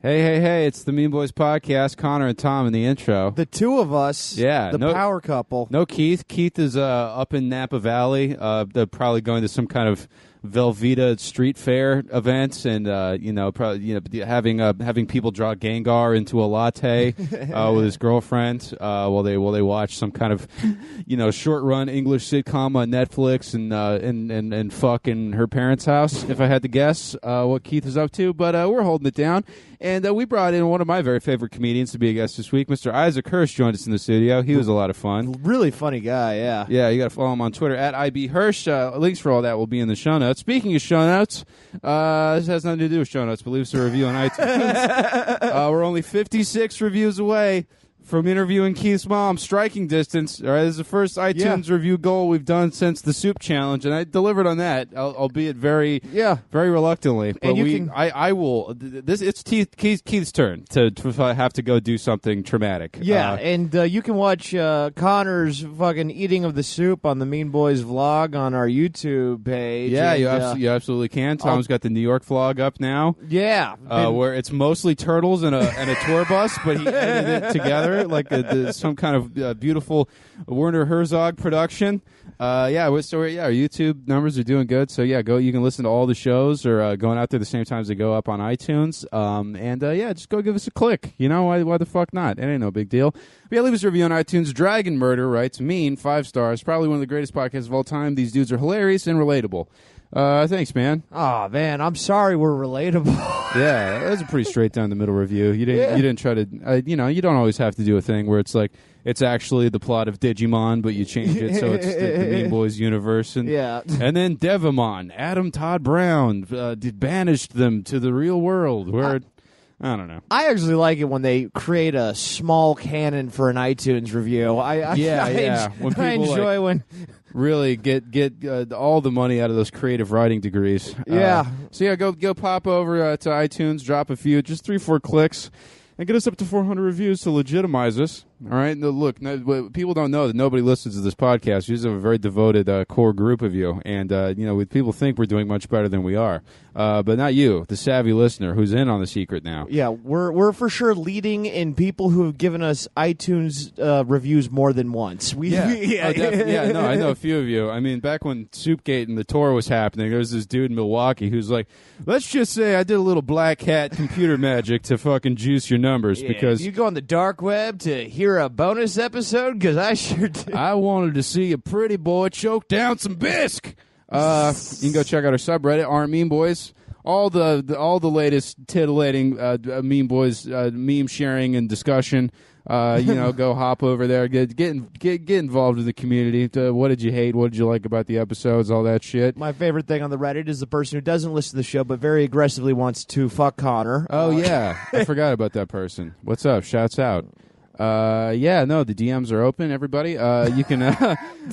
Hey, it's the Mean Boys podcast. Connor and Tom in the intro. The two of us. Yeah. The power couple. No Keith. Keith is up in Napa Valley. They're probably going to some kind of Velveeta street fair events, and having people draw Gengar into a latte with his girlfriend while they watch some kind of short run English sitcom on Netflix and fuck in her parents' house. If I had to guess what Keith is up to, but we're holding it down. And we brought in one of my very favorite comedians to be a guest this week. Mr. Isaac Hirsch joined us in the studio. He was a lot of fun. Really funny guy, yeah. Yeah, you got to follow him on Twitter at IBHirsch. Links for all that will be in the show notes. Speaking of show notes, this has nothing to do with show notes, but leave us a review on iTunes. We're only 56 reviews away from interviewing Keith's mom, striking distance. All right, this is the first iTunes review goal we've done since the soup challenge, and I delivered on that, albeit very reluctantly. But I will. It's Keith's turn to have to go do something traumatic. Yeah, and you can watch Connor's fucking eating of the soup on the Mean Boys vlog on our YouTube page. Yeah, and, you absolutely can. Tom's got the New York vlog up now. Yeah, where it's mostly turtles and a tour bus, but he edited it together. Like some kind of beautiful Werner Herzog production. Our YouTube numbers are doing good. So yeah, you can listen to all the shows or going out there the same time as they go up on iTunes. Just go give us a click. Why the fuck not? It ain't no big deal. But yeah, leave us a review on iTunes. Dragon Murder writes, Mean, 5 stars. Probably one of the greatest podcasts of all time. These dudes are hilarious and relatable. Thanks, man. Oh man, I'm sorry we're relatable. Yeah, that was a pretty straight down the middle review. You didn't try to, you don't always have to do a thing where it's like it's actually the plot of Digimon, but you change it so it's the Mean Boys universe. And then Devimon, Adam Todd Brown, banished them to the real world where. I don't know. I actually like it when they create a small canon for an iTunes review. I enjoy when really get all the money out of those creative writing degrees. Go pop over to iTunes, drop a few, just 3-4 clicks, and get us up to 400 reviews to legitimize us. All right. Look, people don't know that nobody listens to this podcast. You just have a very devoted core group of you, and people think we're doing much better than we are, but not you, the savvy listener who's in on the secret now. Yeah, we're for sure leading in people who have given us iTunes reviews more than once. I know a few of you. I mean, back when Soupgate and the tour was happening, there was this dude in Milwaukee who's like, "Let's just say I did a little black hat computer magic to fucking juice your numbers because you go on the dark web to hear a bonus episode, because I sure did. I wanted to see a pretty boy choke down some bisque." You can go check out our subreddit, our Mean Boys. All the latest titillating Mean Boys meme sharing and discussion. Go hop over there, get involved in the community. What did you hate? What did you like about the episodes? All that shit. My favorite thing on the Reddit is the person who doesn't listen to the show but very aggressively wants to fuck Connor. Oh yeah, I forgot about that person. What's up? Shouts out. The DMs are open, everybody. You can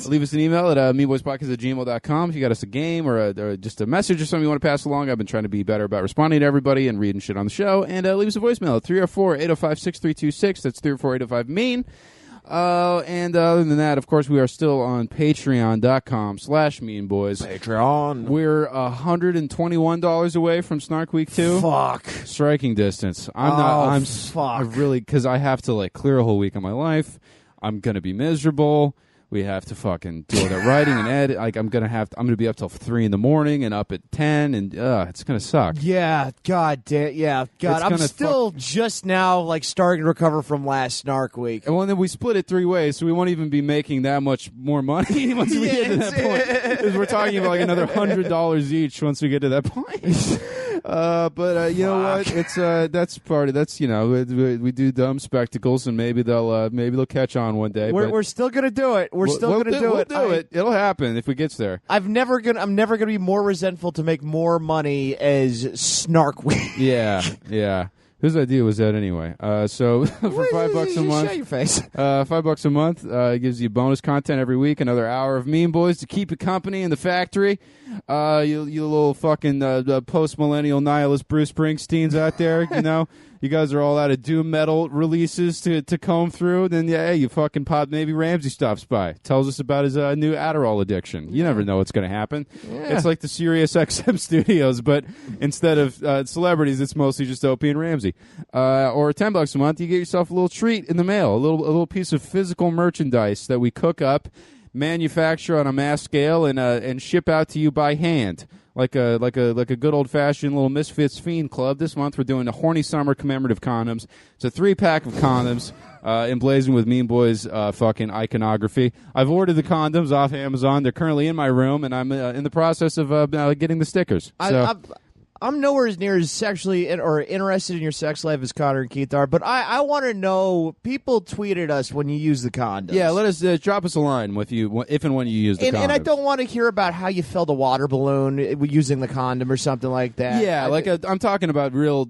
leave us an email at meanboyspodcast@gmail.com if you got us a game or just a message or something you want to pass along. I've been trying to be better about responding to everybody and reading shit on the show. And leave us a voicemail at 304-805-6326. That's 304-805-MEAN. And other than that, of course, we are still on patreon.com/meanboys. Patreon. We're $121 away from Snark Week 2. Fuck. Striking distance. Because I have to clear a whole week of my life. I'm going to be miserable. We have to fucking do all that writing and edit. I'm gonna be up till 3 in the morning and up at 10, and it's gonna suck. Yeah, God damn, yeah, God. I'm still just now starting to recover from last Snark Week. And then we split it 3 ways, so we won't even be making that much more money once we get to that point. Because we're talking about another $100 each once we get to that point. But you know what? It's that's part of we do dumb spectacles, and maybe they'll catch on one day. We're still gonna do it. We'll do it. It'll happen if it gets there. I'm never gonna be more resentful to make more money as Snark Week. Yeah. Whose idea was that anyway? So for $5 a month, show your face. $5 a month gives you bonus content every week. Another hour of Mean Boys to keep you company in the factory. You little fucking post-millennial nihilist Bruce Springsteens out there, You guys are all out of doom metal releases to comb through. Then, you fucking pop. Maybe Ramsey stops by. Tells us about his new Adderall addiction. You never know what's going to happen. Yeah. It's like the Sirius XM studios, but instead of celebrities, it's mostly just Opie and Ramsey. crazy. Or $10 a month, you get yourself a little treat in the mail, a little piece of physical merchandise that we cook up, manufacture on a mass scale, and ship out to you by hand. Like a good old fashioned little Misfits Fiend Club. This month we're doing the Horny Summer commemorative condoms. It's a 3-pack of condoms, emblazoned with Mean Boys fucking iconography. I've ordered the condoms off Amazon. They're currently in my room, and I'm in the process of getting the stickers. So. I'm nowhere near as sexually or interested in your sex life as Connor and Keith are, but I want to know. People tweeted us when you use the condoms. Yeah, let us drop us a line with you if and when you use the condoms. And I don't want to hear about how you filled a water balloon using the condom or something like that. Yeah, I'm talking about real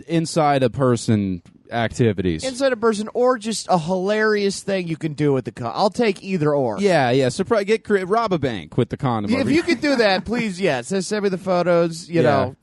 inside a person activities. Inside a person, or just a hilarious thing you can do with the condom. I'll take either or. Yeah. Rob a bank with the condom. If you could do that, please, yes. Send me the photos. You know,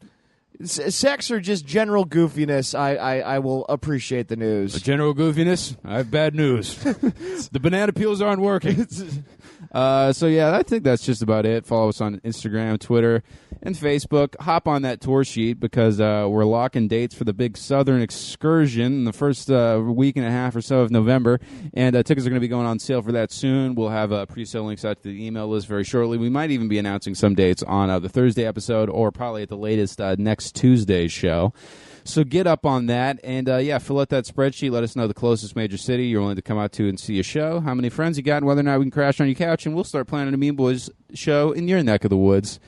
sex or just general goofiness. I will appreciate the news. General goofiness. I have bad news. The banana peels aren't working. So yeah, I think that's just about it. Follow us on Instagram, Twitter, and Facebook. Hop on that tour sheet because we're locking dates for the big Southern excursion in the first week and a half or so of November, and tickets are going to be going on sale for that soon. We'll have pre-sale links out to the email list very shortly. We might even be announcing some dates on the Thursday episode, or probably at the latest next Tuesday's show. So get up on that, and fill out that spreadsheet. Let us know the closest major city you're willing to come out to and see a show, how many friends you got, and whether or not we can crash on your couch, and we'll start planning a Mean Boys show in your neck of the woods.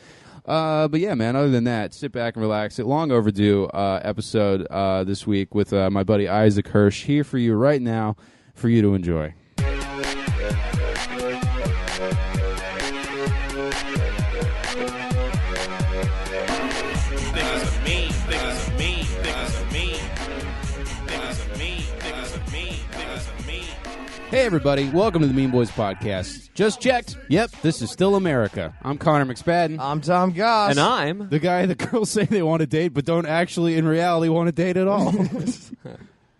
But yeah, man, other than that, sit back and relax. A long overdue episode this week with my buddy Isaac Hirsch here for you right now for you to enjoy. Hey, everybody. Welcome to the Mean Boys Podcast. Just checked. Yep, this is still America. I'm Connor McSpadden. I'm Tom Goss. And I'm the guy that girls say they want to date but don't actually, in reality, want to date at all.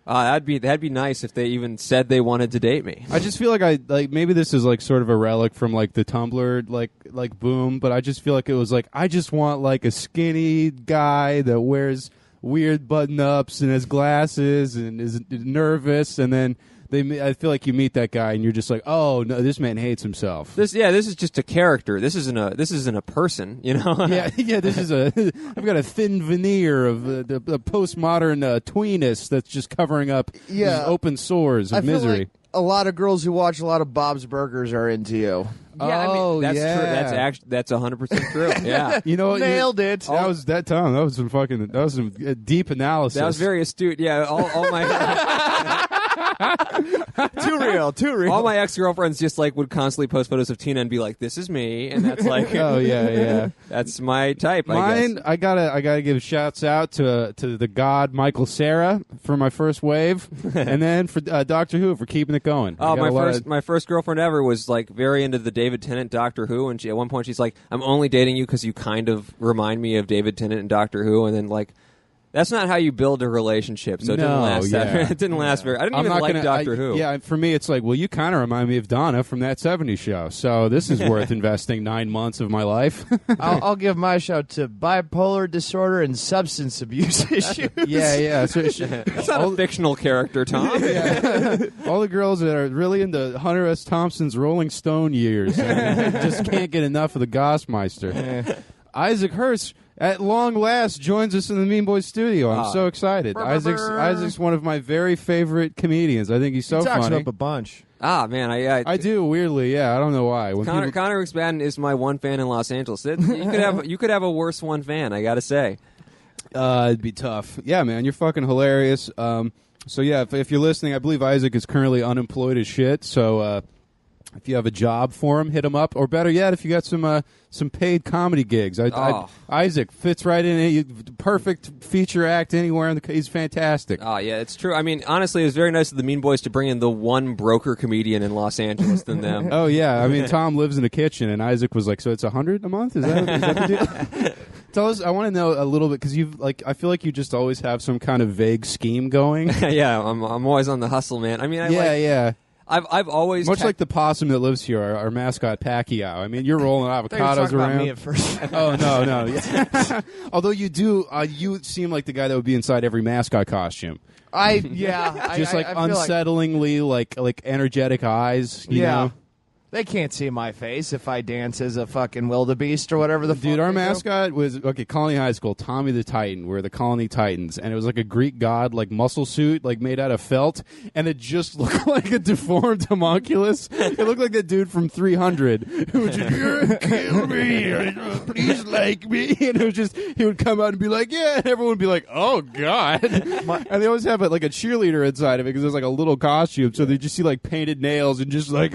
that'd be nice if they even said they wanted to date me. I just feel like maybe this is like sort of a relic from like the Tumblr like boom, but I just feel like it was like I just want like a skinny guy that wears weird button-ups and has glasses and is nervous, and then I feel like you meet that guy and you're just like, oh no, this man hates himself. This is just a character. This isn't a person, you know. yeah. This is I've got a thin veneer of the postmodern tweeness that's just covering up these open sores of misery. Feel like a lot of girls who watch a lot of Bob's Burgers are into you. Yeah, I mean, that's true. That's 100% true. Yeah, you know what? Nailed it. That was some deep analysis. That was very astute. Yeah, all my. Too real. All my ex-girlfriends just like would constantly post photos of Tina and be like, "This is me," and that's like, oh yeah, that's my type. Mine, I guess. I gotta give shouts out to the god Michael Cera for my first wave, and then for Doctor Who for keeping it going. Oh, my first girlfriend ever was like very into the David Tennant Doctor Who, and at one point she's like, "I'm only dating you because you kind of remind me of David Tennant and Doctor Who," and then like. That's not how you build a relationship, so it didn't last. It didn't last very. I didn't even like Doctor Who. Yeah, for me, it's like, well, you kind of remind me of Donna from that '70s show, so this is worth investing 9 months of my life. I'll give my shout to bipolar disorder and substance abuse issues. Yeah. So it's not a fictional character, Tom. All the girls that are really into Hunter S. Thompson's Rolling Stone years and just can't get enough of the Gossmeister. Isaac Hirsch, at long last, joins us in the Mean Boys studio. I'm so excited. Isaac's one of my very favorite comedians. I think he's so funny. He talks up a bunch. Ah, man, I do weirdly. Yeah, I don't know why. Connor McSpadden is my one fan in Los Angeles. You could have a worse one fan. I gotta say. It'd be tough. Yeah, man, you're fucking hilarious. So yeah, if you're listening, I believe Isaac is currently unemployed as shit. So. If you have a job for him, hit him up. Or better yet, if you got some paid comedy gigs. Isaac fits right in. Perfect feature act anywhere. He's fantastic. Oh, yeah, it's true. I mean, honestly, it was very nice of the Mean Boys to bring in the one broker comedian in Los Angeles than them. Oh, yeah. I mean, Tom lives in a kitchen, and Isaac was like, so it's $100 a month? Is that the deal? Tell us, I want to know a little bit, because I feel like you just always have some kind of vague scheme going. Yeah, I'm always on the hustle, man. I mean, I've always much like the possum that lives here, our mascot Pacquiao. I mean, you're rolling avocados About around. me at first. Oh no. Yeah. Although you do, you seem like the guy that would be inside every mascot costume. Just like I feel unsettlingly, like energetic eyes. You know? They can't see my face if I dance as a fucking wildebeest or whatever the fuck. Dude, our they do. mascot was Colony High School, Tommy the Titan. We're the Colony Titans, and it was like a Greek god, like muscle suit, like made out of felt, and it just looked like a deformed homunculus. It looked like that dude from 300 who would just kill me, please like me, and it was just he would come out and be like, yeah, and everyone would be like, oh god, and they always have like a cheerleader inside of it because there's like a little costume, so they just see like painted nails and just like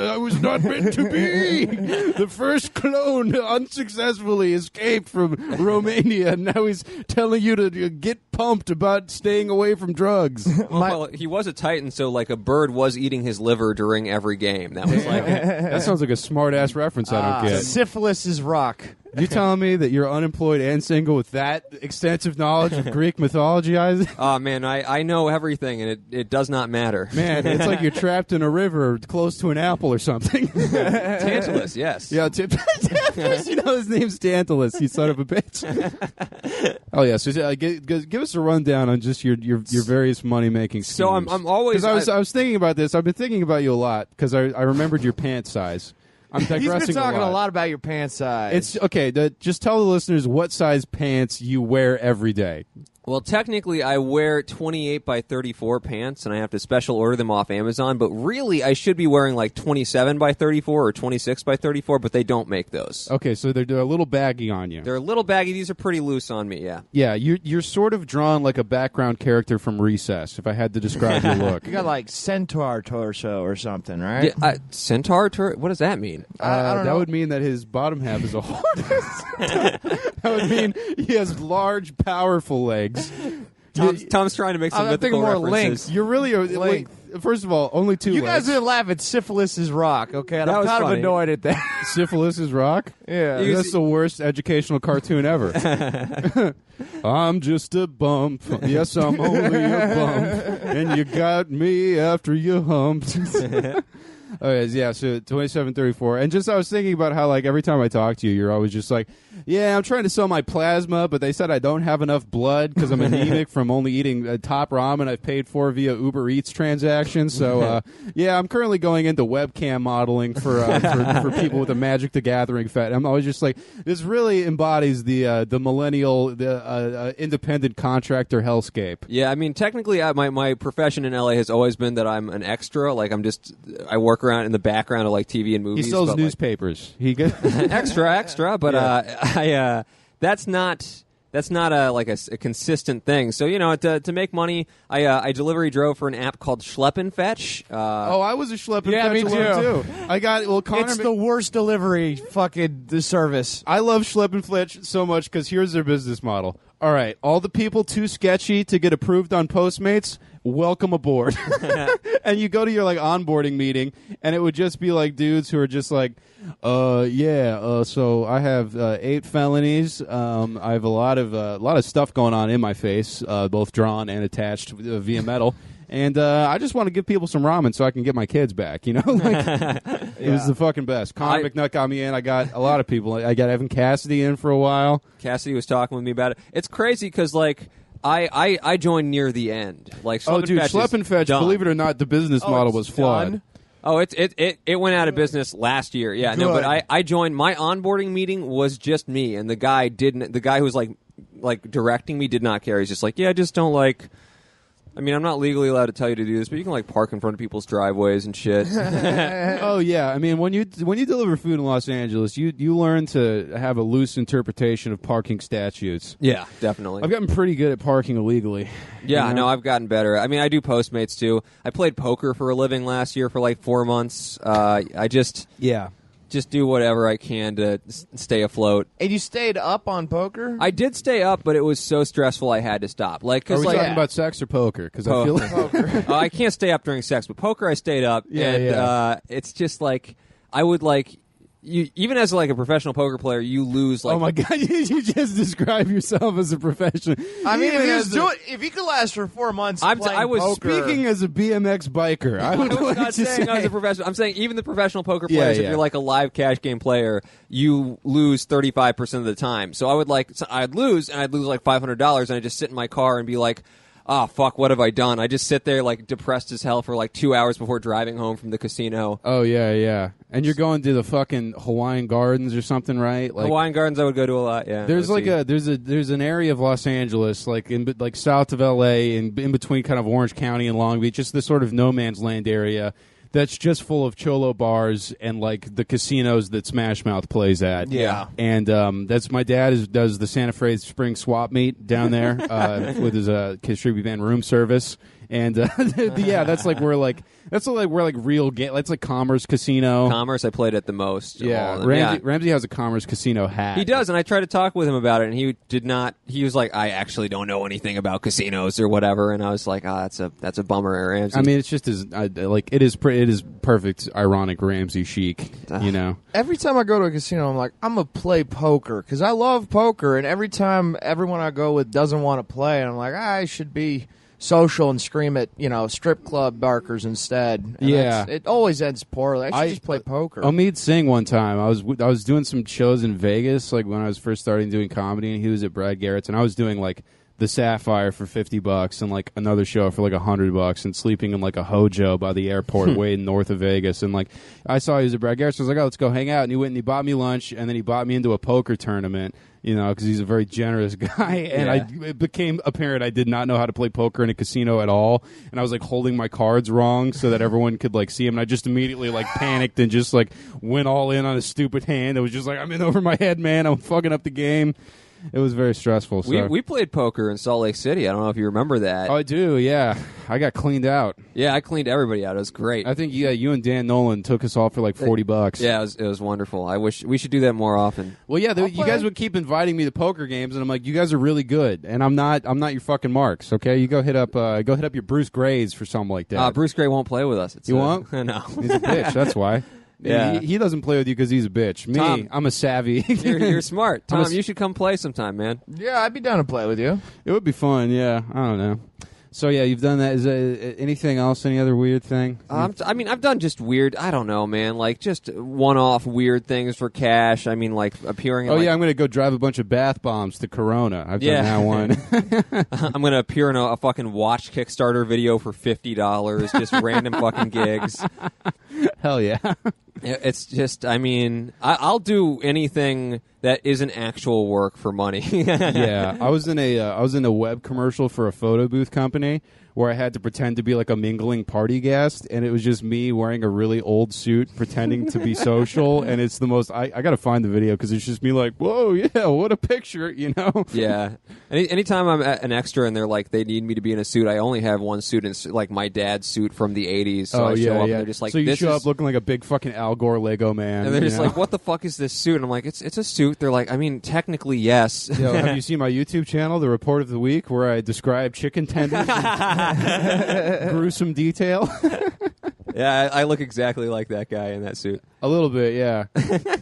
I was not meant to be. The first clone unsuccessfully escaped from Romania, and now he's telling you to get pumped about staying away from drugs. Well, he was a Titan, so like a bird was eating his liver during every game. That was like that sounds like a smart ass reference. I don't get. Syphilis is rock. You telling me that you're unemployed and single with that extensive knowledge of Greek mythology, Isaac? Oh man, I know everything, and it does not matter. Man, it's like you're trapped in a river close to an apple or something. Tantalus, yes. Yeah, Tantalus. You know his name's Tantalus. You son of a bitch. Oh yeah. So give us a rundown on just your various money making schemes. So I'm always. I was thinking about this. I've been thinking about you a lot because I remembered your pant size. I'm digressing. He's been talking a lot about your pant size. It's okay. Just tell the listeners what size pants you wear every day. Well, technically, I wear 28 by 34 pants, and I have to special order them off Amazon. But really, I should be wearing like 27 by 34 or 26 by 34, but they don't make those. Okay, so they're a little baggy on you. They're a little baggy. These are pretty loose on me, yeah. Yeah, you're sort of drawn like a background character from Recess, if I had to describe your look. You got like centaur torso or something, right? Yeah, centaur? What does that mean? I don't know. That would mean that his bottom half is a horse. That would mean he has large, powerful legs. Tom's trying to make some I'm thinking mythical more references. length. You're really wait, first of all, only two You legs. guys didn't laugh at Syphilis is rock, okay? And That I'm was kind funny. of annoyed at that. Syphilis is rock? Yeah. That's the worst educational cartoon ever. I'm just a bump. Yes, I'm only a bump. And you got me after you humped. Okay, yeah, so 2734. And just I was thinking about how, like, every time I talk to you, you're always just like, yeah, I'm trying to sell my plasma, but they said I don't have enough blood because I'm anemic from only eating top ramen I've paid for via Uber Eats transactions. So, yeah, I'm currently going into webcam modeling for people with a Magic the Gathering fat. I'm always just like, this really embodies the millennial, independent contractor hellscape. Yeah, I mean, technically, my profession in LA has always been that I'm an extra. Like, I work around in the background of like TV and movies. He sells but, newspapers. He gets extra. But that's not a consistent thing. So to make money, I delivery drove for an app called Schlepp and Fetch. I was a Schlepp and Yeah, Fetch me alone, too. I got Connor. It's the worst delivery fucking service. I love Schlepp and Fetch so much because here's their business model. All right, all the people too sketchy to get approved on Postmates, welcome aboard. And you go to your like onboarding meeting, and it would just be like dudes who are just like, so I have 8 felonies. I have a lot of stuff going on in my face, both drawn and attached via metal. And I just want to give people some ramen so I can get my kids back, you know? It was the fucking best. Connor McNutt got me in. I got a lot of people. I got Evan Cassidy in for a while. Cassidy was talking with me about it. It's crazy because, like, I joined near the end. Like, Schlepp and Fetch, believe it or not, the business model was flawed. Done? Oh, it went out of business last year. Yeah, no, but I joined. My onboarding meeting was just me, and the guy who was like directing me did not care. He's just like, yeah, I just don't like. I mean, I'm not legally allowed to tell you to do this, but you can like park in front of people's driveways and shit. Oh yeah, I mean when you deliver food in Los Angeles, you learn to have a loose interpretation of parking statutes. Yeah, definitely. I've gotten pretty good at parking illegally. Yeah, you know? no, I've gotten better. I mean, I do Postmates too. I played poker for a living last year for like 4 months. I just do whatever I can to stay afloat. And you stayed up on poker? I did stay up, but it was so stressful I had to stop. Like, Are cause we like, talking about sex or poker? Because I feel like Poker. I can't stay up during sex, but poker I stayed up. Yeah. It's just like I would like even as like a professional poker player, you lose. Like, oh my god, you just describe yourself as a professional. I mean, Even if he could last for 4 months, I was poker, speaking as a BMX biker. I was would not saying I was a professional. I'm saying even the professional poker players, if you're like a live cash game player, you lose 35% of the time. So I'd lose like $500, and I'd just sit in my car and be like, oh, fuck, what have I done? I just sit there, like, depressed as hell for, like, 2 hours before driving home from the casino. Oh, yeah. And you're going to the fucking Hawaiian Gardens or something, right? Like, Hawaiian Gardens I would go to a lot, yeah. There's there's an area of Los Angeles, like south of L.A. and in between kind of Orange County and Long Beach, just this sort of no man's land area that's just full of cholo bars and like the casinos that Smash Mouth plays at. Yeah. And that's my dad does the Santa Fe Spring Swap Meet down there with his Kids Tribute Band room service. And that's like where real game. That's like Commerce Casino. Commerce, I played it the most. Yeah, Ramsey has a Commerce Casino hat. He does, and I tried to talk with him about it, and he did not. He was like, "I actually don't know anything about casinos or whatever," and I was like, that's a bummer, Ramsey. I mean, it's just it is perfect, ironic Ramsey chic, you know. Every time I go to a casino, I'm like, I'm gonna play poker because I love poker, and every time everyone I go with doesn't want to play, and I'm like, I should be social and scream at strip club barkers instead. And it always ends poorly. I should just play poker. Omid Singh one time. I was doing some shows in Vegas, like when I was first starting doing comedy, and he was at Brad Garrett's, and I was doing like the Sapphire for $50 and like another show for like $100 and sleeping in like a hojo by the airport way north of Vegas. And like I saw he was at Brad Garrett's, so I was like, oh, let's go hang out. And he went and he bought me lunch, and then he bought me into a poker tournament. Because he's a very generous guy, and it became apparent I did not know how to play poker in a casino at all, and I was like holding my cards wrong so that everyone could like see him, and I just immediately like panicked and just like went all in on a stupid hand. It was just like, I'm in over my head, man. I'm fucking up the game. It was very stressful. So. We played poker in Salt Lake City. I don't know if you remember that. Oh, I do, yeah. I got cleaned out. Yeah, I cleaned everybody out. It was great. I think, you and Dan Nolan took us all for like $40. Yeah, it was wonderful. I wish we should do that more often. Well, yeah, you guys would keep inviting me to poker games, and I'm like, you guys are really good, and I'm not your fucking marks, okay? You go hit up your Bruce Grays for something like that. Bruce Gray won't play with us. You won't? No. He's a bitch, that's why. Yeah. He doesn't play with you because he's a bitch. Me, Tom, I'm a savvy. You're smart. Tom, you should come play sometime, man. Yeah, I'd be down to play with you. It would be fun, yeah. I don't know. So, yeah, you've done that. Is there anything else, any other weird thing? I mean, I've done just weird, I don't know, man, like just one-off weird things for cash. I mean, like appearing in, I'm going to go drive a bunch of bath bombs to Corona. I've done that one. I'm going to appear in a fucking watch Kickstarter video for $50, just random fucking gigs. Hell yeah. It's just, I mean, I'll do anything that isn't actual work for money. Yeah, I was in a web commercial for a photo booth company where I had to pretend to be like a mingling party guest, and it was just me wearing a really old suit pretending to be social, and it's the most. I got to find the video because it's just me like, whoa, yeah, what a picture, Yeah. Anytime I'm an extra and they're like they need me to be in a suit, I only have one suit, and like my dad's suit from the '80s. So I show up, and they're just like, so you show up looking like a big fucking Al Gore Lego man, and they're just like, what the fuck is this suit? And I'm like, it's a suit. They're like, I mean, technically, yes. Have you seen my YouTube channel, The Report of the Week, where I describe chicken tenders in gruesome detail? Yeah, I look exactly like that guy in that suit. A little bit, yeah.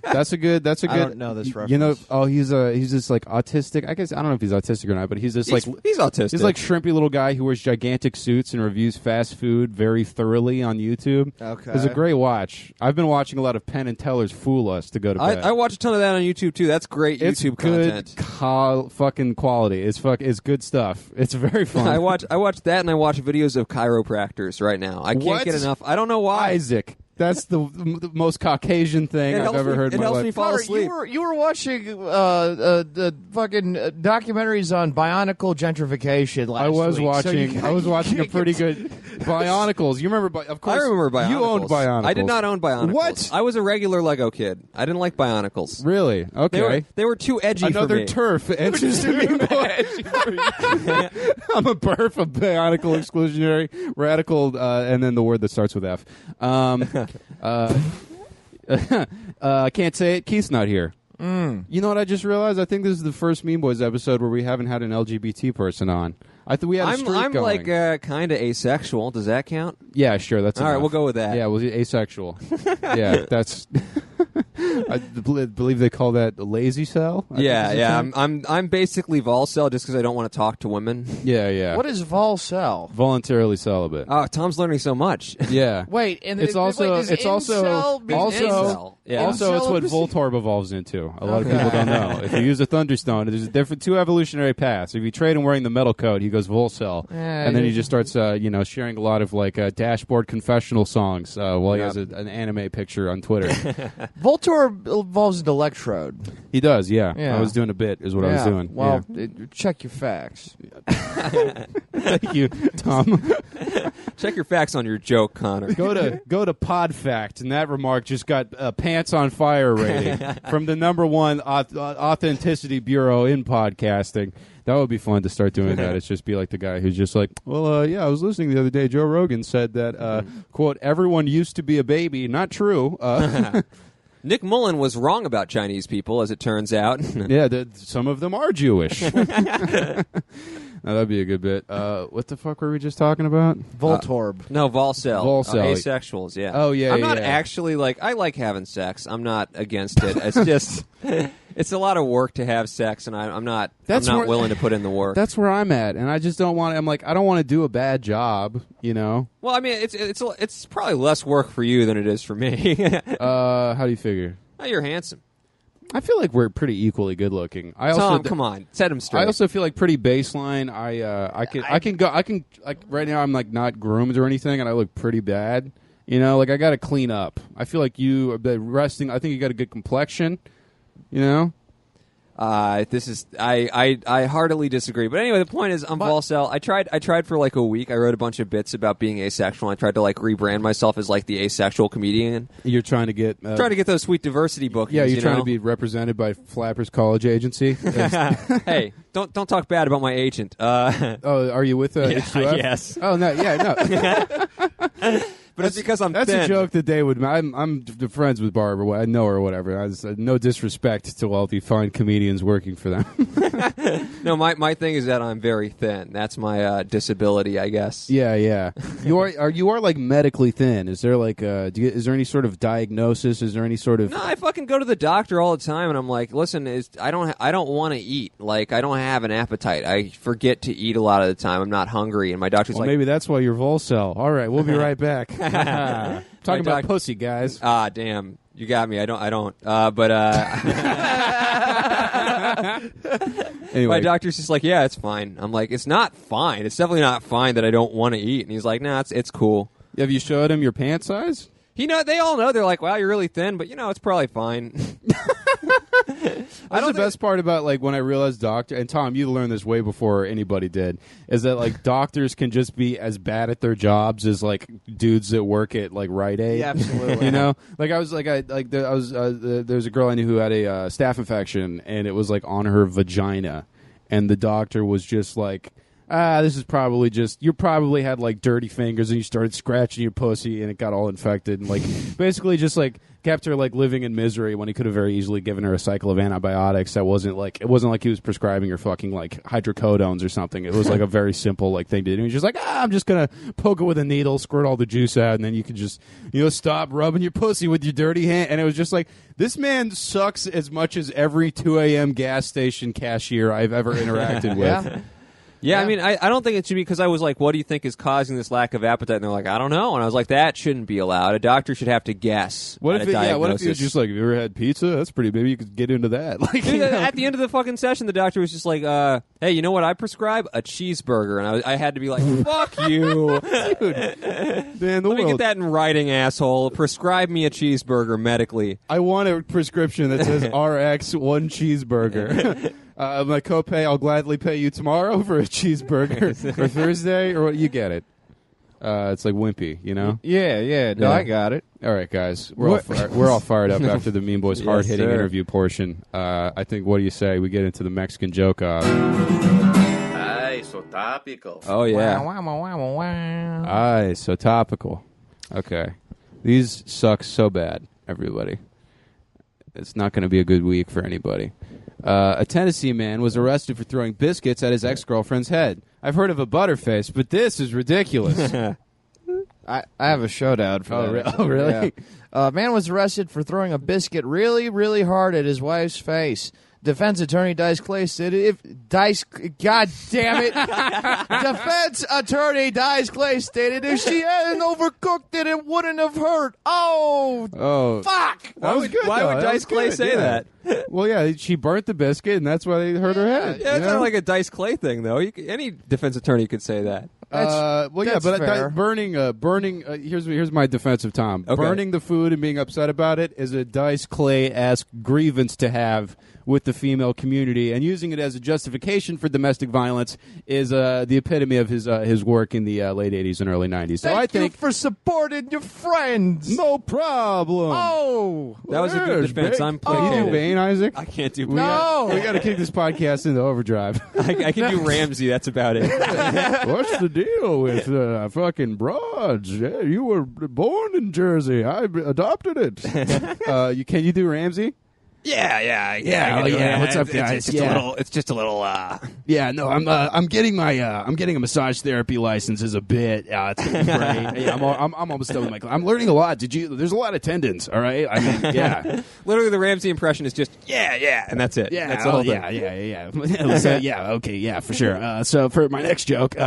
That's a good. I don't know this reference. He's this like autistic. I guess I don't know if he's autistic or not, but he's he's autistic. He's like shrimpy little guy who wears gigantic suits and reviews fast food very thoroughly on YouTube. Okay, it's a great watch. I've been watching a lot of Penn and Teller's Fool Us to go to bed. I watch a ton of that on YouTube too. That's great YouTube content. It's fucking quality. It's good stuff. It's very fun. I watch that, and I watch videos of chiropractors right now. I can't get enough. I don't know why. Isaac. That's the most Caucasian thing I've ever heard in my life. It helps me fall asleep. You were watching the fucking documentaries on bionicle gentrification last week. I was watching a pretty good Bionicles. You remember? Of course, I remember Bionicles. You owned Bionicles. I did not own Bionicles. What? I was a regular Lego kid. I didn't like Bionicles. Really? Okay. They were too edgy Another for me. turf answers to me. I'm a perf, a Bionicle exclusionary, radical, and then the word that starts with F. I can't say it. Keith's not here. You know what I just realized? I think this is the first Mean Boys episode where we haven't had an LGBT person on. I think we had a streak I'm going. like kind of asexual. Does that count? Yeah, sure. That's all enough. right. We'll go with that. Yeah, we'll do asexual. Yeah, that's. I believe they call that a lazy cell. I'm basically Volcel just because I don't want to talk to women. Yeah. What is Volcel? Voluntarily celibate. Oh, Tom's learning so much. Yeah. Wait, and it's also it's it's what Voltorb evolves into. A lot of people don't know. If you use a Thunderstone, there's two evolutionary paths. If you trade him wearing the metal coat, he goes Volcel, and then he just starts sharing a lot of dashboard confessional songs while he has an anime picture on Twitter. Voltorb evolves into Electrode. He does, yeah. Yeah. I was doing a bit, is what I was doing. Well, check your facts. Thank you, Tom. Check your facts on your joke, Connor. Go to PodFact, and that remark just got pants on fire rating from the #1 authenticity bureau in podcasting. That would be fun to start doing that. It's just be like the guy who's just like, well, I was listening the other day. Joe Rogan said that, quote, everyone used to be a baby. Not true. Nick Mullen was wrong about Chinese people, as it turns out. Yeah, some of them are Jewish. Now, that'd be a good bit. What the fuck were we just talking about? Voltorb. No, Volcel. Asexuals, yeah. Oh, yeah, I'm not actually, I like having sex. I'm not against it. It's just... It's a lot of work to have sex, and I'm not willing to put in the work. That's where I'm at, and I just don't want. I'm like, I don't want to do a bad job, Well, I mean, it's probably less work for you than it is for me. How do you figure? Oh, you're handsome. I feel like we're pretty equally good looking. Tom, come on, set him straight. I also feel like pretty baseline. I can right now I'm not groomed or anything, and I look pretty bad. I got to clean up. I feel like resting. I think you got a good complexion. This is I heartily disagree. But anyway, the point is, I'm Volcel. I tried for a week. I wrote a bunch of bits about being asexual. I tried to rebrand myself as the asexual comedian. You're trying to get those sweet diversity bookings. Yeah, you're trying to be represented by Flappers College Agency. Hey, don't talk bad about my agent. Are you with H2F? Yes. Oh no, yeah, no. But it's because I'm That's thin. a joke that they would... I'm friends with Barbara. I know her or whatever. No disrespect to all the fine comedians working for them. No, my thing is that I'm very thin. That's my disability, I guess. Yeah. You are medically thin. Is there is there any sort of diagnosis? Is there any sort of... No, I fucking go to the doctor all the time, and I'm like, listen, I don't want to eat. I don't have an appetite. I forget to eat a lot of the time. I'm not hungry, and my doctor's maybe that's why you're Volcel. All right, we'll be right back. Talking about pussy, guys. Ah, damn. You got me. I don't. Anyway. My doctor's just like, yeah, it's fine. I'm like, it's not fine. It's definitely not fine that I don't want to eat. And he's like, nah, it's cool. Have you showed him your pant size? They all know. They're like, wow, you're really thin, but it's probably fine. That's the best part about when I realized and Tom, you learned this way before anybody did, is that doctors can just be as bad at their jobs as dudes that work at Rite Aid. Yeah, absolutely. There's a girl I knew who had a staph infection, and it was on her vagina, and the doctor was just like, this is probably just, you probably had dirty fingers and you started scratching your pussy and it got all infected, and basically just kept her living in misery when he could have very easily given her a cycle of antibiotics. That wasn't it wasn't like he was prescribing her fucking hydrocodones or something. It was a very simple thing to do. He's just like, I'm just gonna poke it with a needle, squirt all the juice out, and then you can just stop rubbing your pussy with your dirty hand. And it was just this man sucks as much as every 2 a.m. gas station cashier I've ever interacted with. Yeah, I mean, I don't think it should be, because I was like, what do you think is causing this lack of appetite? And they're like, I don't know. And I was like, that shouldn't be allowed. A doctor should have to guess. What if you was just have you ever had pizza? That's pretty, maybe you could get into that. Dude, at the end of the fucking session, the doctor was just like, hey, you know what I prescribe? A cheeseburger. And I had to be like, fuck you. Dude. Man, Let me get that in writing, asshole. Prescribe me a cheeseburger medically. I want a prescription that says RX 1 cheeseburger. My copay, I'll gladly pay you tomorrow for a cheeseburger, or Thursday, or what? You get it. It's like wimpy, Yeah. No, I got it. All right, guys, we're all fired up after the Mean Boys hard-hitting interview portion. I think, what do you say we get into the Mexican joke of? Ay, so topical. Oh yeah. Ay, so topical. Okay, these suck so bad, everybody. It's not going to be a good week for anybody. A Tennessee man was arrested for throwing biscuits at his ex-girlfriend's head. I've heard of a butterface, but this is ridiculous. I have a showdown for that. Oh, really? Yeah. Man was arrested for throwing a biscuit really, really hard at his wife's face. Defense attorney Dice Clay said God damn it. Defense attorney Dice Clay stated if she hadn't overcooked it, it wouldn't have hurt. Oh, fuck. That was good. Why would Dice Clay say that? Well, yeah, she burnt the biscuit, and that's why they hurt her head. Yeah, it's not like a Dice Clay thing, though. Any defense attorney could say that. That's fair. Burning. Here's my defense of Tom. Okay. Burning the food and being upset about it is a Dice Clay-esque grievance to have with the female community, and using it as a justification for domestic violence is the epitome of his work in the late '80s and early '90s. So I think you for supporting your friends. no problem. Oh, That was a good defense. I'm Can you placated. do Bane, Isaac? I can't do. We got to kick this podcast into overdrive. I can do Ramsey. That's about it. What's the deal with fucking broads? Yeah, you were born in Jersey. I adopted it. Can you do Ramsey? Yeah. What's up, guys? It's just a little. Yeah, no, I'm getting a massage therapy license as a bit. It's gonna be great. Yeah, I'm almost done with my class. I'm learning a lot. There's a lot of tendons. All right, I mean, yeah. Literally, the Ramsey impression is just and that's it. Yeah, that's the whole thing. yeah. Okay, yeah, for sure. So for my next joke, is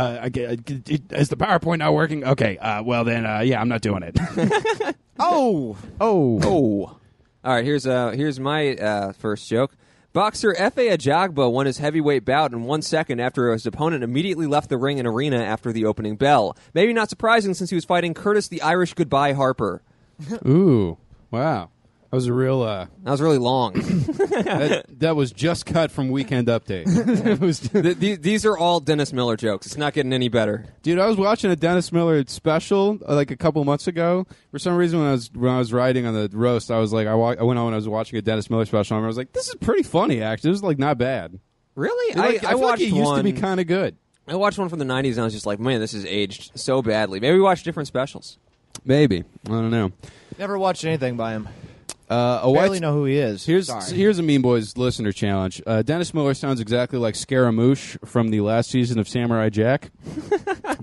the PowerPoint not working? Okay, well then, I'm not doing it. oh. All right, here's my first joke. Boxer Efe Ajagba won his heavyweight bout in 1 second after his opponent immediately left the ring and arena after the opening bell. Maybe not surprising since he was fighting Curtis the Irish Goodbye Harper. Ooh, wow. That was a real. That was really long. that was just cut from Weekend Update. It was, these are all Dennis Miller jokes. It's not getting any better. dude. I was watching a Dennis Miller special like a couple months ago. For some reason, when I was writing on the roast, I was like, I went on when I was watching a Dennis Miller special, and I was like, this is pretty funny. Actually, this is like not bad. Really? I feel watched like it used one. to be kind of good. I watched one from the 90s, and I was just like, man, this is aged so badly. Maybe we watch different specials. Maybe, I don't know. Never watched anything by him. Barely know who he is. Here's a Mean Boys listener challenge. Dennis Miller sounds exactly like Scaramouche from the last season of Samurai Jack.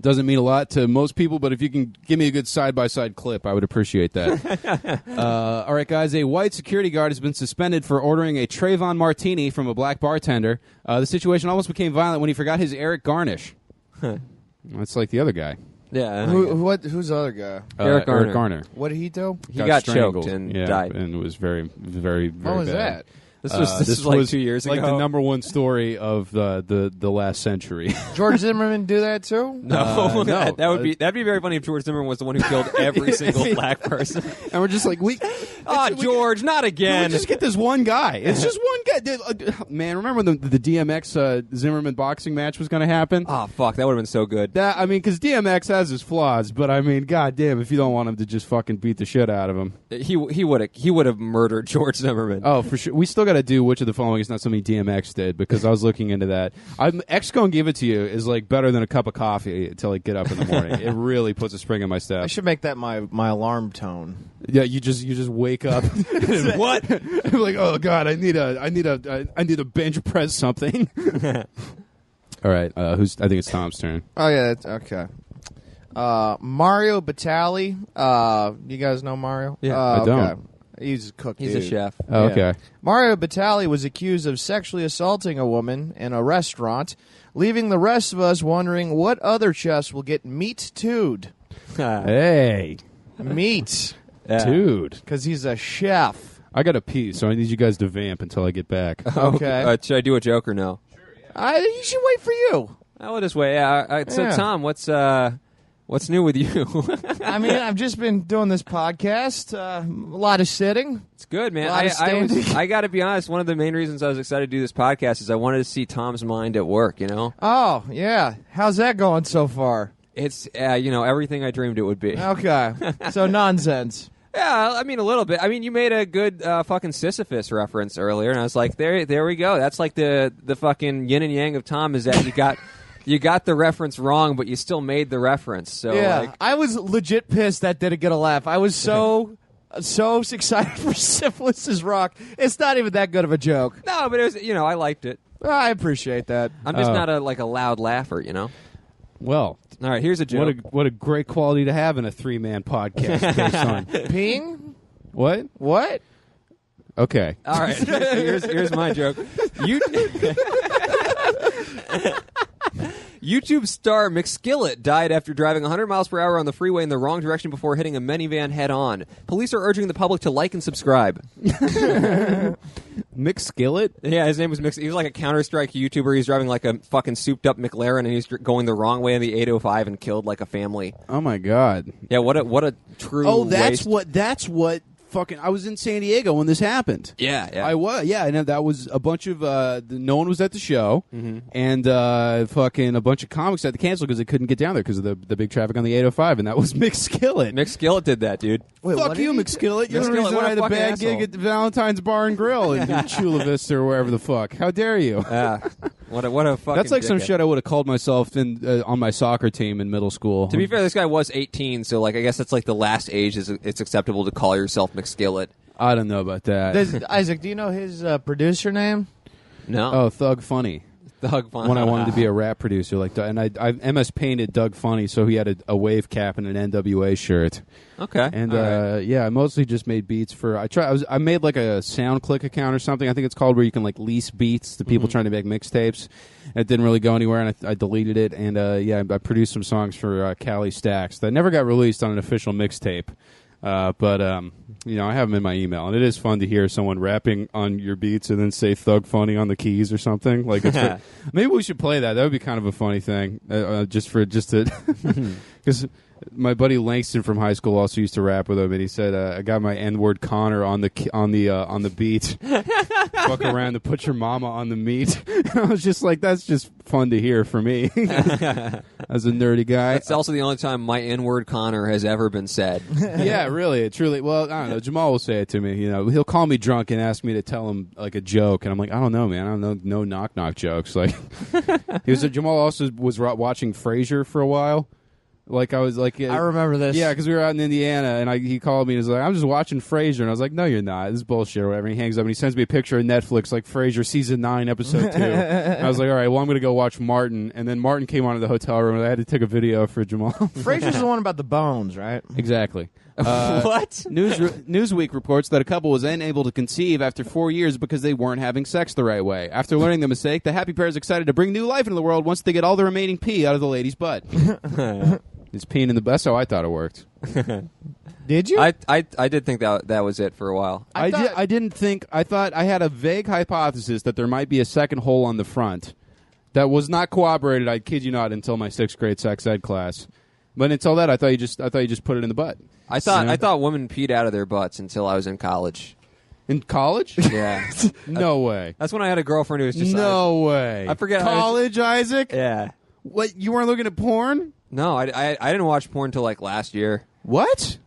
Doesn't mean a lot to most people, but if you can give me a good side-by-side clip, I would appreciate that. All right, guys. A white security guard has been suspended for ordering a Trayvon Martini from a black bartender. The situation almost became violent when he forgot his Eric Garnish. That's like the other guy. Yeah. Who's the other guy? Eric Garner. What did he do? He got strangled choked and died, died. and was very, very, very When was bad. that? This was like 2 years ago. Like the number one story of the last century. George Zimmerman do that too? No, no. that'd be very funny if George Zimmerman was the one who killed every single black person. And we're just like, George, not again. Just get this one guy. It's just one guy. Dude, man, remember the DMX Zimmerman boxing match was going to happen? Oh fuck, that would have been so good. Because DMX has his flaws, but I mean, goddamn, if you don't want him to just fucking beat the shit out of him, He would have murdered George Zimmerman. oh for sure. We still got to do which of the following is not something DMX did, because I was looking into that. X Gonna Give It To You is like better than a cup of coffee until I get up in the morning. It really puts a spring in my step. I should make that my alarm tone. Yeah, you just wake up. What? I'm like, oh god, I need a bench press something. All right, I think it's Tom's turn. Oh yeah, okay. Mario Batali. You guys know Mario? Yeah, I don't. Okay. He's a cook. He's dude. a chef. Oh, okay. Mario Batali was accused of sexually assaulting a woman in a restaurant, leaving the rest of us wondering what other chefs will get meat-toed. Hey, Meat. Yeah. dude, Because he's a chef. I got to pee, so I need you guys to vamp until I get back. Okay. Should I do a joke or no? You should wait for you. I'll just wait. So Yeah. Tom, what's new with you? I mean, I've just been doing this podcast. A lot of sitting. It's good, man. A lot of standing. I got to be honest. One of the main reasons I was excited to do this podcast is I wanted to see Tom's mind at work. You know, Oh, yeah. How's that going so far? it's everything I dreamed it would be. Okay. So nonsense. Yeah, I mean a little bit. I mean, you made a good fucking Sisyphus reference earlier, and I was like, there we go. That's like the fucking yin and yang of Tom is that you got the reference wrong, but you still made the reference. So Yeah. like, I was legit pissed that didn't get a laugh. I was so excited for Syphilis is Rock. It's not even that good of a joke. no, but it was I liked it. I appreciate that. I'm just not a loud laugher, you know. Well, All right, here's a joke. what a great quality to have in a 3-man podcast based on Ping? what? What? Okay. All right, here's my joke. YouTube star McSkillet died after driving 100 miles per hour on the freeway in the wrong direction before hitting a minivan head-on. Police are urging the public to like and subscribe. McSkillet? Yeah, his name was Mix. He was like a Counter-Strike YouTuber. He's driving like a fucking souped-up McLaren, and he's going the wrong way in the 805 and killed like a family. Oh my God. Yeah, what a true. Oh, that's waste. what. Fucking, I was in San Diego when this happened. Yeah. I was. Yeah, and that was a bunch of. No one was at the show, and fucking a bunch of comics had to cancel because they couldn't get down there because of the big traffic on the 805, and that was McSkillet. McSkillet did that, dude. Wait, Fuck you, McSkillet. You're the McSkillet, reason what a I had a fucking bad asshole. gig at the Valentine's Bar and Grill in Chula Vista or wherever the fuck. How dare you? What a fucking. That's like some dickhead. shit I would have called myself in on my soccer team in middle school. To be fair, this guy was 18, so like I guess that's like the last age it's acceptable to call yourself McSkillet. I don't know about that. Isaac, do you know his producer name? No. Oh, Thug Funny. Thug Funny. When I wanted to be a rap producer, like, and I MS painted Doug Funny, so he had a wave cap and an NWA shirt. Okay. And All right. yeah, I mostly just made beats for. I made like a SoundClick account or something. I think it's called, where you can like lease beats to people trying to make mixtapes. And it didn't really go anywhere, and I deleted it. And yeah, I produced some songs for Cali Stacks that never got released on an official mixtape. But you know, I have them in my email, and it is fun to hear someone rapping on your beats and then say "Thug Funny" on the keys or something. Like, maybe we should play that. That would be kind of a funny thing, just to because my buddy Langston from high school also used to rap with him, and he said, "I got my N-word Connor on the beat. Fuck around to put your mama on the meat." And I was just like, that's just fun to hear for me as a nerdy guy. It's also the only time my N-word Connor has ever been said. Yeah, really, truly. Well, I don't know. Jamal will say it to me. You know, he'll call me drunk and ask me to tell him like a joke, and I'm like, I don't know, man. I don't know, no knock jokes. Like, Jamal also was watching Frasier for a while. Like, I was like, I remember this. Yeah, because we were out in Indiana, and he called me and was like, I'm just watching Frasier. And I was like, no, you're not. This is bullshit or whatever. And he hangs up and he sends me a picture of Netflix, like Frasier season 9, episode 2. And I was like, all right, well, I'm going to go watch Martin. And then Martin came on to the hotel room, and I had to take a video for Jamal. Frasier's the one about the bones, right? Exactly. What? Newsweek reports that a couple was unable to conceive after 4 years because they weren't having sex the right way. After learning the mistake, the happy pair is excited to bring new life into the world once they get all the remaining pee out of the lady's butt. It's peeing in the butt. That's how I thought it worked. Did you? I did think that was it for a while. I thought I had a vague hypothesis that there might be a second hole on the front that was not corroborated, I kid you not, until my 6th grade sex ed class. But until that, I thought you just put it in the butt. I thought women peed out of their butts until I was in college. In college? Yeah. No way. That's when I had a girlfriend who was just No way. I forget. College, Isaac? Yeah. What? You weren't looking at porn? No, I didn't watch porn until like last year. What?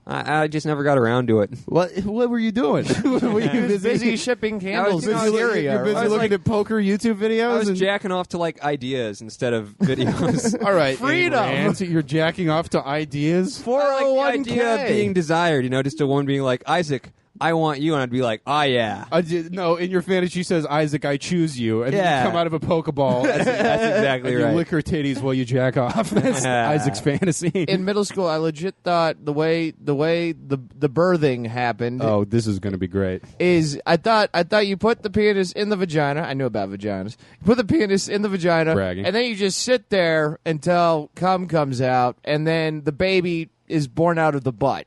I just never got around to it. What were you doing? Were you busy shipping candles in I was- Syria. You're busy right? looking at poker YouTube videos? I was and- jacking off to like ideas instead of videos. All right, Freedom. Ayn Rand, you're jacking off to ideas? I like 401k. the idea of being desired, just a woman being like, Isaac, I want you, and I'd be like, oh yeah. No, in your fantasy says, Isaac, I choose you, and Yeah. you come out of a Pokeball. That's exactly and right. you lick her titties while you jack off. That's Isaac's fantasy. In middle school, I legit thought the way the birthing happened Oh, this is going to be great. is I thought you put the penis in the vagina. I knew about vaginas. You put the penis in the vagina, Bragging. and then you just sit there until cum comes out, and then the baby is born out of the butt.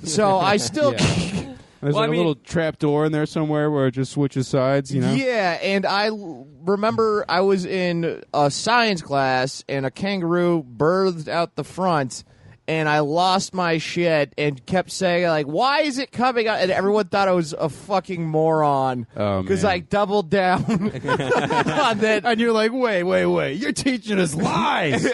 So I still. Yeah. There's Well, like I a mean- little trap door in there somewhere where it just switches sides, you know? Yeah, and I remember I was in a science class and a kangaroo birthed out the front, and I lost my shit and kept saying, like, why is it coming out? And everyone thought I was a fucking moron Oh, because man. I doubled down on that. And you're like, wait, you're teaching us lies.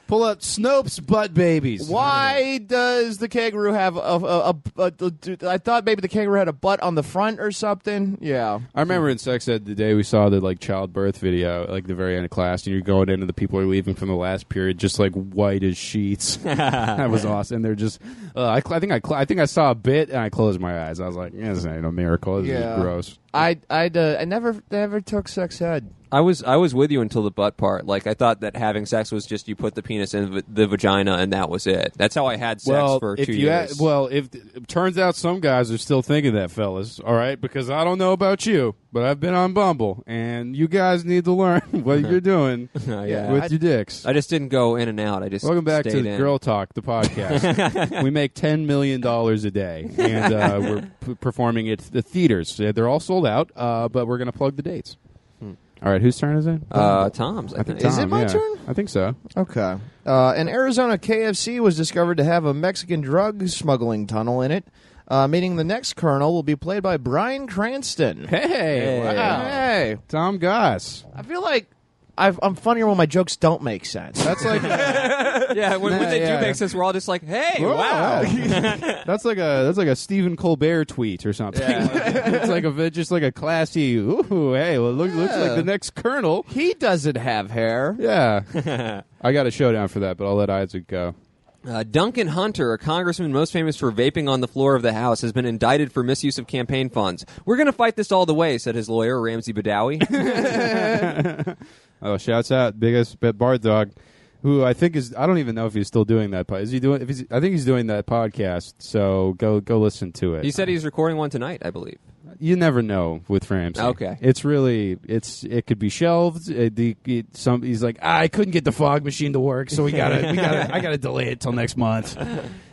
Pull out Snopes butt babies. Why does the kangaroo have I thought maybe the kangaroo had a butt on the front or something. Yeah. I remember in sex ed the day we saw the like childbirth video, like the very end of class, and you're going in and the people are leaving from the last period just like white as sheets. That was awesome. And they're just, I think I saw a bit and I closed my eyes. I was like, this ain't a miracle. This is gross. I never took sex ed. I was with you until the butt part. Like, I thought that having sex was just you put the penis in the vagina and that was it. That's how I had sex for 2 years. If it turns out some guys are still thinking that, fellas, all right? Because I don't know about you, but I've been on Bumble, and you guys need to learn what you're doing with your dicks. I just didn't go in and out. I just Welcome back to stayed in. Girl Talk, the podcast. We make $10 million a day, and we're performing at the theaters. They're all sold out, but we're going to plug the dates. All right, whose turn is it? Tom's. I think. Is it my turn? I think so. Okay. An Arizona KFC was discovered to have a Mexican drug smuggling tunnel in it, meaning the next colonel will be played by Bryan Cranston. Hey, wow. Hey. Tom Goss. I feel like I'm funnier when my jokes don't make sense. That's like when they do make sense, we're all just like, "Hey, wow!" That's like a Stephen Colbert tweet or something. It's like just like a classy. Ooh, hey, well, looks like the next colonel. He doesn't have hair. Yeah, I got a showdown for that, but I'll let Isaac go. Duncan Hunter, a congressman most famous for vaping on the floor of the House, has been indicted for misuse of campaign funds. We're going to fight this all the way, said his lawyer, Ramsey Badawi. Oh, shouts out, biggest Bart Dog, who I think I don't even know if he's still doing that. Is he doing? I think he's doing that podcast. So go listen to it. He said he's recording one tonight, I believe. You never know with Ramsey. Okay, it could be shelved. He's like, I couldn't get the fog machine to work, so I gotta delay it till next month.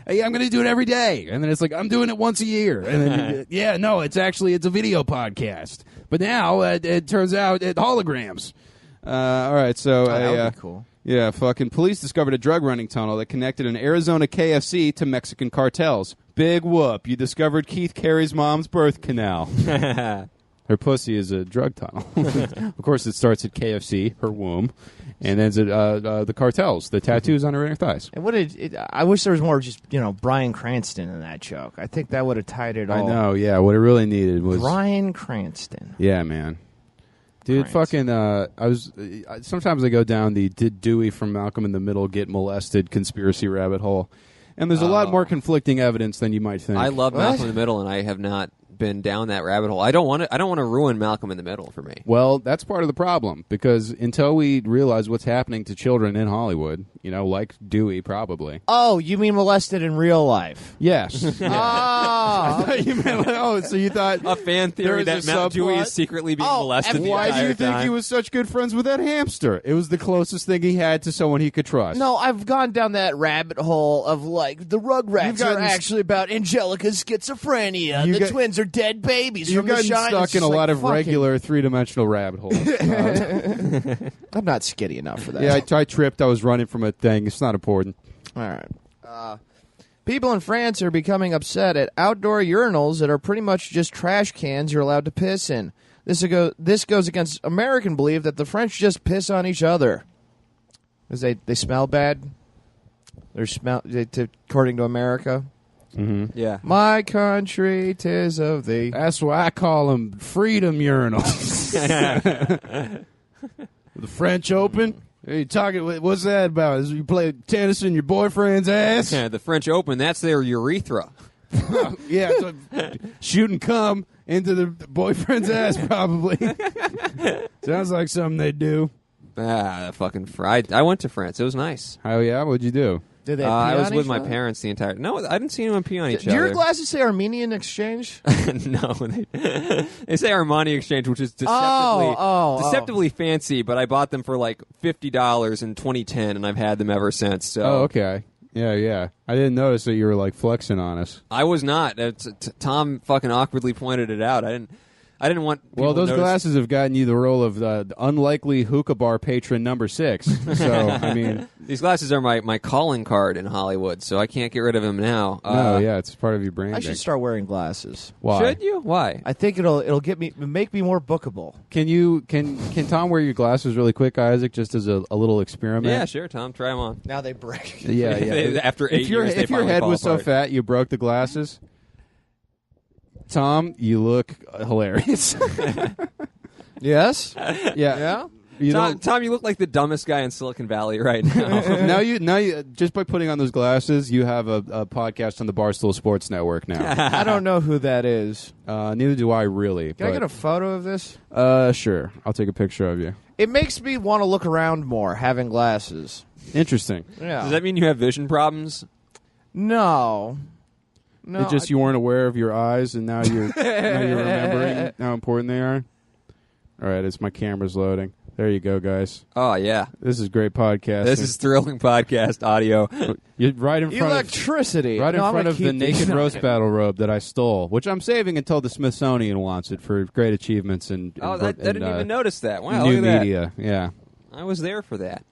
Hey, I'm gonna do it every day, and then it's like I'm doing it once a year, and then it's a video podcast. But now it turns out holograms. All right, so that would be cool. Yeah, fucking police discovered a drug running tunnel that connected an Arizona KFC to Mexican cartels. Big whoop! You discovered Keith Carey's mom's birth canal. Her pussy is a drug tunnel. Of course, it starts at KFC, her womb, and ends at the cartels, the tattoos on her inner thighs. And I wish there was more just Bryan Cranston in that joke. I think that would have tied it all. I know. Yeah, what it really needed was Bryan Cranston. Yeah, man. Dude, fucking, sometimes I go down the did Dewey from Malcolm in the Middle get molested conspiracy rabbit hole, and there's a lot more conflicting evidence than you might think. I love Malcolm in the Middle, and I have not been down that rabbit hole. I don't want to ruin Malcolm in the Middle for me. Well, that's part of the problem, because until we realize what's happening to children in Hollywood, like Dewey probably. Oh, you mean molested in real life? Yes. Oh. You meant, so you thought a fan theory that Mount Dewey is secretly being molested the why entire do you think time. he was such good friends with that hamster? It was the closest thing he had to someone he could trust. No, I've gone down that rabbit hole of the Rugrats are actually about Angelica's schizophrenia. The twins are dead babies. You've gotten stuck in a lot of fucking regular three-dimensional rabbit holes. I'm not skitty enough for that. Yeah, I tripped. I was running from a thing. It's not important. All right. People in France are becoming upset at outdoor urinals that are pretty much just trash cans you're allowed to piss in. This goes against American belief that the French just piss on each other. Because they smell bad. According to America. Mm-hmm. Yeah. My country, 'tis of thee. That's why I call them freedom urinals. The French Open? Are you talking? What's that about? Is you play tennis in your boyfriend's ass? Yeah, the French Open, that's their urethra. Yeah, so shooting cum into the boyfriend's ass, probably. Sounds like something they do. Fucking fried. I went to France. It was nice. Oh, yeah? What'd you do? Did they I pee was on with each my other? parents the entire... No, I didn't see anyone pee on each Do other. your glasses say Armenian Exchange? No, they say Armani Exchange, which is deceptively fancy, but I bought them for like $50 in 2010, and I've had them ever since. So. Oh, okay. Yeah. I didn't notice that you were like flexing on us. I was not. Tom fucking awkwardly pointed it out. I didn't want. Well, those to notice. glasses have gotten you the role of the unlikely hookah bar patron number 6. So, I mean... These glasses are my calling card in Hollywood, so I can't get rid of them now. Yeah, it's part of your branding. I should start wearing glasses. Why? Should you? Why? I think it'll make me more bookable. Can Tom wear your glasses really quick, Isaac, just as a little experiment? Yeah, sure, Tom. Try them on. Now they break. Yeah. After 8 years, if your head was so fat you broke the glasses, Tom, you look hilarious. Yes. Yeah. Tom, you look like the dumbest guy in Silicon Valley right now. now you just by putting on those glasses, you have a podcast on the Barstool Sports Network now. I don't know who that is. Neither do I really. Can I get a photo of this? Sure. I'll take a picture of you. It makes me want to look around more having glasses. Interesting. Yeah. Does that mean you have vision problems? No. It just you weren't aware of your eyes, and now you're remembering how important they are. All right, my camera's loading. There you go, guys. Oh yeah, this is great podcasting. This is thrilling podcast audio. You're right in front electricity. in front of the naked roast battle robe that I stole, which I'm saving until the Smithsonian wants it for great achievements in I didn't even notice that. Wow, new look at media. That. Yeah, I was there for that.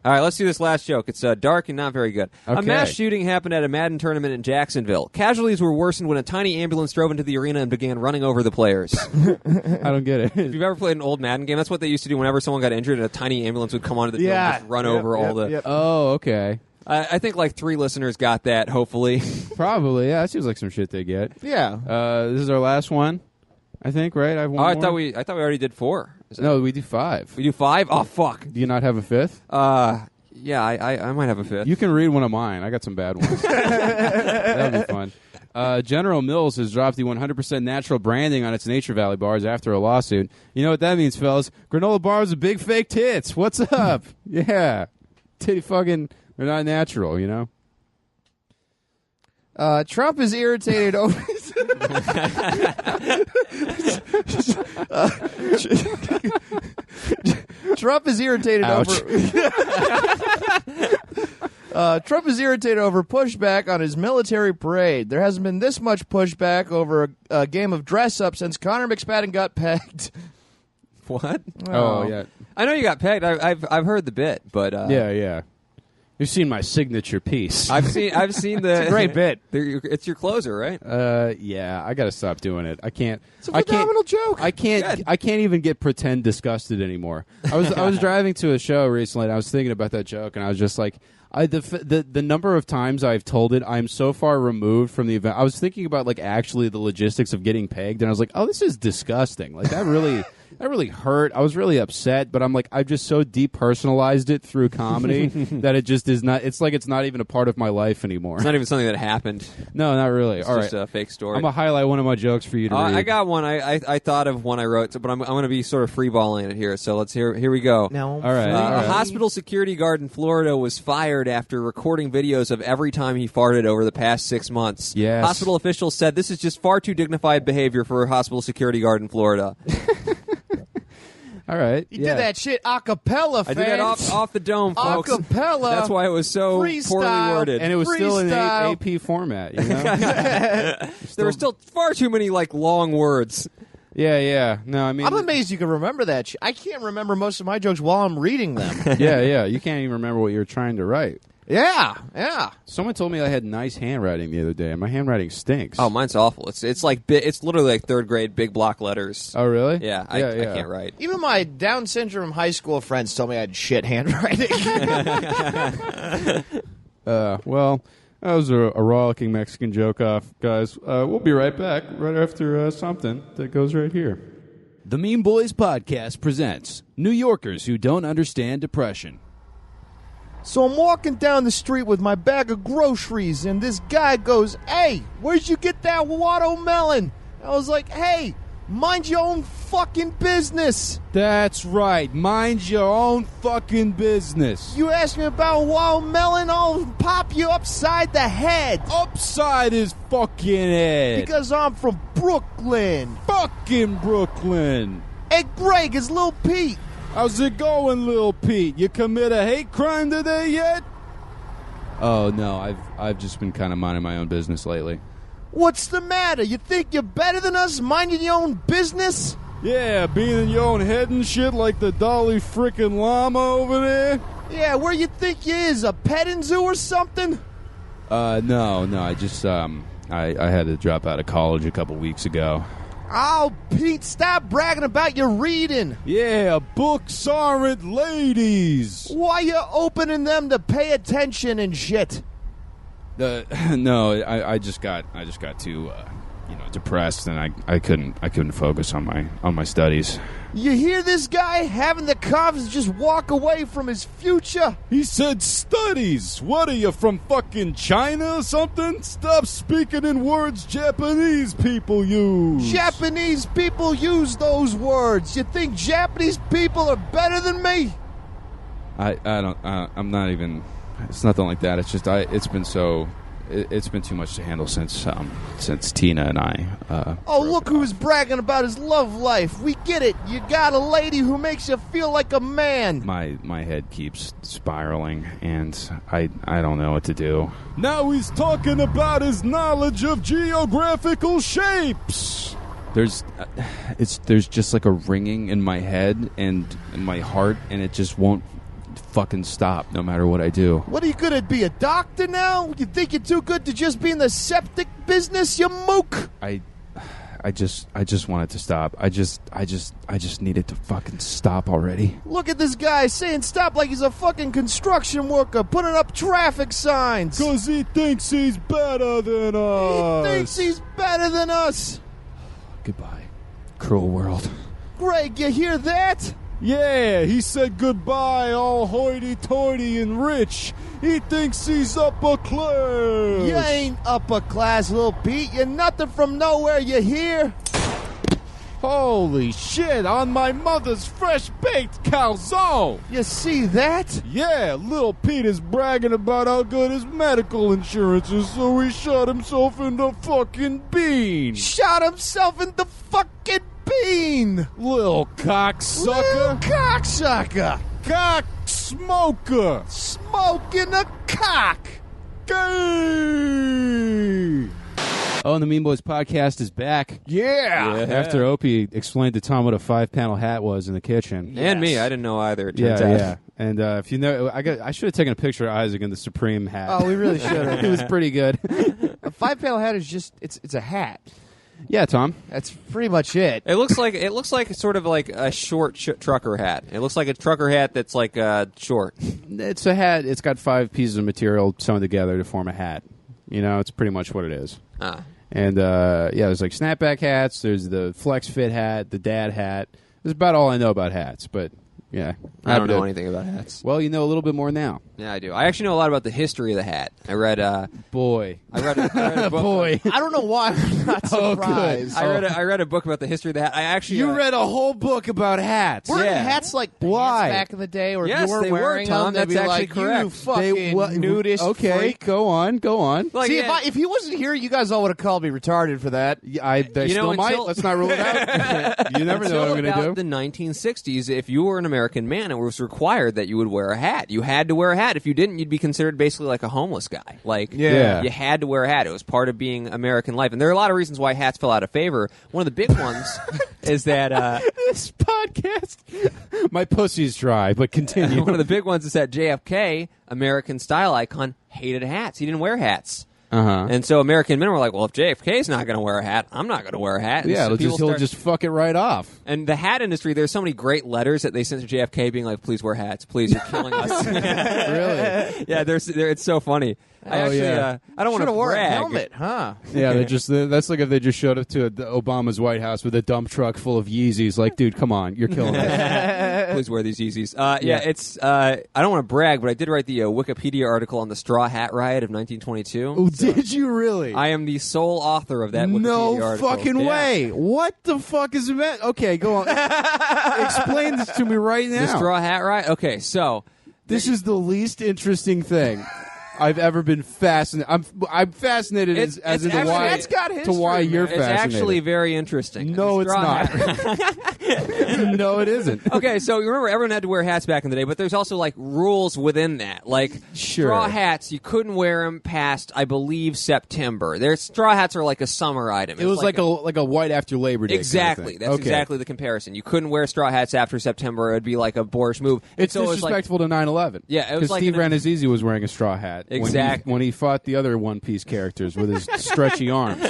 All right, let's do this last joke. It's dark and not very good. Okay. A mass shooting happened at a Madden tournament in Jacksonville. Casualties were worsened when a tiny ambulance drove into the arena and began running over the players. I don't get it. If you've ever played an old Madden game, that's what they used to do whenever someone got injured, and a tiny ambulance would come onto the field and just run over all the... Yep. Oh, okay. I think like 3 listeners got that, hopefully. Probably, yeah. That seems like some shit they get. Yeah. This is our last one, I think, right? I have one more? I thought we already did 4. No, we do 5. We do 5? Oh, fuck. Do you not have a 5th? Yeah, I might have a 5th. You can read one of mine. I got some bad ones. That would be fun. General Mills has dropped the 100% natural branding on its Nature Valley bars after a lawsuit. You know what that means, fellas? Granola bars with big fake tits. What's up? Yeah. Titty fucking, they're not natural, you know? Trump is irritated over... Trump is irritated Ouch. Trump is irritated over pushback on his military parade. There hasn't been this much pushback over a game of dress-up since Connor McSpadden got pegged. What? Oh, yeah. I know you got pegged. I've heard the bit, but Yeah. You've seen my signature piece. I've seen the It's a great bit. It's your closer, right? Yeah, I got to stop doing it. I can't. It's a phenomenal joke. I can't even get pretend disgusted anymore. I was driving to a show recently, and I was thinking about that joke, and I was just like, the number of times I've told it, I'm so far removed from the event. I was thinking about like actually the logistics of getting pegged, and I was like, oh, this is disgusting. Like that really. That really hurt. I was really upset, but I'm like, I've just so depersonalized it through comedy that it just is not. It's like it's not even a part of my life anymore. It's not even something that happened. No, not really. It's All just right, a fake story. I'm gonna highlight one of my jokes for you to read. I got one. I thought of one I wrote, but I'm going to be sort of freeballing it here. So let's hear. Here we go. Now, all right. A hospital security guard in Florida was fired after recording videos of every time he farted over the past 6 months. Yes. Hospital officials said this is just far too dignified behavior for a hospital security guard in Florida. All right. You did that shit a cappella, I fans. did that off the dome, folks. A cappella. That's why it was so Freestyle. poorly worded. And it was still in Freestyle. AP format. You know? There were still far too many like long words. Yeah. No, I mean, I'm amazed you can remember that shit. I can't remember most of my jokes while I'm reading them. yeah. You can't even remember what you were trying to write. Yeah. Someone told me I had nice handwriting the other day, and my handwriting stinks. Oh, mine's awful. It's like it's literally like 3rd grade big block letters. Oh, really? Yeah, I can't write. Even my Down syndrome high school friends told me I had shit handwriting. Well, that was a rollicking Mexican joke off, guys. We'll be right back, right after something that goes right here. The Mean Boys Podcast presents New Yorkers Who Don't Understand Depression. So I'm walking down the street with my bag of groceries, and this guy goes, "Hey, where'd you get that watermelon?" I was like, "Hey, mind your own fucking business. That's right. Mind your own fucking business. You ask me about a watermelon, I'll pop you upside the head. Upside his fucking head. Because I'm from Brooklyn. Fucking Brooklyn. Hey, Greg, it's Lil Pete. How's it going, Lil Pete? You commit a hate crime today yet? Oh, no. I've just been kind of minding my own business lately. What's the matter? You think you're better than us minding your own business? Yeah, being in your own head and shit like the Dolly frickin' llama over there? Yeah, where you think you is? A petting zoo or something? No. I just, I had to drop out of college a couple weeks ago. Oh, Pete, stop bragging about your reading. Yeah, books aren't ladies. Why you opening them to pay attention and shit? No, I just got too depressed, and I couldn't focus on my studies. You hear this guy having the confidence to just walk away from his future? He said studies. What are you, from fucking China or something? Stop speaking in words Japanese people use. Japanese people use those words. You think Japanese people are better than me? I'm not even. It's nothing like that. It's just it's been too much to handle since Tina and I. Look who's bragging about his love life. We get it. You got a lady who makes you feel like a man. My head keeps spiraling, and I don't know what to do. Now he's talking about his knowledge of geographical shapes. There's just like a ringing in my head and in my heart, and it just won't fucking stop no matter what I do. What are you gonna be, a doctor now? You think you're too good to just be in the septic business, you mook? I just want it to stop. I just need it to fucking stop already. Look at this guy saying stop like he's a fucking construction worker putting up traffic signs. 'Cause he thinks he's better than us. He thinks he's better than us. Goodbye, cruel world. Greg, you hear that? Yeah, he said goodbye, all hoity-toity and rich. He thinks he's upper class. You ain't upper class, little Pete. You're nothing from nowhere, you hear? Holy shit, on my mother's fresh-baked calzone. You see that? Yeah, little Pete is bragging about how good his medical insurance is, so he shot himself in the fucking bean. Shot himself in the fucking bean. Little cocksucker. Little cocksucker. Cock smoker. Smoking a cock. Gay. Oh, and the Mean Boys podcast is back. Yeah. After Opie explained to Tom what a 5-panel hat was in the kitchen. And me, I didn't know either. It turns out. Yeah. And if you know, I should have taken a picture of Isaac in the Supreme hat. Oh, we really should have. It was pretty good. A 5-panel hat is just it's a hat. Yeah, Tom. That's pretty much it. It looks like sort of like a short trucker hat. It looks like a trucker hat that's like short. It's a hat. It's got 5 pieces of material sewn together to form a hat. It's pretty much what it is. And there's like snapback hats. There's the flex fit hat, the dad hat. That's about all I know about hats. But yeah, I don't know anything about hats. Well, you know a little bit more now. Yeah, I do. I actually know a lot about the history of the hat. I read a book. Boy. I don't know why I'm not surprised. I read a book about the history of the hat. I actually read a whole book about hats. Weren't hats like pants Why? back in the day? Or Yes, if you weren't they were, wearing Tom. them, they'd That's be actually like, correct. You fucking nudist Okay, freak. go on. Like, See, if he wasn't here, you guys all would have called me retarded for that. They still might. Let's not rule it out. You never know what I'm going to do. The 1960s, if you were an American man, it was required that you would wear a hat. You had to wear a hat. If you didn't, you'd be considered basically like a homeless guy. Like, Yeah. you had to wear a hat. It was part of being American life. And there are a lot of reasons why hats fell out of favor. One of the big ones is that This podcast. My pussy's dry, but continue. one of the big ones is that JFK, American style icon, hated hats. He didn't wear hats. Uh-huh. And so American men were like, well, if JFK's not going to wear a hat, I'm not going to wear a hat. And Yeah, so he'll just fuck it right off. And the hat industry, there's so many great letters that they sent to JFK being like, please wear hats. Please, you're killing us. Really? Yeah, it's so funny. I don't want to Wear a brag. helmet, huh? Yeah, that's like if they just showed up to Obama's White House with a dump truck full of Yeezys. Like, dude, come on, you're killing us. Please wear these Yeezys. It's. I don't want to brag, but I did write the Wikipedia article on the Straw Hat Riot of 1922. Oh, did you really? I am the sole author of that Wikipedia No article. fucking Yeah. way. What the fuck is it meant? Okay, go on. Explain this to me right now. The Straw Hat Riot? Okay, so... This is the least interesting thing I've ever been fascinated. I'm fascinated as into actually- why that's got history, to why you're It's fascinated. actually very interesting. No, The it's Straw not. Hat- No, it isn't. Okay, so you remember everyone had to wear hats back in the day, but there's also like rules within that. Like Sure. straw hats, you couldn't wear them past, I believe, September. Their straw hats are like a summer item. It was like a white after Labor Day. exactly. Kind of That's thing. Okay. exactly the comparison. You couldn't wear straw hats after September. It'd be like a boorish move. And It's so it was like, disrespectful to 9/11. Yeah, it was because like Steve an- Renazizi was wearing a straw hat Exactly. when he fought the other One Piece characters with his stretchy arms.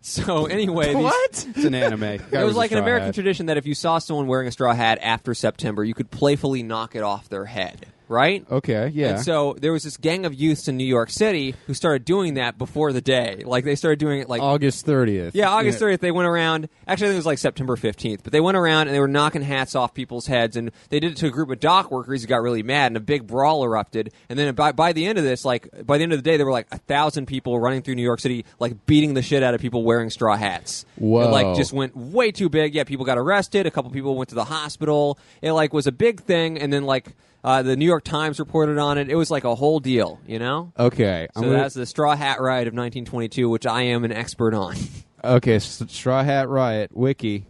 so anyway, What? It's an anime. It was like an American tradition that if you saw someone wearing a straw hat after September, you could playfully knock it off their head. right? Okay, yeah. And so there was this gang of youths in New York City who started doing that before the day. Like, they started doing it like August 30th. Yeah, August 30th. They went around. Actually, I think it was like September 15th. But they went around and they were knocking hats off people's heads. And they did it to a group of dock workers who got really mad. And a big brawl erupted. And then by the end of this, by the end of the day, there were like 1,000 people running through New York City, like beating the shit out of people wearing straw hats. Whoa. It just went way too big. Yeah, people got arrested. A couple people went to the hospital. It was a big thing. And then the New York Times reported on it. It was like a whole deal, you know? Okay. So that's the Straw Hat Riot of 1922, which I am an expert on. Okay, Straw Hat Riot, wiki.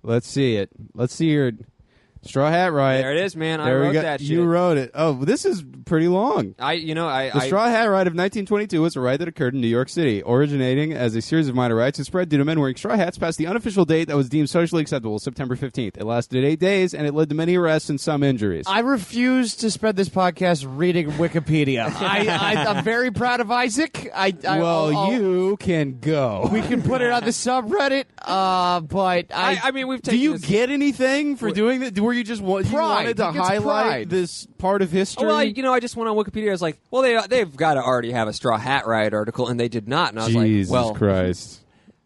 Let's see it. Let's see your Straw Hat Riot. There it is, man. I There we wrote go. that shit. You wrote it. Oh, this is pretty long. The Straw Hat Riot of 1922 was a riot that occurred in New York City, originating as a series of minor riots and spread due to men wearing straw hats past the unofficial date that was deemed socially acceptable, September 15th. It lasted 8 days, and it led to many arrests and some injuries. I refuse to spread this podcast reading Wikipedia. I'm very proud of Isaac. You can go. We can put it on the subreddit, but I mean, we've taken Do you this- get anything for doing that? Were you just you wanted to He gets highlight pride. this part of history? Well, I just went on Wikipedia. I was like, well, they've got to already have a Straw Hat Riot article, and they did not. And I was Jesus like, well, Christ.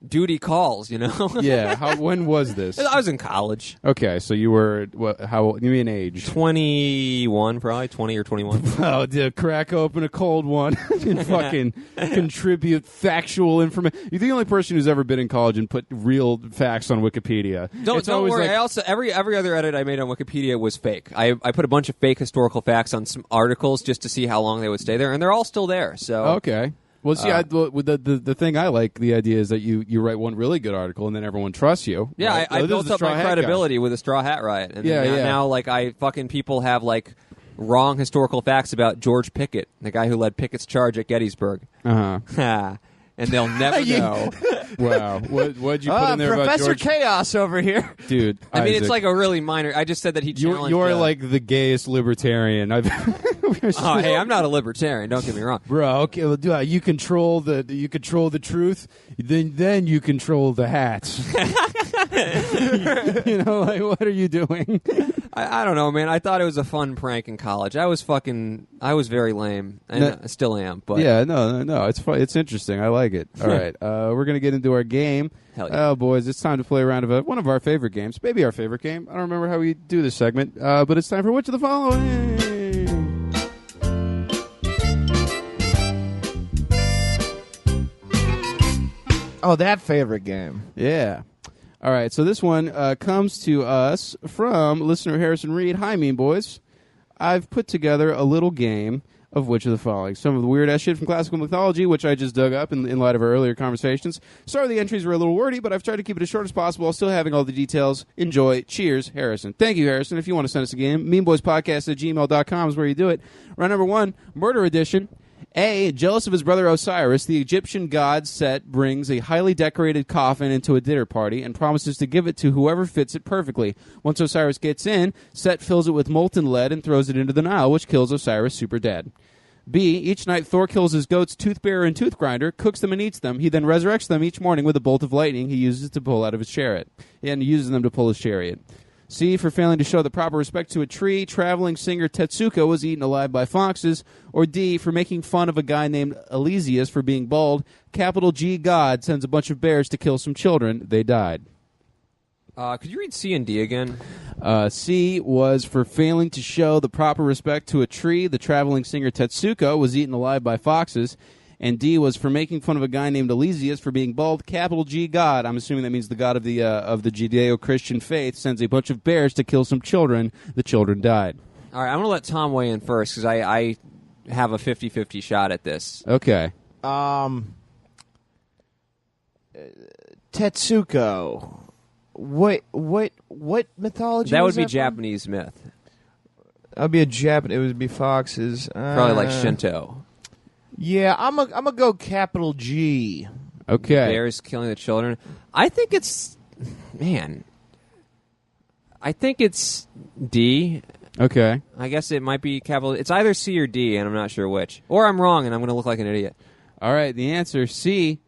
duty calls, you know? Yeah. When was this? I was in college. Okay, so you were how old? You mean age? 21, probably 20 or 21. Oh, to crack open a cold one and fucking contribute factual information. You're the only person who's ever been in college and put real facts on Wikipedia. Don't worry. I also every other edit I made on Wikipedia was fake. I put a bunch of fake historical facts on some articles just to see how long they would stay there, and they're all still there. So okay. Well, see, the thing I like, the idea is that you write one really good article and then everyone trusts you. Yeah, right? I built up my credibility with the Straw Hat Riot. And now people have wrong historical facts about George Pickett, the guy who led Pickett's charge at Gettysburg. Uh-huh. And they'll never know. Wow. What'd you put in there Professor about George? Chaos over here. Dude, I mean, it's Isaac, like a really minor. I just said that he challenged. You're like the gayest libertarian. Hey, I'm not a libertarian. Don't get me wrong. Bro, okay, well, you control the truth, then you control the hats. What are you doing? I don't know, man. I thought it was a fun prank in college. I was very lame, and I still am. But yeah, no, it's fun. It's interesting. I like it. All right, we're gonna get into our game. Hell yeah. Oh, boys, it's time to play a round of one of our favorite games, maybe our favorite game. I don't remember how we do this segment, but it's time for which of the following. Oh, that favorite game. Yeah. All right, so this one comes to us from listener Harrison Reed. Hi, Mean Boys. I've put together a little game of which of the following. Some of the weird-ass shit from classical mythology, which I just dug up in light of our earlier conversations. Sorry the entries were a little wordy, but I've tried to keep it as short as possible while still having all the details. Enjoy. Cheers, Harrison. Thank you, Harrison. If you want to send us a game, meanboyspodcast@gmail.com is where you do it. Round number 1, Murder Edition. A, jealous of his brother Osiris, the Egyptian god Set brings a highly decorated coffin into a dinner party and promises to give it to whoever fits it perfectly. Once Osiris gets in, Set fills it with molten lead and throws it into the Nile, which kills Osiris super dead. B, each night Thor kills his goats Toothbearer and Toothgrinder, cooks them and eats them. He then resurrects them each morning with a bolt of lightning he uses to pull out of his chariot. And uses them to pull his chariot. C, for failing to show the proper respect to a tree, traveling singer Tetsuko was eaten alive by foxes. Or D, for making fun of a guy named Elysius for being bald, capital G God sends a bunch of bears to kill some children. They died. Could you read C and D again? C was for failing to show the proper respect to a tree. The traveling singer Tetsuko was eaten alive by foxes. And D was for making fun of a guy named Elysius for being bald. Capital G God, I'm assuming that means the God of the Judeo-Christian faith, sends a bunch of bears to kill some children. The children died. All right, I'm going to let Tom weigh in first because I have a 50-50 shot at this. Okay. Tetsuko. What mythology? That would was be that from? Japanese myth. That would be a Japanese. It would be foxes. Probably like Shinto. Yeah, I'm gonna go capital G. Okay. Bears killing the children. I think it's D. Okay. I guess it might be capital. It's either C or D, and I'm not sure which. Or I'm wrong, and I'm going to look like an idiot. All right, the answer, C.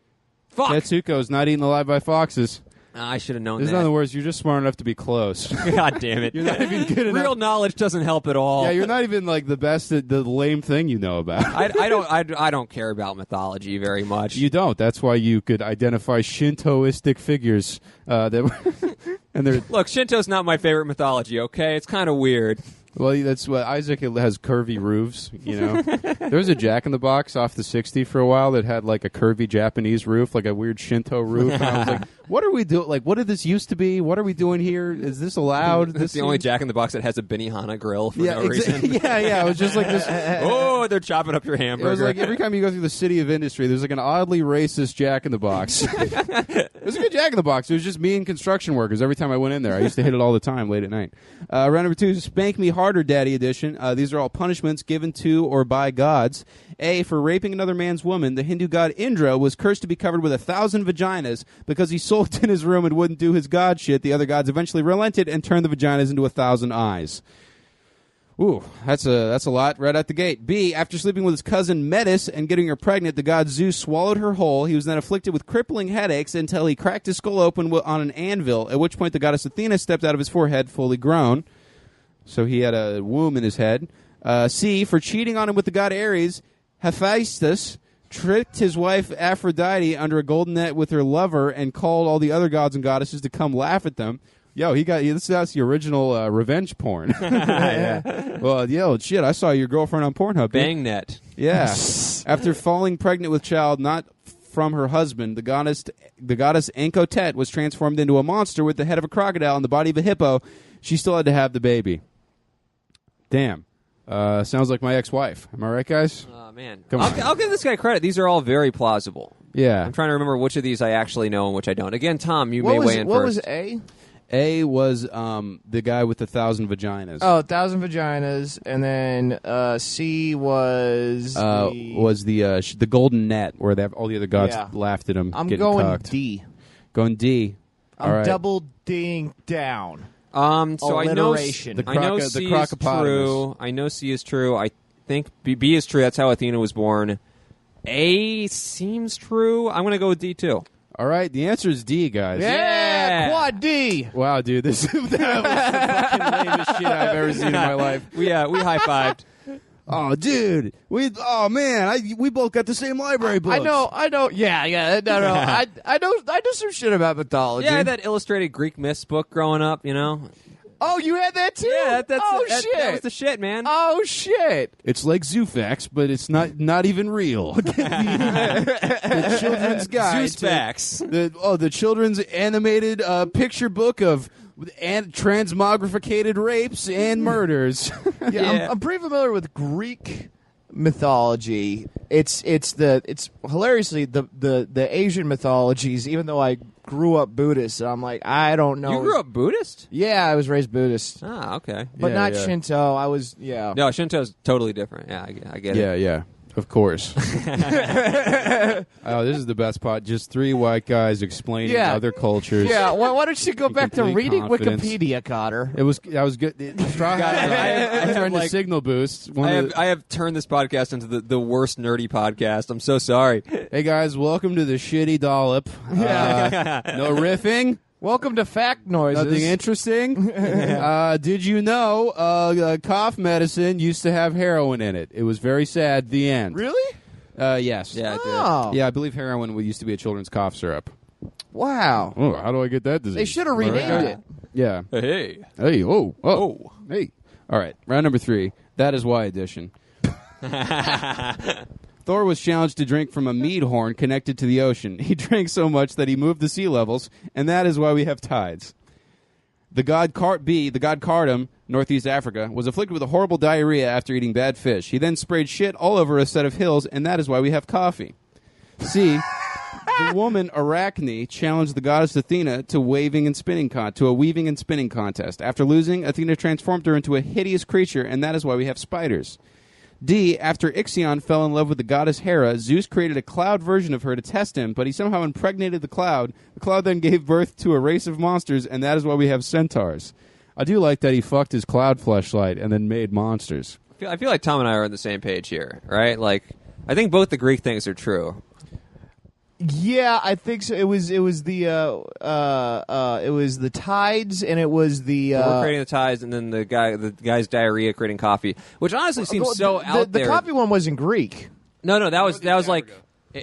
Fuck. Tetsuko's not eaten alive by foxes. I should have known In that. other words, you're just smart enough to be close. God damn it. You're not even good enough. Real knowledge doesn't help at all. Yeah, you're not even like the best at the lame thing you know about. I don't care about mythology very much. You don't. That's why you could identify Shintoistic figures that were, and they're Look, Shinto's not my favorite mythology, okay? It's kind of weird. well. That's what Isaac has curvy roofs. You know, there was a Jack in the Box off the 60 for a while that had like a curvy Japanese roof, like a weird Shinto roof. And I was like, what are we doing? Like, what did this used to be? What are we doing here? Is this allowed? That's the only Jack in the Box that has a Benihana grill for no reason. reason. Yeah. It was just like this. Oh, they're chopping up your hamburger. It was like every time you go through the city of industry, there's like an oddly racist Jack in the Box. It was a good Jack in the Box. It was just me and construction workers every time I went in there. I used to hit it all the time late at night. Round number 2 is Spank Me Harder Daddy Edition. These are all punishments given to or by gods. A, for raping another man's woman, the Hindu god Indra was cursed to be covered with 1,000 vaginas because he sulked in his room and wouldn't do his god shit. The other gods eventually relented and turned the vaginas into 1,000 eyes. Ooh, that's a lot right out the gate. B, after sleeping with his cousin Metis and getting her pregnant, the god Zeus swallowed her whole. He was then afflicted with crippling headaches until he cracked his skull open on an anvil, at which point the goddess Athena stepped out of his forehead fully grown. So he had a womb in his head. C, for cheating on him with the god Ares, Hephaestus tricked his wife Aphrodite under a golden net with her lover and called all the other gods and goddesses to come laugh at them. Yo, that's the original revenge porn. Yeah. Well, shit, I saw your girlfriend on Pornhub. Bangnet. Yeah. After falling pregnant with child not from her husband, the goddess Ankotet was transformed into a monster with the head of a crocodile and the body of a hippo. She still had to have the baby. Damn. Sounds like my ex-wife. Am I right, guys? Oh, man. Come on. I'll give this guy credit. These are all very plausible. Yeah. I'm trying to remember which of these I actually know and which I don't. Again, Tom, you may weigh in what first. was A? A was the guy with 1,000 vaginas. Oh, 1,000 vaginas, and then C was the golden net where all the other gods laughed at him. I'm getting going cucked. D. Going D. All I'm right. double D'ing down. So I know Alliteration. C is true. I know C is true. I think B is true. That's how Athena was born. A seems true. I'm going to go with D too. All right, the answer is D, guys. Yeah, quad D. Wow, dude, that was the fucking lamest shit I've ever seen in my life. We high-fived. Oh, dude, we both got the same library books. I know. Yeah. No. I know some shit about mythology. Yeah, I had that illustrated Greek myths book growing up, you know. Oh, you had that too? Yeah, shit. That was the shit, man. Oh shit. It's like Zoofax, but it's not even real. the children's guide. Zeusfax. The children's animated picture book of transmogrificated rapes and murders. Yeah. I'm pretty familiar with Greek mythology. It's hilariously the Asian mythologies, even though I grew up Buddhist, and I'm like, I don't know. You grew up Buddhist? Yeah, I was raised Buddhist. Ah, okay. But not Shinto. I was, No, Shinto's totally different. Yeah, I get it. Yeah. Of course. Oh, this is the best part. Just 3 white guys explaining other cultures. Yeah, why don't you go back to reading confidence. Wikipedia, Cotter? That was good. Straw Hat. I turned to Signal Boost. I have turned this podcast into the worst nerdy podcast. I'm so sorry. Hey guys, welcome to the shitty dollop. No riffing. Welcome to Fact Noises. Nothing interesting. Did you know cough medicine used to have heroin in it? It was very sad. The end. Really? Yes. Yeah, it did. Oh. Yeah, I believe heroin used to be a children's cough syrup. Wow. Oh, how do I get that disease? They should have renamed it. Yeah. Hey. Hey. Oh. Hey. All right. Round number 3. That is why edition. Thor was challenged to drink from a mead horn connected to the ocean. He drank so much that he moved the sea levels, and that is why we have tides. The god Kardam, Northeast Africa, was afflicted with a horrible diarrhea after eating bad fish. He then sprayed shit all over a set of hills, and that is why we have coffee. C. The woman Arachne challenged the goddess Athena to a weaving and spinning contest. After losing, Athena transformed her into a hideous creature, and that is why we have spiders. D. After Ixion fell in love with the goddess Hera, Zeus created a cloud version of her to test him, but he somehow impregnated the cloud. The cloud then gave birth to a race of monsters, and that is why we have centaurs. I do like that he fucked his cloud fleshlight and then made monsters. I feel like Tom and I are on the same page here, right? Like, I think both the Greek things are true. Yeah, I think so. It was the tides, and it was the We're creating the ties, and then the guy's diarrhea creating coffee, which honestly seems so out there. The coffee one was in Greek. No, that was like.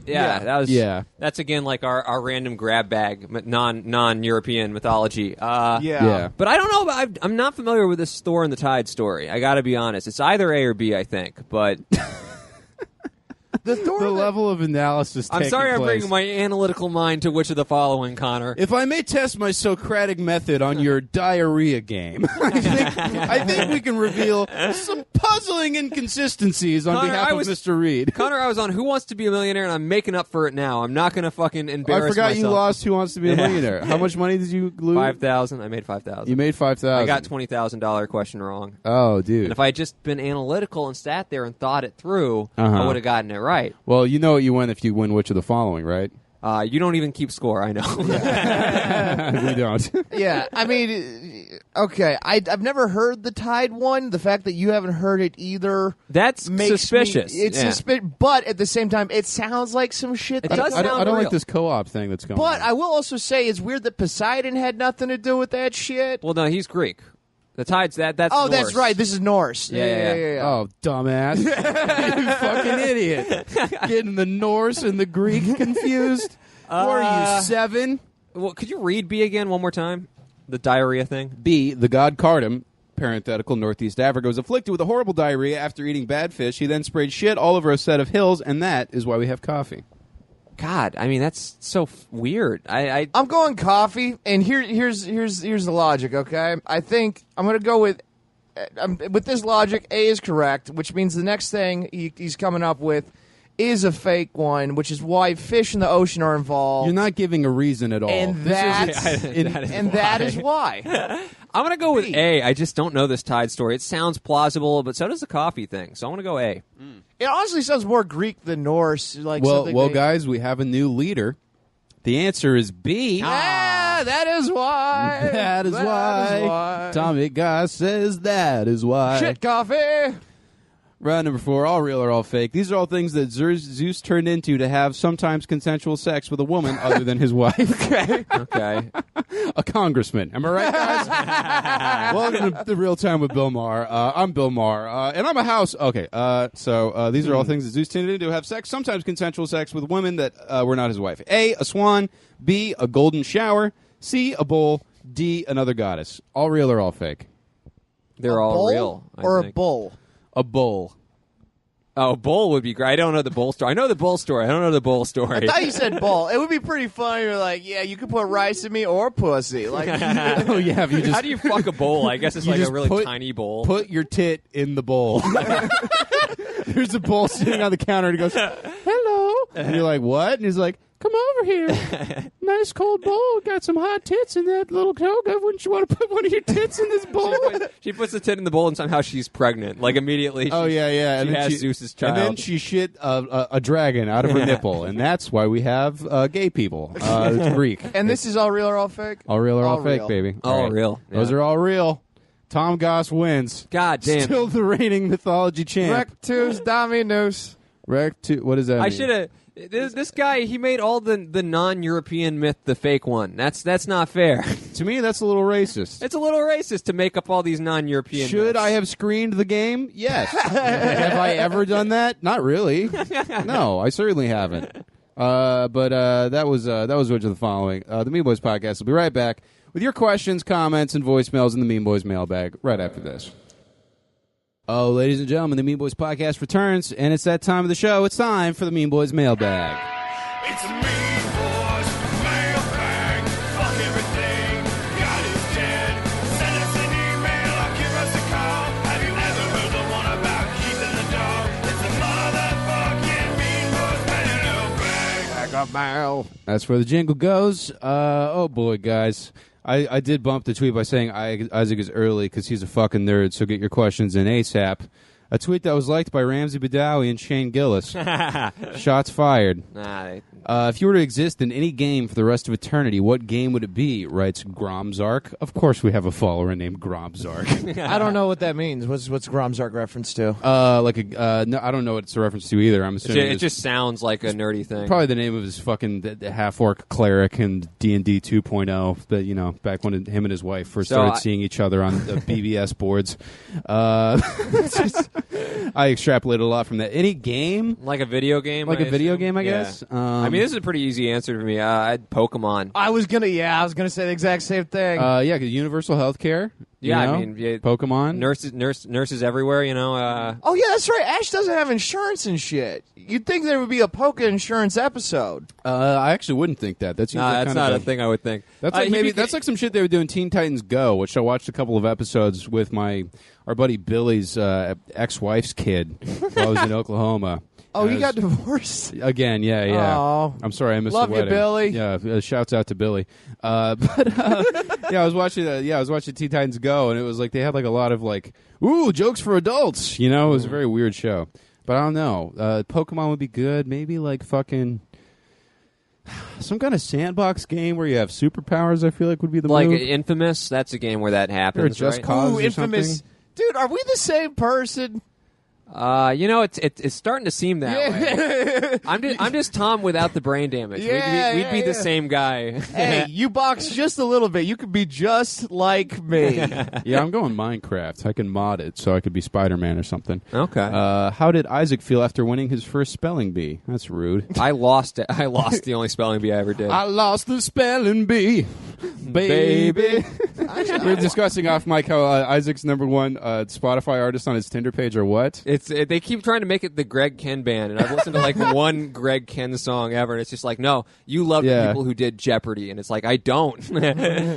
Yeah. That's again like our random grab bag, non-European mythology. Yeah. But I don't know. I'm not familiar with this Thor and the Tide story. I got to be honest. It's either A or B, I think. But The level of analysis. I'm sorry, I'm place. bringing my analytical mind to which of the following, Connor. If I may test my Socratic method on your diarrhea game, I think we can reveal some puzzling inconsistencies on Connor, behalf of Mr. Reed. Connor, I was on Who Wants to Be a Millionaire, and I'm making up for it now. I'm not going to fucking embarrass I forgot myself. you lost Who Wants to Be a Millionaire. How much money did you lose? $5,000. I made $5,000. You made $5,000. I got $20,000 question wrong. Oh, dude. And if I had just been analytical and sat there and thought it through, Uh-huh. I would have gotten it right. Well, you know what you win if you win which of the following, right? You don't even keep score, I know. We don't. Yeah, I mean, okay. I've never heard the Tide one. The fact that you haven't heard it either That's makes suspicious. It's Yeah. suspicious, but at the same time, it sounds like some shit. It that- does I don't sound like real. this co-op thing that's going But on. I will also say it's weird that Poseidon had nothing to do with that shit. Well, no, he's Greek. The tides, that's Oh, Norse. that's right. This is Norse. Yeah. Oh, dumbass. You fucking idiot. Getting the Norse and the Greek confused. What are you, 7? Well, could you read B again one more time? The diarrhea thing? B, the god Cardam, parenthetical Northeast Africa, was afflicted with a horrible diarrhea after eating bad fish. He then sprayed shit all over a set of hills, and that is why we have coffee. God, I mean, that's so weird. I'm going coffee, and here's the logic. Okay, I think I'm going to go with this logic. A is correct, which means the next thing he's coming up with is a fake one, which is why fish in the ocean are involved. You're not giving a reason at all. and that is why. I'm going to go with B. A. I just don't know this tide story. It sounds plausible, but so does the coffee thing. So I'm going to go A. It honestly sounds more Greek than Norse. Like well, something well, they- guys, we have a new leader. The answer is B. Ah, that is why. That is why. Tommy Guy says that is why. Shit coffee. Round number 4, all real or all fake. These are all things that Zeus turned into to have sometimes consensual sex with a woman other than his wife. Okay. A congressman. Am I right, guys? Welcome to The Real Time with Bill Maher. I'm Bill Maher, and I'm a house. Okay, so these are all things that Zeus tended into to have sex, sometimes consensual sex with women that were not his wife. A, a swan. B, a golden shower. C, a bull. D, another goddess. All real or all fake? They're all Bull real. I or think. a bull. A bull. Oh, bull would be great. I don't know the bull story. I know the bull story. I don't know the bull story. I thought you said bull. It would be pretty funny. You're like, yeah, you could put rice in me or pussy. Like, Oh, yeah, if you just How do you fuck a bowl? I guess it's You like a just really put- tiny bowl. put your tit in the bowl. There's a bowl sitting on the counter, and he goes, "Hello," and you're like, "What?" And he's like, "Come over here. Nice cold bowl. Got some hot tits in that little toga. Wouldn't you want to put one of your tits in this bowl?" She puts the tit in the bowl and somehow she's pregnant. Like immediately. Oh, yeah. She And then has Zeus's child. And then she shit a dragon out of her nipple, and that's why we have gay people. It's Greek. and this is all real or all fake? All real or all fake, real. baby. All right. real. Those Yeah. are all real. Tom Goss wins. God damn. Still the reigning mythology champ. Rectus Dominus. What does that mean? I should have. This guy, he made all the non-European myth the fake one. That's not fair. To me, that's a little racist. It's a little racist to make up all these non-European. Should myths. I have screened the game? Yes. Have I ever done that? Not really. No, I certainly haven't. But that was which of the following. The Mean Boys podcast will be right back with your questions, comments, and voicemails in the Mean Boys mailbag right after this. Oh, ladies and gentlemen, the Mean Boys podcast returns, and it's that time of the show. It's time for the Mean Boys mailbag. It's a Mean Boys mailbag. Fuck everything. God is dead. Send us an email or give us a call. Have you ever heard the one about Keith and the dog? It's a motherfucking Mean Boys mailbag. Back up, mail. That's where the jingle goes. Oh, boy, guys. I did bump the tweet by saying Isaac is early because he's a fucking nerd, so get your questions in ASAP. A tweet that was liked by Ramsey Badawi and Shane Gillis. Shots fired. If you were to exist in any game for the rest of eternity, what game would it be? Writes Gromzark. Of course, we have a follower named Gromzark. I don't know what that means. What's Gromzark reference to? No, I don't know what it's a reference to either. I'm assuming It just sounds like a nerdy thing. probably the name of his fucking half-orc cleric in D&D 2.0. But back when him and his wife first started seeing each other on the BBS boards. I extrapolated a lot from that. Any game? Like a video game? Like a video game, I guess? I mean, this is a pretty easy answer for me. I'd Pokemon. I was gonna say the exact same thing. Yeah, 'cause universal healthcare. Yeah, I mean, Pokemon. Nurses everywhere, Oh yeah, that's right. Ash doesn't have insurance and shit. You'd think there would be a Poke insurance episode. I actually wouldn't think that. That's that's not a thing I would think. That's like that's like some shit they would do in Teen Titans Go, which I watched a couple of episodes with our buddy Billy's ex-wife's kid while I was in Oklahoma. Oh, he got divorced again. Yeah. Oh, I'm sorry, I missed love the wedding. you, Billy. Yeah, shouts out to Billy. I was watching Teen Titans Go, and it was like they had like a lot of like, ooh, jokes for adults. It was a very weird show. But I don't know. Pokemon would be good. Maybe like fucking some kind of sandbox game where you have superpowers. I feel like would be the like move. Infamous. That's a game where that happens. Or Just right? Cause or Infamous. something. Dude, are we the same person? It's starting to seem that way. I'm just Tom without the brain damage. We'd be the same guy. Hey, you box just a little bit. You could be just like me. Yeah, I'm going Minecraft. I can mod it so I could be Spider-Man or something. Okay. How did Isaac feel after winning his first spelling bee? That's rude. I lost it. I lost the only spelling bee I ever did. I lost the spelling bee, baby. We're discussing off mic how Isaac's number one Spotify artist on his Tinder page or what? They keep trying to make it the Greg Ken band, and I've listened to like one Greg Ken song ever, and it's just like, no, you love the people who did Jeopardy, and it's like, I don't.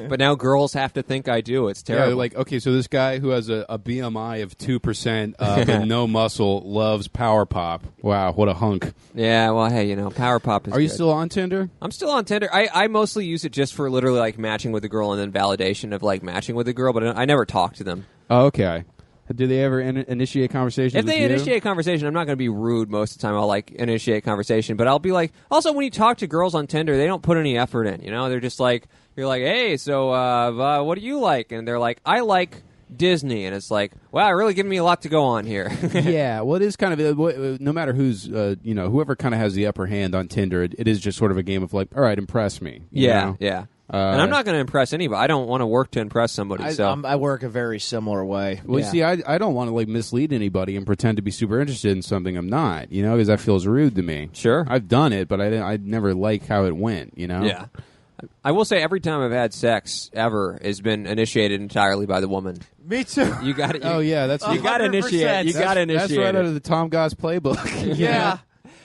But now girls have to think I do. It's terrible. Yeah, like, okay, so this guy who has a BMI of 2% but no muscle loves Power Pop. Wow, what a hunk. Yeah, well, hey, Power Pop is Are you good. still on Tinder? I'm still on Tinder. I mostly use it just for literally like matching with a girl and then validation of like matching with a girl, but I never talk to them. Oh, okay. Do they ever initiate conversations If they initiate conversation, I'm not going to be rude most of the time. I'll like initiate conversation, but I'll be like, also when you talk to girls on Tinder, they don't put any effort in, They're just like, you're like, hey, so what do you like? And they're like, I like Disney. And it's like, wow, really giving me a lot to go on here. Yeah, well, it is kind of, no matter who's, whoever kind of has the upper hand on Tinder, it is just sort of a game of like, all right, impress me. You know? Yeah. And I'm not going to impress anybody. I don't want to work to impress somebody. I work a very similar way. Well, you see, I don't want to like mislead anybody and pretend to be super interested in something I'm not, because that feels rude to me. Sure. I've done it, but I never like how it went, Yeah. I will say every time I've had sex ever has been initiated entirely by the woman. Me too. You got it. Oh, yeah, that's... You got to initiate. You got to initiate. That's right out of the Tom Goss playbook. Yeah.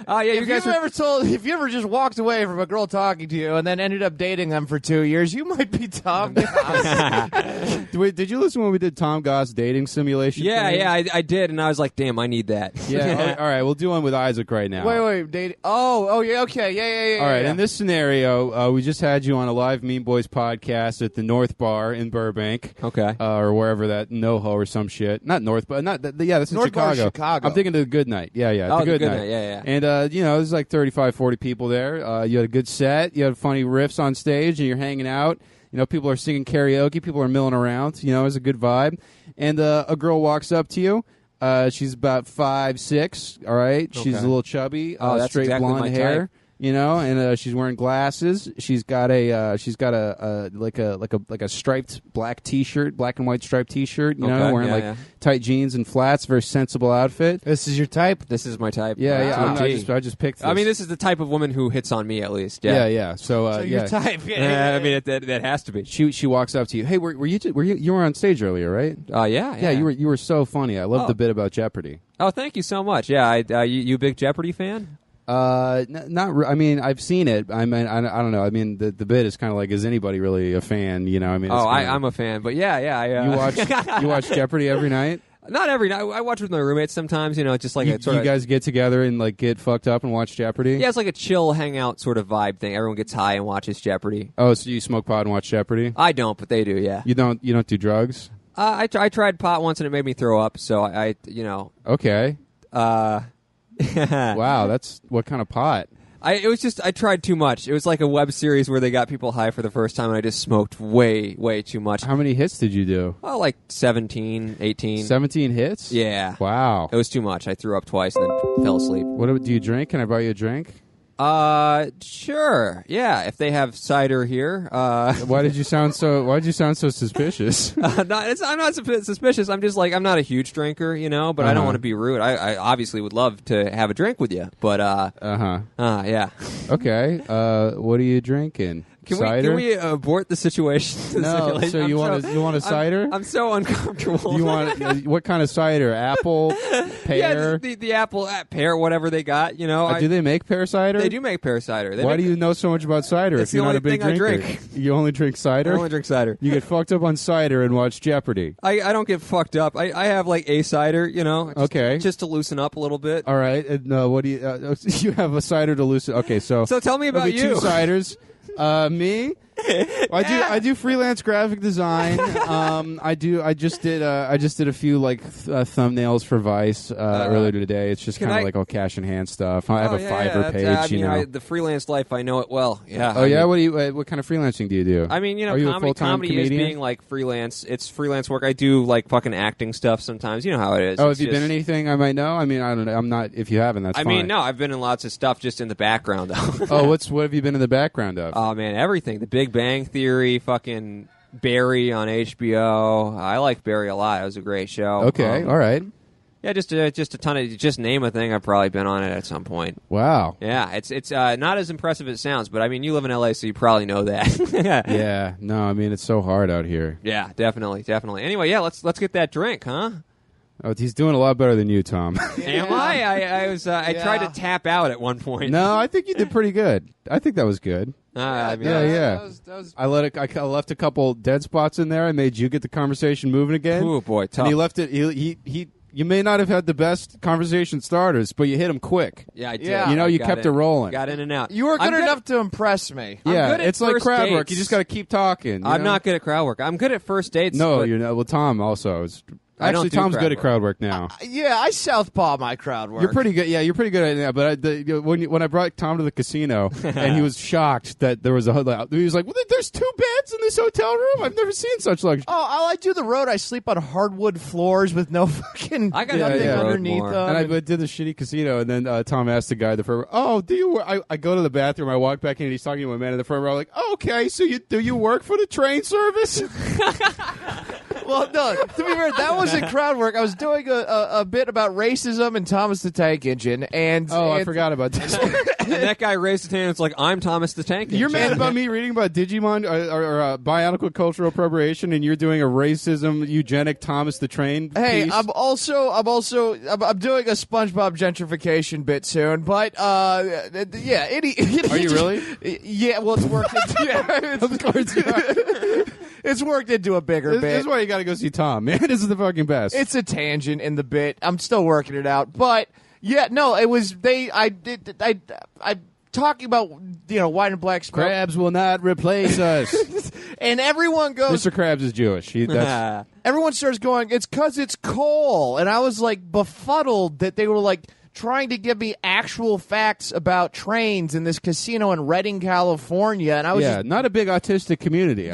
Oh yeah, if you ever just walked away from a girl talking to you and then ended up dating them for 2 years, you might be Tom Goss. Wait, did you listen when we did Tom Goss dating simulation? Yeah, I did, and I was like, damn, I need that. Yeah, all right, we'll do one with Isaac right now. Wait, dating? Oh, yeah, okay, yeah. All right, yeah. in this scenario, we just had you on a live Mean Boys podcast at the North Bar in Burbank. Okay. Or wherever that, NoHo or some shit. Not North, but not, that's in North Bar, Chicago. Chicago. I'm thinking of the Good Night. Yeah, Oh, the Good Night. Yeah. And, there's like 35, 40 people there. You had a good set. You had funny riffs on stage, and you're hanging out. People are singing karaoke. People are milling around. It was a good vibe. And a girl walks up to you. She's about 5'6", all right? Okay. She's a little chubby. That's straight exactly blonde my hair. type. And she's wearing glasses. She's got a striped black T-shirt, black and white striped T-shirt. Wearing tight jeans and flats. Very sensible outfit. This is your type? This is my type. Yeah. I just picked this. I mean, this is the type of woman who hits on me at least. Yeah. So your type? I mean, that has to be. She walks up to you. Hey, were you were on stage earlier, right? Yeah. You were so funny. I love the bit about Jeopardy. Oh, thank you so much. Yeah, you a big Jeopardy fan? I mean, I've seen it. I mean, I don't know. I mean, the bit is kind of like, is anybody really a fan? I mean, I'm a fan, but yeah. You watch Jeopardy every night? Not every night. I watch with my roommates sometimes. Just like you guys get together and like get fucked up and watch Jeopardy. Yeah, it's like a chill hangout sort of vibe thing. Everyone gets high and watches Jeopardy. Oh, so you smoke pot and watch Jeopardy? I don't, but they do. Yeah. You don't do drugs? I tried pot once and it made me throw up. So I Okay. wow. Wow, that's what kind of pot? I tried too much. It was like a web series where they got people high for the first time, and I just smoked way too much. How many hits did you do? Oh, like 17, 18. 17 hits? Yeah. Wow. It was too much. I threw up twice and then fell asleep. What do you drink? Can I buy you a drink? Sure. Yeah, if they have cider here. Why did you sound so suspicious? I'm not suspicious. I'm just like, I'm not a huge drinker, but I don't want to be rude. I obviously would love to have a drink with you, but yeah. Okay. What are you drinking? Cider? Can we abort the situation? No. So you want a cider? I'm so uncomfortable. You want what kind of cider? Apple, pear? Yeah, the apple, pear, whatever they got. Do they make pear cider? They do make pear cider. Why do you know so much about cider if you're not a big drinker? I drink. You only drink cider? I only drink cider. You get fucked up on cider and watch Jeopardy. I don't get fucked up. I have like a cider, Okay. Just to loosen up a little bit. All right. And, what do you? You have a cider to loosen. Okay, so tell me about you. 2 ciders. Me? I do freelance graphic design. I just did a few like thumbnails for Vice earlier today. It's just kind of like all cash in hand stuff. I have a Fiverr page. The freelance life, I know it well. Yeah. Oh yeah. What kind of freelancing do you do? I mean, Are you a full-time comedy comedian? is being like freelance. It's freelance work. I do like fucking acting stuff sometimes. You know how it is. Oh, have you been in anything I might know? I mean, I don't know. I'm not. If you haven't, that's fine. I mean, no, I've been in lots of stuff just in the background though. Oh, what have you been in the background of? Oh man, everything. The Big Bang Theory, fucking Barry on HBO. I like Barry a lot. It was a great show. Okay, all right. Yeah, just a ton of. Just name a thing. I've probably been on it at some point. Wow. Yeah, it's not as impressive as it sounds, but I mean, you live in LA, so you probably know that. Yeah. No, I mean it's so hard out here. Yeah, definitely. Anyway, yeah, let's get that drink, huh? Oh, he's doing a lot better than you, Tom. Am I? I tried to tap out at one point. No, I think you did pretty good. I think that was good. I mean, Yeah. That was I left a couple dead spots in there. I made you get the conversation moving again. Oh boy, tough. And he left it. He. You may not have had the best conversation starters, but you hit them quick. Yeah, I did. Yeah. You kept it rolling. Got in and out. You were good enough to impress me. Yeah, good at it's like first crowd work. dates. You just got to keep talking. I'm not good at crowd work. I'm good at first dates. No, but you're not. Well, Tom also is. I don't Actually, do Tom's crowd good at work. crowd work now. Yeah, I southpaw my crowd work. You're pretty good. Yeah, you're pretty good at it now. But when I brought Tom to the casino, and he was shocked that there was he was like, well, "There's 2 beds in this hotel room. I've never seen such luxury." Oh, I do the road. I sleep on hardwood floors with no fucking I got nothing the road underneath more. them. And I did the shitty casino, and then Tom asked the guy at the front row, "Oh, do you work?" I go to the bathroom, I walk back in, and he's talking to a man in the front row. I'm like, oh, "Okay, so do you work for the train service?" Well, no, to be fair, that wasn't crowd work. I was doing a bit about racism and Thomas the Tank Engine, and I forgot about this. And that guy raised his hand. It's like, I'm Thomas the Tank Engine. You're mad about me reading about Digimon or bionicle cultural appropriation, and you're doing a racism eugenic Thomas the Train. Hey, piece? I'm doing a SpongeBob gentrification bit soon, but yeah, Are you really? Yeah, well, it's worked. Of course you are. It's worked into a bigger bit. This is why you got to go see Tom, man. This is the fucking best. It's a tangent in the bit. I'm still working it out, but yeah, no, it was I talking about white and black smoke. Krabs will not replace us. And everyone goes, Mr. Krabs is Jewish. everyone starts going, it's because it's coal. And I was like befuddled that they were like trying to give me actual facts about trains in this casino in Redding, California. And I was not a big autistic community.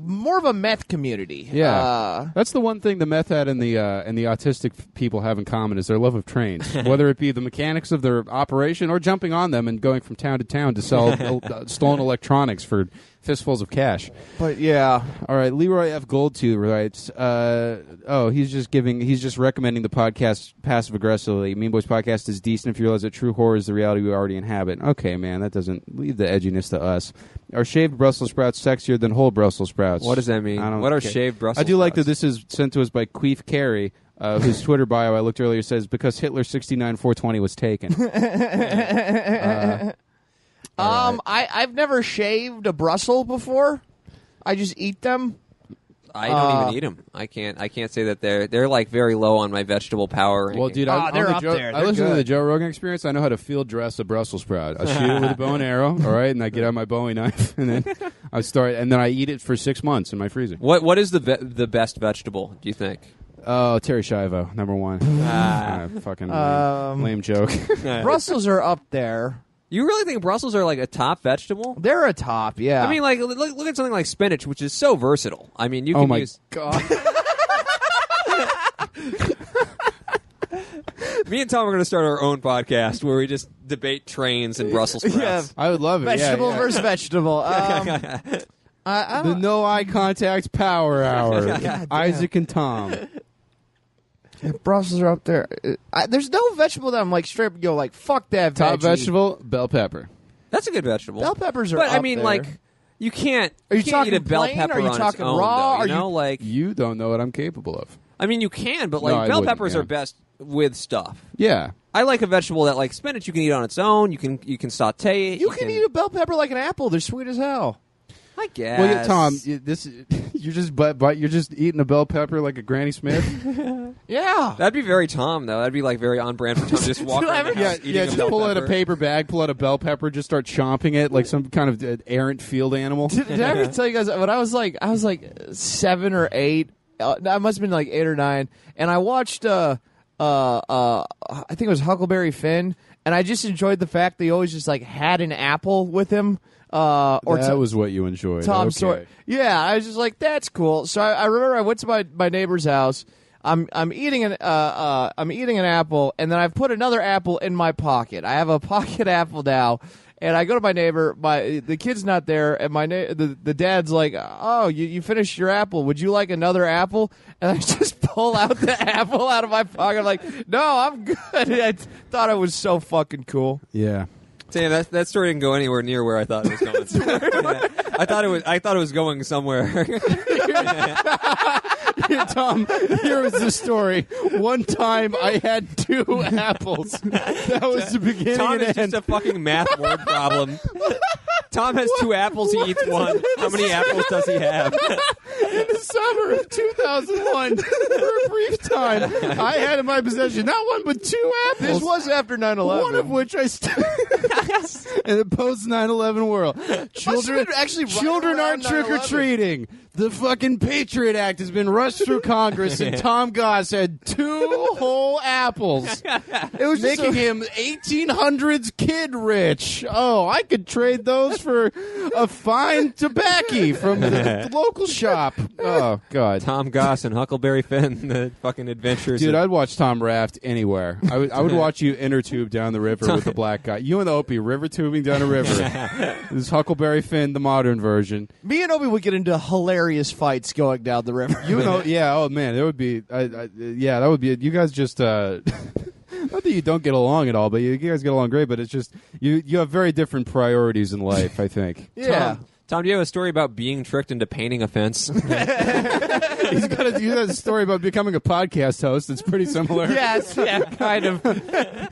more of a meth community. Yeah, that's the one thing the meth head and the autistic people have in common is their love of trains. Whether it be the mechanics of their operation or jumping on them and going from town to town to sell stolen electronics for fistfuls of cash. But yeah, all right. Leroy F. Goldtooth writes, he's just recommending the podcast passive aggressively. Mean Boys podcast is decent if you realize that true horror is the reality we already inhabit. Okay, man, that doesn't leave the edginess to us. Are shaved Brussels sprouts sexier than whole Brussels sprouts? What does that mean? What are shaved Brussels sprouts? I do like that sprouts? this is sent to us by Queef Carey, whose Twitter bio I looked earlier says, because Hitler 69-420 was taken. Right. I've never shaved a Brussels before. I just eat them. I don't even eat them. I can't say that they're like very low on my vegetable power ranking. Well, dude, they're up there. I listen to the Joe Rogan Experience. I know how to field dress a Brussels sprout. I shoot it with a bow and arrow, all right, and I get out my Bowie knife, and then and then I eat it for 6 months in my freezer. What is the best vegetable? Do you think? Oh, Terry Schiavo, #1. Fucking lame joke. Brussels are up there. You really think Brussels are like a top vegetable? They're a top, yeah. I mean, like look at something like spinach, which is so versatile. I mean, you can use. God. Me and Tom are going to start our own podcast where we just debate trains and Brussels sprouts. Yeah. I would love it. Vegetable versus vegetable. The no eye contact power hour. Isaac and Tom. Brussels are up there. There's no vegetable that I'm like straight up go like fuck that. Top veggie. vegetable, bell pepper. That's a good vegetable. Bell peppers are. But up I mean, there. like, you can't. Are you can't talking eat a bell plain? pepper Are you on talking its own, raw? Though, Are you know, like You don't know what I'm capable of. I mean, you can, but No, like I bell wouldn't, peppers yeah. are best with stuff. Yeah. I like a vegetable that, like spinach, you can eat on its own. You can saute it. you can eat a bell pepper like an apple. They're sweet as hell. I guess. Well, yeah, Tom, you're just eating a bell pepper like a Granny Smith. Yeah. That'd be very Tom, though. That'd be like very on brand for Tom. Just walk around the house eating a just bell pull out a pepper. paper bag, pull out a bell pepper, just start chomping it like some kind of errant field animal. Did I ever tell you guys when I was like 7 or 8? I must have been like 8 or 9, and I watched I think it was Huckleberry Finn, and I just enjoyed the fact that he always just like had an apple with him. That was what you enjoyed. Tom okay. Sawyer. Yeah, I was just like, that's cool. So I remember I went to my neighbor's house. I'm eating an apple, and then I've put another apple in my pocket. I have a pocket apple now, and I go to my neighbor. The kid's not there, and the dad's like, "Oh, you finished your apple? Would you like another apple?" And I just pull out the apple out of my pocket. I'm like, "No, I'm good." I thought it was so fucking cool. Yeah. Damn, that story didn't go anywhere near where I thought it was going. I thought it was going somewhere. Tom, here was the story. One time I had 2 apples. That was the beginning Tom and is end. just a fucking math word problem. Tom has 2 apples. He eats 1. How many apples does he have? In the summer of 2001, for a brief time, I had in my possession not 1 but 2 apples. This was after 9/11. One of which I in the post 9/11 world. Children aren't trick or treating. The fucking Patriot Act has been rushed through Congress, and Tom Goss had 2 whole apples. It was making him 1800s kid rich. Oh, I could trade those for a fine tobacco from the local shop. Oh, God. Tom Goss and Huckleberry Finn, the fucking adventures. Dude, I'd watch Tom raft anywhere. I would watch you inner tube down the river with the black guy. You and Opie river tubing down a river. This is Huckleberry Finn, the modern version. Me and Obi would get into hilarious fights going down the river. You know, yeah. Oh man, there would be. Yeah, that would be. You guys just. Not that you don't get along at all, but you guys get along great. But it's just you have very different priorities in life. I think. Yeah. Tom, do you have a story about being tricked into painting a fence? He's got a story about becoming a podcast host. It's pretty similar. Yes, yeah, kind of.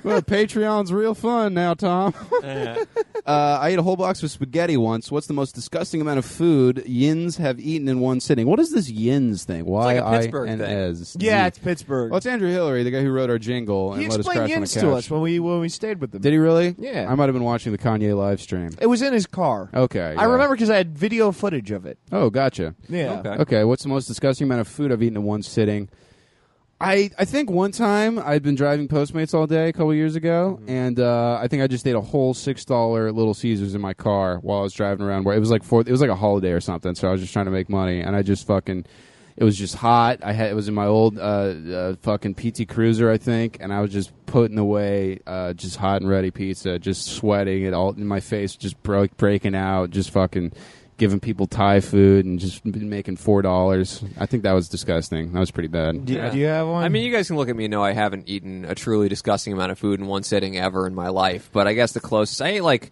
Well, Patreon's real fun now, Tom. I ate a whole box of spaghetti once. What's the most disgusting amount of food yins have eaten in one sitting? What is this yins thing? like a Pittsburgh thing. Y-I-N-S. Yeah, it's Pittsburgh. Well, it's Andrew Hillary, the guy who wrote our jingle and He let us explained crash on the yins couch. to us when we stayed with them. Did he really? Yeah. I might have been watching the Kanye live stream. It was in his car. Okay. I yeah. remember because I had video footage of it. Oh, gotcha. Yeah. Okay. Okay, what's the most disgusting amount of food I've eaten in one sitting? I think one time I'd been driving Postmates all day a couple years ago, and I think I just ate a whole $6 Little Caesars in my car while I was driving around. Where it was like a holiday or something, so I was just trying to make money, and I just fucking. It was just hot. It was in my old fucking PT Cruiser, I think, and I was just putting away just hot and ready pizza, just sweating it all in my face, just breaking out, just fucking giving people Thai food and just making $4. I think that was disgusting. That was pretty bad. Do you have one? I mean, you guys can look at me and know I haven't eaten a truly disgusting amount of food in one sitting ever in my life. But I guess the closest, I ate like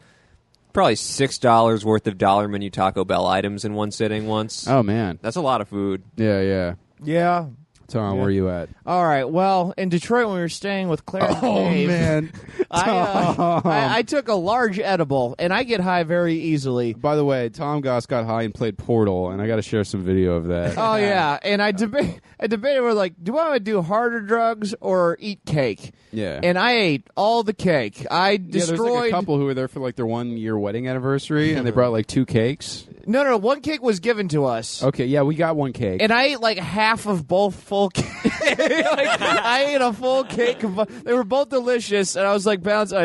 probably $6 worth of dollar menu Taco Bell items in one sitting once. Oh man, That's a lot of food. yeah. yeah. Tom, Yeah. where are you at? All right. Well, in Detroit, when we were staying with Claire and Oh Dave, man, I took a large edible, and I get high very easily. By the way, Tom Goss got high and played Portal, and I got to share some video of that. Oh yeah, and I debated. We're like, do I want to do harder drugs or eat cake? Yeah. And I ate all the cake. I Yeah, there's destroyed. like a couple who were there for like their 1 year wedding anniversary, and they brought like 2 cakes. No, one cake was given to us. Okay, yeah, we got one cake. And I ate like half of both full cake. I ate a full cake. They were both delicious, and I was like,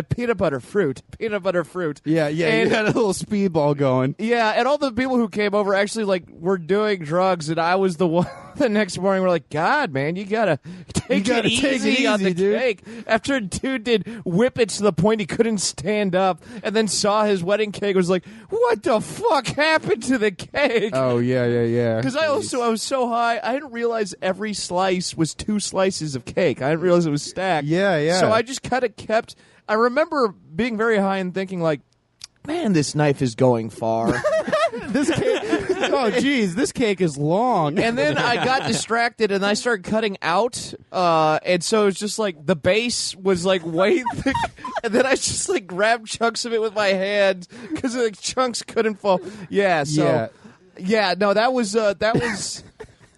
peanut butter fruit. yeah, you And- had a little speedball going. Yeah, and all the people who came over actually like were doing drugs, and I was the one. The next morning, we're like, God, man, you gotta take it easy on the dude. cake. After a dude did whip it to the point he couldn't stand up, and then saw his wedding cake, was like, what the fuck happened to the cake? Oh, yeah. Because I was so high, I didn't realize every slice was 2 slices of cake. I didn't realize it was stacked. Yeah. So I just kind of kept. I remember being very high and thinking like, man, this knife is going far. This cake. Oh, geez, this cake is long. And then I got distracted and I started cutting out. And so it was just like the base was like way thick. And then I just like grabbed chunks of it with my hand because the chunks couldn't fall. Yeah. So no, that was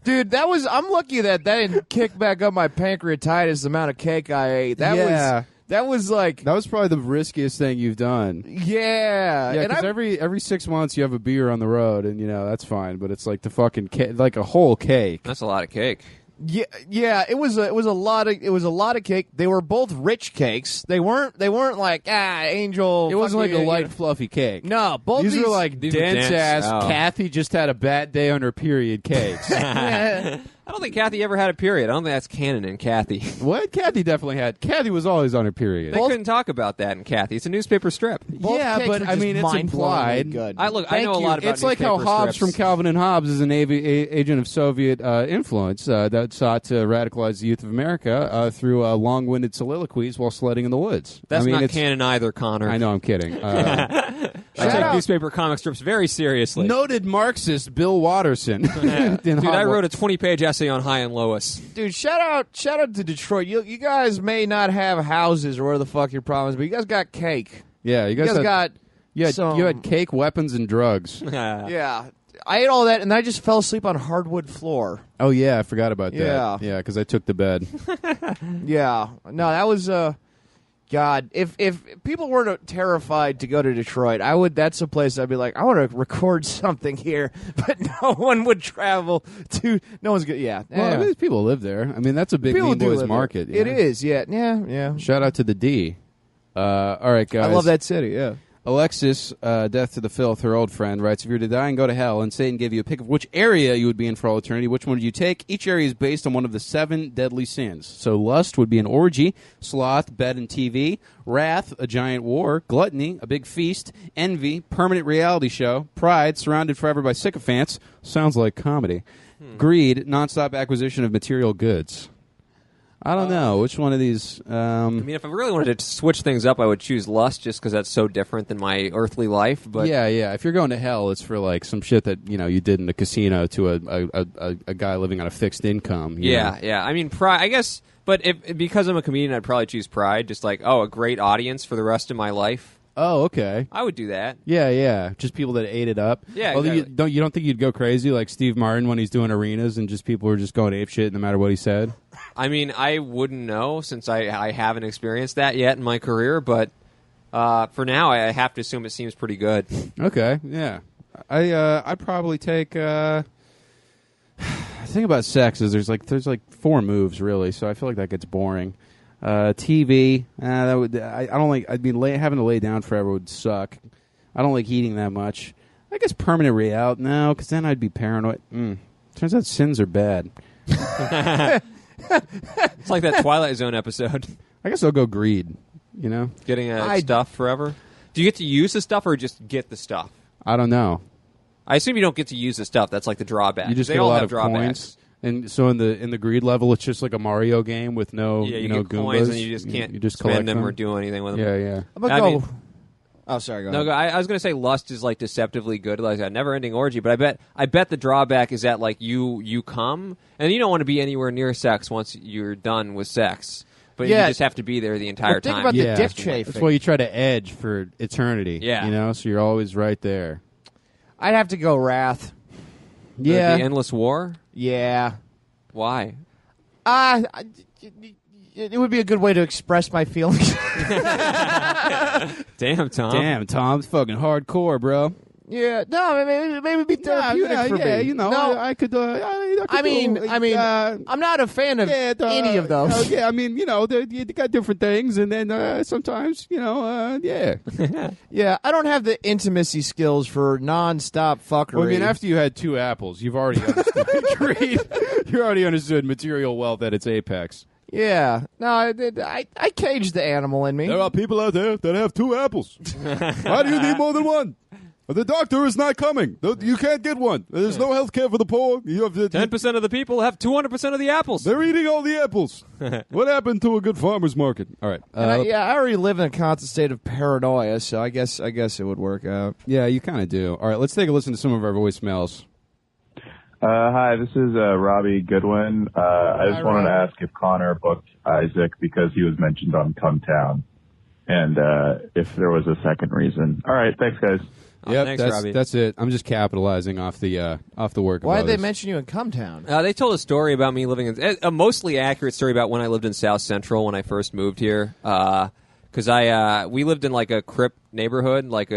dude. I'm lucky that didn't kick back up my pancreatitis. The amount of cake I ate. That was like That was probably the riskiest thing you've done. yeah. Yeah, And because every 6 months you have a beer on the road, and that's fine. But it's like the fucking like a whole cake. That's a lot of cake. Yeah, it was a lot of cake. They were both rich cakes. They weren't like angel. It wasn't like a fucking- light, fluffy cake. No, both These were like these were dense ass. dense. Oh. Kathy just had a bad day on her period cakes. I don't think Kathy ever had a period. I don't think that's canon in Kathy. What? Kathy definitely had. Kathy was always on her period. They couldn't talk about that in Kathy. It's a newspaper strip. Both Yeah, cakes but were I just mean, it's mind-blowingly implied. Good. I know a lot about It's like how newspaper Hobbes strips. from Calvin and Hobbes is an agent of Soviet influence that sought to radicalize the youth of America through long-winded soliloquies while sledding in the woods. That's I mean, not it's, canon either, Connor. I know, I'm kidding. I take out- newspaper comic strips very seriously. Noted Marxist Bill Watterson. Dude, I wrote a 20-page essay on High and Lois. Dude, shout out to Detroit. You guys may not have houses or where the fuck your problem is, but you guys got cake. Yeah, you You guys guys got some- you had cake, weapons, and drugs. yeah. I ate all that and I just fell asleep on hardwood floor. Oh yeah, I forgot about Yeah. that. Yeah, because I took the bed. Yeah. No, that was God, if people weren't terrified to go to Detroit, that's a place I'd be like, I want to record something here, but no one would travel to. No one's good. Yeah, Well, I mean, people live there. I mean, that's a big people Mean do Boys live market. there. It yeah. is. Yeah. Shout out to the D. All right, guys. I love that city. Yeah. Alexis, Death to the Filth, her old friend, writes, if you were to die and go to hell and Satan gave you a pick of which area you would be in for all eternity, which one would you take? Each area is based on one of the 7 deadly sins. So lust would be an orgy, sloth, bed and TV, wrath, a giant war, gluttony, a big feast, envy, permanent reality show, pride, surrounded forever by sycophants, sounds like comedy, greed, nonstop acquisition of material goods. I don't know. Which one of these... I mean, if I really wanted to switch things up, I would choose lust just because that's so different than my earthly life. But yeah. If you're going to hell, it's for like some shit that you did in a casino to a guy living on a fixed income. you know? Yeah. I mean, pride. I guess, but because I'm a comedian, I'd probably choose pride. Just like, a great audience for the rest of my life. Oh, okay. I would do that. Yeah. Just people that ate it up. Yeah, Although exactly. you don't think you'd go crazy like Steve Martin when he's doing arenas and just people were just going ape shit no matter what he said? I mean, I wouldn't know since I haven't experienced that yet in my career, but for now, I have to assume it seems pretty good. Okay. Yeah. I'd probably take. The thing about sex is there's like 4 moves really, so I feel like that gets boring. TV, that would. I don't like. I'd be having to lay down forever would suck. I don't like eating that much. I guess permanent reality, no, because then I'd be paranoid. Turns out sins are bad. It's like that Twilight Zone episode. I guess I'll go greed. Getting stuff forever. Do you get to use the stuff or just get the stuff? I don't know. I assume you don't get to use the stuff. That's like the drawback. You just they get a all lot have of drawbacks. coins, and so in the greed level, it's just like a Mario game with no Yeah, you know get coins Goombas. and you just can't you just collect spend them or do anything with them. Yeah. I'm gonna I go. mean- Oh, sorry. Go No, ahead. I was going to say lust is like deceptively good, like a never-ending orgy. But I bet the drawback is that like you come and you don't want to be anywhere near sex once you're done with sex. But Yeah. you just have to be there the entire Well, think time. about the Yeah. dick chafing. That's why you try to edge for eternity. Yeah. So you're always right there. I'd have to go wrath. The endless war. Yeah. Why? It would be a good way to express my feelings. Damn, Tom. Damn, Tom's fucking hardcore, bro. Yeah, no, maybe it'd be therapeutic for me. you know, no, I could. I'm not a fan of any of those. yeah, I mean, you know, you got different things, and then sometimes, you know, yeah. Yeah, I don't have the intimacy skills for non-stop fuckery. Well, I mean, after you had 2 apples, you've already understood. You already understood material wealth at its apex. Yeah, no, I caged the animal in me. There are people out there that have 2 apples. Why do you need more than one? The doctor is not coming. You can't get one. There's no health care for the poor. 10% of the people have 200% of the apples. They're eating all the apples. What happened to a good farmer's market? All right. And I already live in a constant state of paranoia, so I guess it would work out. Yeah, you kind of do. All right, let's take a listen to some of our voicemails. Hi, this is Robbie Goodwin. I just wanted to ask if Connor booked Isaac because he was mentioned on Come Town, and if there was a second reason. All right, thanks, guys. Yep, thanks, Robbie. That's it. I'm just capitalizing off the work. Why of did they others. mention you in Cumtown? They told a story about me living in a mostly accurate story about when I lived in South Central when I first moved here. Because we lived in like a Crip neighborhood, like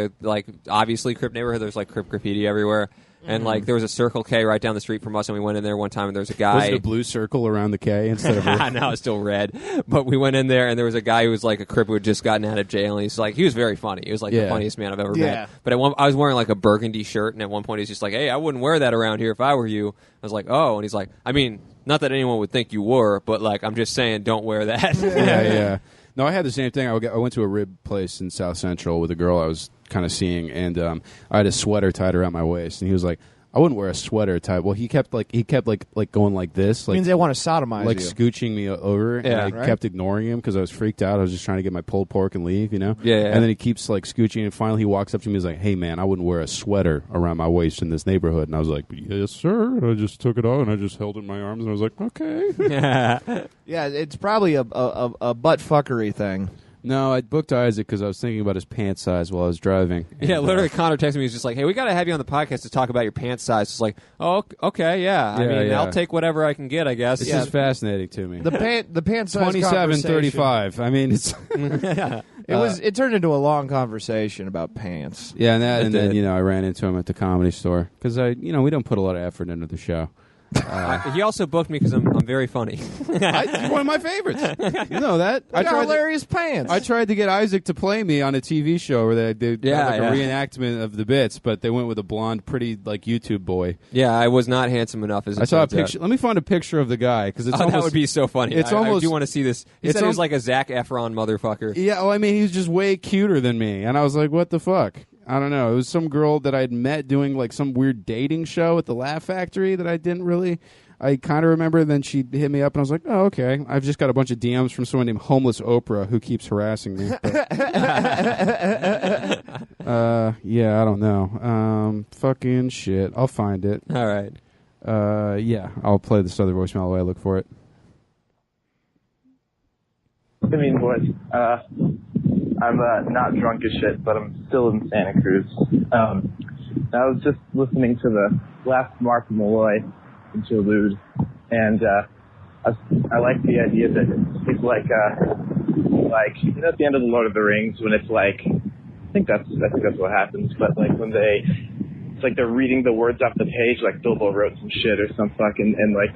obviously Crip neighborhood. There's like Crip graffiti everywhere. And like there was a Circle K right down the street from us, and we went in there one time, and there was a guy. Was it a blue circle around the K instead of a... No, it's still red. But we went in there, and there was a guy who was like a Crip who had just gotten out of jail, and he was very funny. He was like the funniest man I've ever met. But I was wearing like a burgundy shirt, and at one point he's just like, "Hey, I wouldn't wear that around here if I were you." I was like, "Oh," and he's like, "I mean, not that anyone would think you were, but like I'm just saying, don't wear that." Yeah. No, I had the same thing. I went to a rib place in South Central with a girl I was kind of seeing, and I had a sweater tied around my waist, and he was like, I wouldn't wear a sweater tied. Well, he kept going like this. Like, means they want to sodomize like you. scooching me over, and I kept ignoring him because I was freaked out. I was just trying to get my pulled pork and leave, you know? Yeah. And then he keeps like scooching, and finally he walks up to me and he's like, "Hey, man, I wouldn't wear a sweater around my waist in this neighborhood." And I was like, "Yes, sir." And I just took it off, and I just held it in my arms, and I was like, "Okay." Yeah, it's probably a butt fuckery thing. No, I booked Isaac because I was thinking about his pant size while I was driving. Yeah, literally, Connor texted me. He's just like, "Hey, we got to have you on the podcast to talk about your pant size." It's like, "Oh, okay, yeah. I mean, I'll take whatever I can get, I guess." It's just fascinating to me. The pant size 27:35. I mean, it's it turned into a long conversation about pants. Yeah, and then I ran into him at the Comedy Store because we don't put a lot of effort into the show. He also booked me because I'm very funny. He's one of my favorites. You know that. I got hilarious pants. I tried to get Isaac to play me on a TV show where they did a reenactment of the bits, but they went with a blonde, pretty like YouTube boy. Yeah, I was not handsome enough. As I saw a picture. Let me find a picture of the guy because it's almost, that would be so funny. It's I do want to see this. He said he was like a Zac Efron motherfucker. Yeah, well, I mean, he's just way cuter than me, and I was like, what the fuck? I don't know. It was some girl that I'd met doing like some weird dating show at the Laugh Factory that I didn't really. I kind of remember. Then she hit me up, and I was like, "Oh, okay." I've just got a bunch of DMs from someone named Homeless Oprah who keeps harassing me. Yeah, I don't know. Fucking shit. I'll find it. All right. Yeah, I'll play this other voicemail while I look for it. I mean, boys, I'm not drunk as shit, but I'm still in Santa Cruz. I was just listening to the last Mark Malloy interlude, and I like the idea that it's like at the end of the Lord of the Rings when it's like I think that's what happens, but like when it's like they're reading the words off the page, like Bilbo wrote some shit or some fucking and like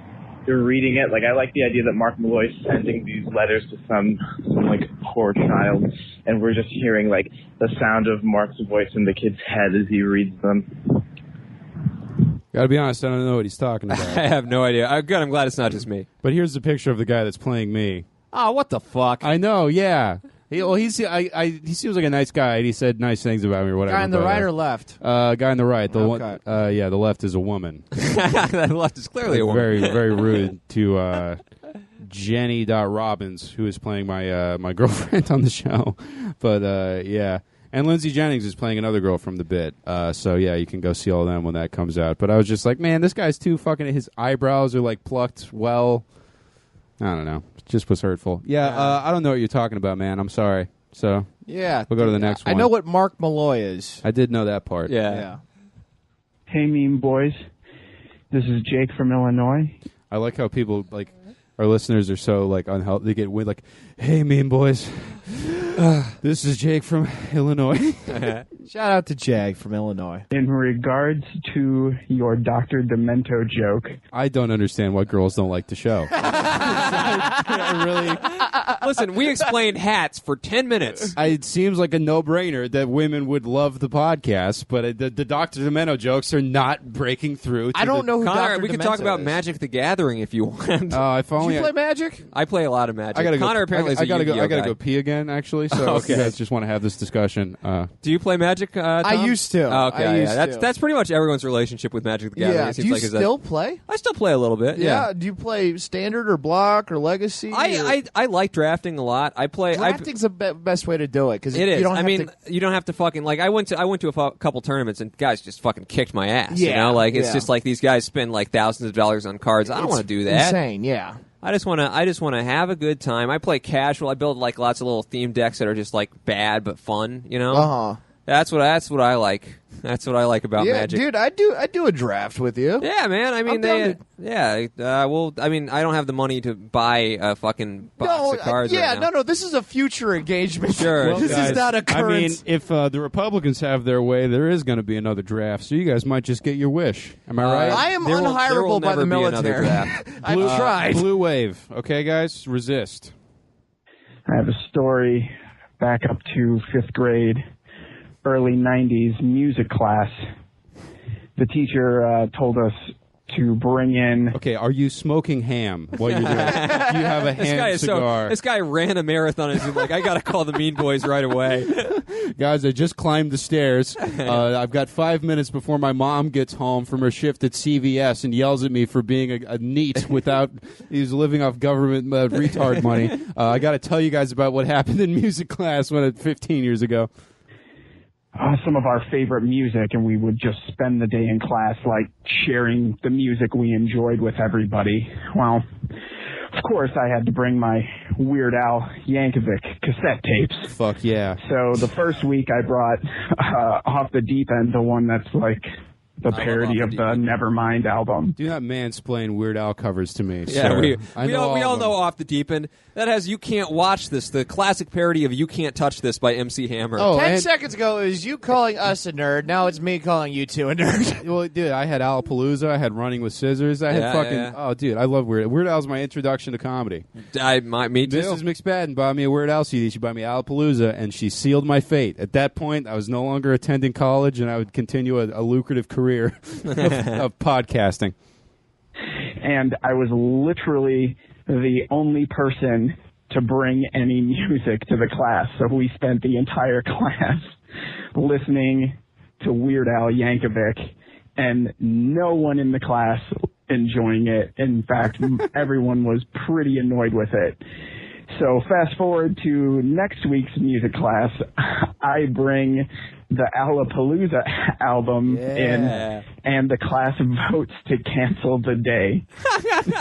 they're reading it. Like I like the idea that Mark Malloy's sending these letters to some like poor child, and we're just hearing like the sound of Mark's voice in the kid's head as he reads them. Gotta be honest, I don't know what he's talking about. I have no idea. I'm glad it's not just me. But here's the picture of the guy that's playing me. Oh, what the fuck? I know, yeah. He seems like a nice guy. He said nice things about me or whatever. Guy on the right or left? Guy on the right. The Okay. one, the left is a woman. That left is clearly a woman. Very, very rude to Jenny.Robbins, who is playing my girlfriend on the show. But, yeah. And Lindsay Jennings is playing another girl from the bit. So, yeah, you can go see all of them when that comes out. But I was just like, man, this guy's too fucking... His eyebrows are, like, plucked well. I don't know. It just was hurtful. Yeah, I don't know what you're talking about, man. I'm sorry. So, yeah, we'll go to the next one. I know what Mark Malloy is. I did know that part. Yeah. Hey, meme boys. This is Jake from Illinois. I like how people, like... Our listeners are so like unhealthy. They get like, Hey, Mean Boys. This is Jake from Illinois. Shout out to Jag from Illinois. In regards to your Dr. Demento joke, I don't understand why girls don't like the show. Listen, we explained hats for 10 minutes. It seems like a no-brainer that women would love the podcast, but the Dr. Demento jokes are not breaking through. I don't know who Connor, Dr. we can Demento talk about is. Magic the Gathering if you want. If Do only you play Magic? I play a lot of Magic. I gotta Connor go. apparently is a I gotta go. Yu-Gi-Oh I gotta guy. go pee again. Actually, so if you guys just want to have this discussion. Do you play Magic? Tom? I used to. Oh, okay, I used yeah. to. That's pretty much everyone's relationship with Magic the Gathering. Yeah. It Do seems you like is that- still play? I still play a little bit. Yeah. Do you play Standard or Block or Legacy? I like drafting a lot. I play. Drafting's the best way to do it because It is. You don't I have mean, to, you don't have to fucking like. I went to a couple tournaments and guys just fucking kicked my ass. You Yeah, know, like it's yeah. just like these guys spend like thousands of dollars on cards. I don't want to do that. Insane. Yeah. I just want to have a good time. I play casual. I build like lots of little theme decks that are just like bad but fun. You know. Uh-huh. That's what I like. That's what I like about Yeah, Magic. dude, I do a draft with you. Yeah, man. I mean, I'm down well, I mean, I don't have the money to buy a fucking box of cards. right now. no. This is a future engagement. Sure. this Guys, is not a current. I mean, if the Republicans have their way, there is going to be another draft. So you guys might just get your wish. Am I right? I am There will unhireable by never the be another military. draft. I've tried. Blue wave. Okay, guys, resist. I have a story back up to 5th grade, early 90s music class. The teacher told us to bring in... Okay, are you smoking ham while you're doing it? Do you have a ham cigar? This guy ran a marathon and he's like, I gotta call the Mean Boys right away. Guys, I just climbed the stairs. I've got 5 minutes before my mom gets home from her shift at CVS and yells at me for being a NEET without... He's living off government retard money. I got to tell you guys about what happened in music class 15 years ago. some of our favorite music, and we would just spend the day in class, like, sharing the music we enjoyed with everybody. Well, of course, I had to bring my Weird Al Yankovic cassette tapes. Fuck yeah. So the first week I brought Off the Deep End, the one that's like the parody of the Nevermind album. Do not mansplain Weird Al covers to me. Yeah, sir. we all all know Off the Deep End. That has You Can't Watch This, the classic parody of You Can't Touch This by MC Hammer. Oh, 10 and- seconds ago, it was you calling us a nerd. Now it's me calling you two a nerd. Well, dude, I had Alapalooza. I had Running with Scissors. I had Yeah, fucking... yeah. Oh, dude, I love Weird Al. Weird Al's my introduction to comedy. Me too. Mrs. McSpadden bought me a Weird Al CD. She bought me Alapalooza, and she sealed my fate. At that point, I was no longer attending college, and I would continue a lucrative career of podcasting. And I was literally the only person to bring any music to the class. So we spent the entire class listening to Weird Al Yankovic, and no one in the class enjoying it. In fact, everyone was pretty annoyed with it. So fast forward to next week's music class, I bring the Alapalooza album in, and the class votes to cancel the day.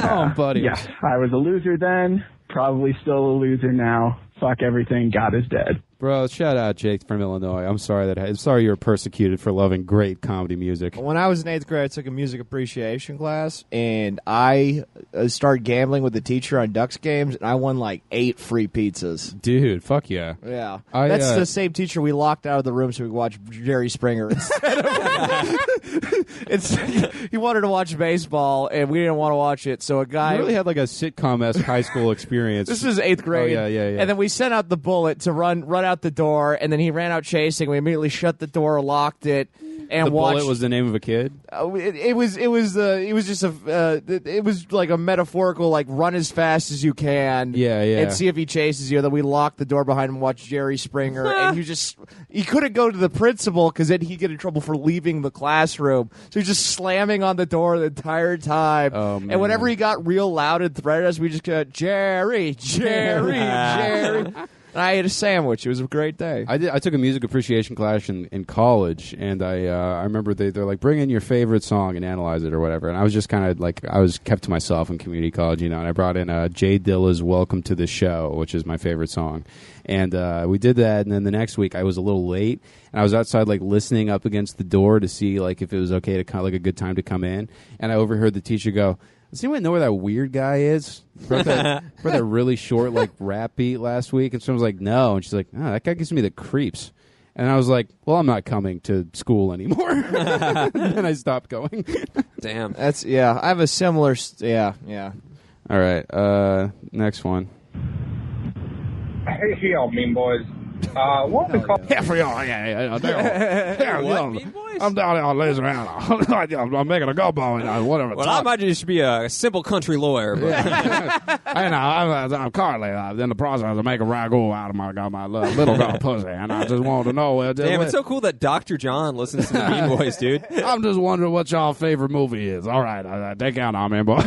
Oh, buddy. Yeah, I was a loser then, probably still a loser now. Fuck everything, God is dead. Bro, shout out Jake from Illinois. I'm sorry you were persecuted for loving great comedy music. When I was in 8th grade, I took a music appreciation class, and I started gambling with the teacher on Ducks games, and I won like 8 free pizzas. Dude, fuck yeah. Yeah. I, That's the same teacher we locked out of the room so we could watch Jerry Springer instead of... he wanted to watch baseball, and we didn't want to watch it, so a guy... You really had like a sitcom-esque high school experience. This was 8th grade. Oh, yeah. And then we sent out the bullet to run out the door, and then he ran out chasing. We immediately shut the door, locked it, and the watched. bullet was the name of a kid? It was just it was like a metaphorical, like, run as fast as you can, Yeah. and see if he chases you. Then we locked the door behind him, and watched Jerry Springer, and he couldn't go to the principal because then he'd get in trouble for leaving the classroom. So he's just slamming on the door the entire time. Oh, man. And whenever he got real loud and threatened us, we just go, Jerry. And I ate a sandwich. It was a great day. I took a music appreciation class in college, and I remember they're like, bring in your favorite song and analyze it or whatever. And I was just kind of like, I was kept to myself in community college, and I brought in Jay Dilla's "Welcome to the Show," which is my favorite song. And we did that, and then the next week I was a little late, and I was outside like listening up against the door to see like if it was okay to like a good time to come in, and I overheard the teacher go, Does anyone know where that weird guy is? Wrote that really short like rap beat last week, and someone was like, "No," and she's like, "Oh, that guy gives me the creeps." And I was like, "Well, I'm not coming to school anymore." And I stopped going. Damn. I have a similar. Yeah. All right, next one. Hey, y'all, mean boys. What we call? Yeah, for y'all. Yeah. What, Mean Boys? I'm down there lazy around. I'm making a gumbo and whatever. Well, I might just be a simple country lawyer. But I know. I'm currently in the process of making ragu out of my little girl pussy, and I just wanted to know. Damn, it's so cool that Dr. John listens to the Mean Boys, dude. I'm just wondering what y'all favorite movie is. All right, take out on me, boy.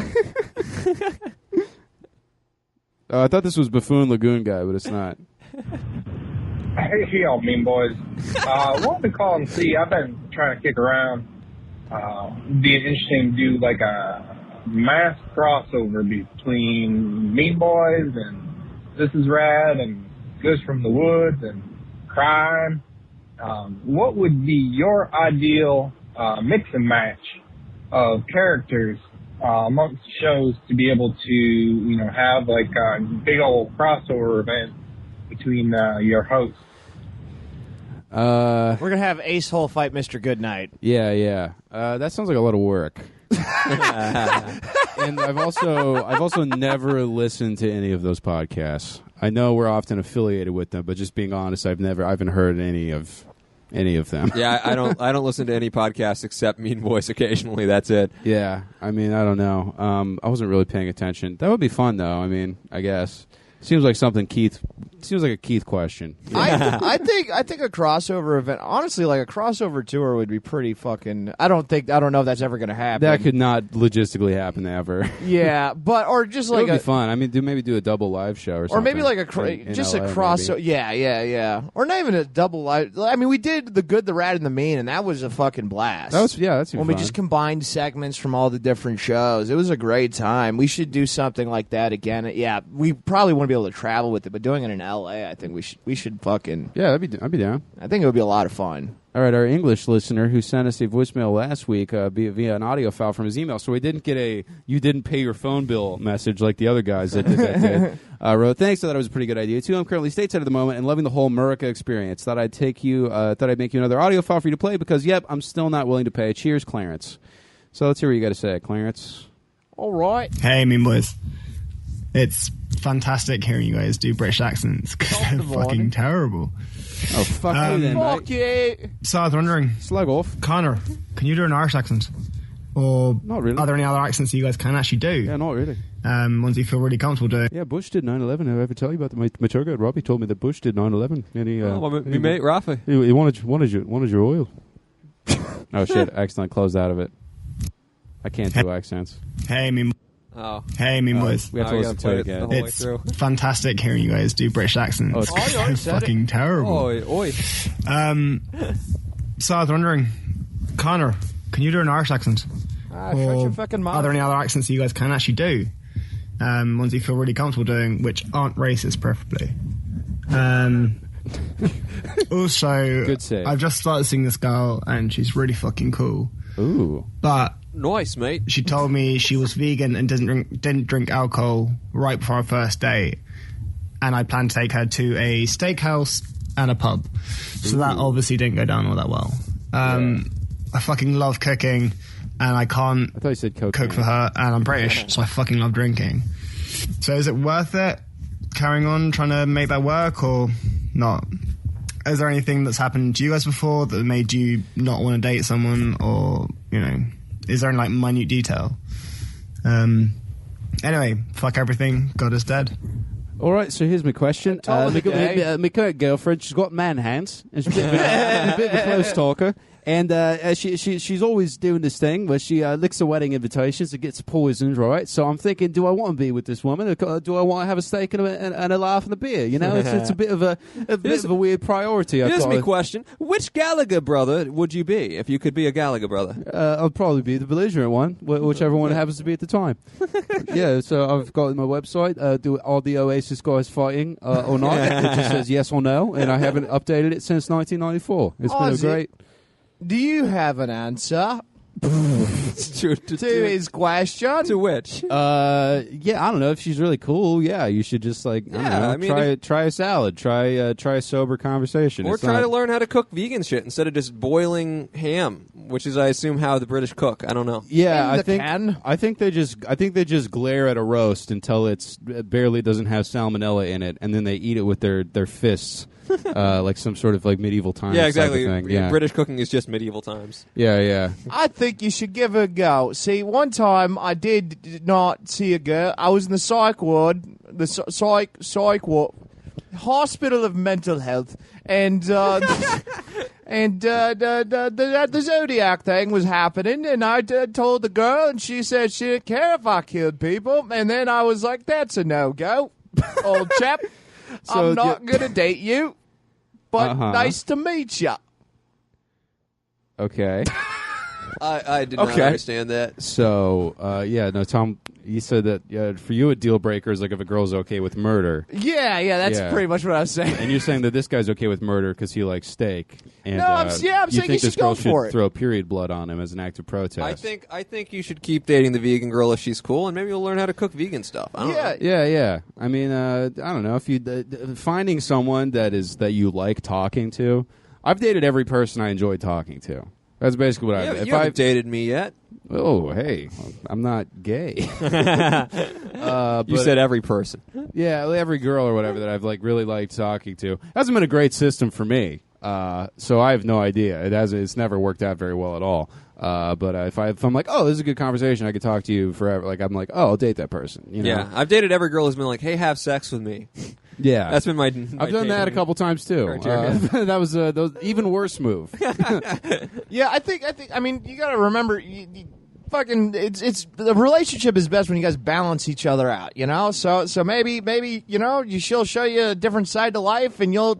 I thought this was Buffoon Lagoon guy, but it's not. Hey, y'all, mean boys. Wanted to call and see. I've been trying to kick around. Being interesting to do like a mass crossover between Mean Boys and This Is Rad and Ghosts from the Woods and Crime. What would be your ideal mix and match of characters amongst shows to be able to, have like a big old crossover event between your hosts? We're gonna have Ace Hole fight Mr. Goodnight. Yeah. That sounds like a lot of work. And I've also never listened to any of those podcasts. I know we're often affiliated with them, but just being honest, I haven't heard any of them. Yeah, I don't listen to any podcasts except Mean Boys occasionally. That's it. Yeah, I mean, I don't know. I wasn't really paying attention. That would be fun, though. I mean, I guess. Seems like a Keith question. I think a crossover event, honestly, like a crossover tour would be pretty fucking. I don't know if that's ever going to happen. That could not logistically happen ever. Yeah, or just like it would be fun. I mean, maybe do a double live show or something. Or maybe like a crossover. Yeah. Or not even a double live. I mean, we did The Good, the Rad, and the Mean, and that was a fucking blast. That's when we just combined segments from all the different shows. It was a great time. We should do something like that again. Yeah, we probably wouldn't be able to travel with it, but doing it in LA, I think we should fucking. Yeah, I'd be down. I think it would be a lot of fun. All right, our English listener who sent us a voicemail last week via an audio file from his email, so we didn't get a "you didn't pay your phone bill" message like the other guys that did. Wrote, "Thanks, I thought it was a pretty good idea too. I'm currently stateside at the moment and loving the whole Murica experience. Thought I'd make you another audio file for you to play because I'm still not willing to pay. Cheers, Clarence." So let's hear what you got to say, Clarence. All right. Hey, mean boys. It's fantastic hearing you guys do British accents because they're fucking terrible. Oh, fuck you then, fuck mate. you. So I was wondering, slug off. Connor, can you do an Irish accent? Or not really. Are there any other accents that you guys can actually do? Yeah, not really. Ones you feel really comfortable doing? Yeah, Bush did 9/11. Did I ever tell you about my tour guide Robbie told me that Bush did 9/11. And he, my mate Rafi. He wanted your oil. Oh shit! I accidentally closed out of it. I can't do accents. Hey, mean. Oh. Hey, mean boys. We have to listen to it again. It's fantastic hearing you guys do British accents. They're fucking terrible. Oi. So I was wondering, Connor, can you do an Irish accent? Shut your fucking mouth. Are there any other accents that you guys can actually do? Ones you feel really comfortable doing, which aren't racist, preferably. Also, good save. I've just started seeing this girl, and she's really fucking cool. Ooh. But nice, mate. She told me she was vegan and didn't drink alcohol right before our first date, and I planned to take her to a steakhouse and a pub. So that obviously didn't go down all that well. I fucking love cooking, and I can't I thought you said cook for her, and I'm British, so I fucking love drinking. So is it worth it carrying on trying to make that work or not? Is there anything that's happened to you guys before that made you not want to date someone, or is there any like minute detail? Anyway, fuck everything. God is dead. All right, so here's my question. My current girlfriend, she's got man hands, and she's a bit of a close talker. And she's always doing this thing where she licks the wedding invitations and gets poisoned, right? So I'm thinking, do I want to be with this woman, or do I want to have a steak and a laugh and a beer? It's a bit of a weird priority. Here's my question: which Gallagher brother would you be if you could be a Gallagher brother? I'd probably be the belligerent one, whichever one happens to be at the time. Yeah, so I've got my website. Do all the Oasis guys fighting or not? It just says yes or no, and I haven't updated it since 1994. It's been a great. Do you have an answer? to his question. To which? Yeah, I don't know if she's really cool. Yeah, you should just like try a salad, try a sober conversation, or try to learn how to cook vegan shit instead of just boiling ham, which is, I assume, how the British cook. I don't know. Yeah, I think they just glare at a roast until it barely doesn't have salmonella in it, and then they eat it with their fists. Like some sort of like medieval times. Yeah, exactly. Type of thing. Yeah. British cooking is just medieval times. Yeah. I think you should give it a go. See, one time I did not see a girl. I was in the psych ward, the psych ward, hospital of mental health, and and the Zodiac thing was happening, and I told the girl, and she said she didn't care if I killed people, and then I was like, that's a no-go, old chap. So I'm not going to date you, but nice to meet you. Okay. I did not understand that. So, Tom, you said that for you a deal breaker is like if a girl's okay with murder. Yeah, that's pretty much what I was saying. And you're saying that this guy's okay with murder because he likes steak. And, no, I'm saying you think you this should girl go for should it. throw period blood on him as an act of protest. I think you should keep dating the vegan girl if she's cool, and maybe you'll learn how to cook vegan stuff. I don't know. Yeah. I mean, I don't know if you finding someone that you like talking to. I've dated every person I enjoy talking to. That's basically what I've. You haven't dated me yet. Oh, hey, I'm not gay. You said every person. Yeah, every girl or whatever that I've really liked talking to. Hasn't been a great system for me. So I have no idea. It's never worked out very well at all. But if I'm like, oh, this is a good conversation, I could talk to you forever. Like I'm like, oh, I'll date that person. You know? Yeah, I've dated every girl who's been like, hey, have sex with me. Yeah, that's been my I've done that a couple times too. That was even worse move. Yeah, I think. I mean, you got to remember, fucking, it's the relationship is best when you guys balance each other out. You know, so maybe she'll show you a different side to life, and you'll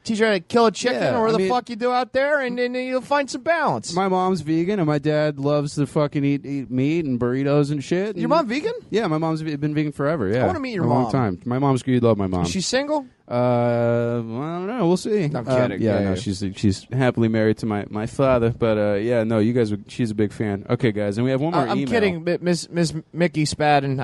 teach her how to kill a chicken or whatever the fuck you do out there, and then you'll find some balance. My mom's vegan, and my dad loves to fucking eat meat and burritos and shit. Your mom vegan? Yeah, my mom's been vegan forever. Yeah, I want to meet your a mom. long time. My mom's good. Love my mom. Is she single? Well, I don't know. We'll see. I'm kidding. No, she's happily married to my father. But you guys. She's a big fan. Okay, guys, and we have one more email. I'm kidding, Miss Mickey Spadden.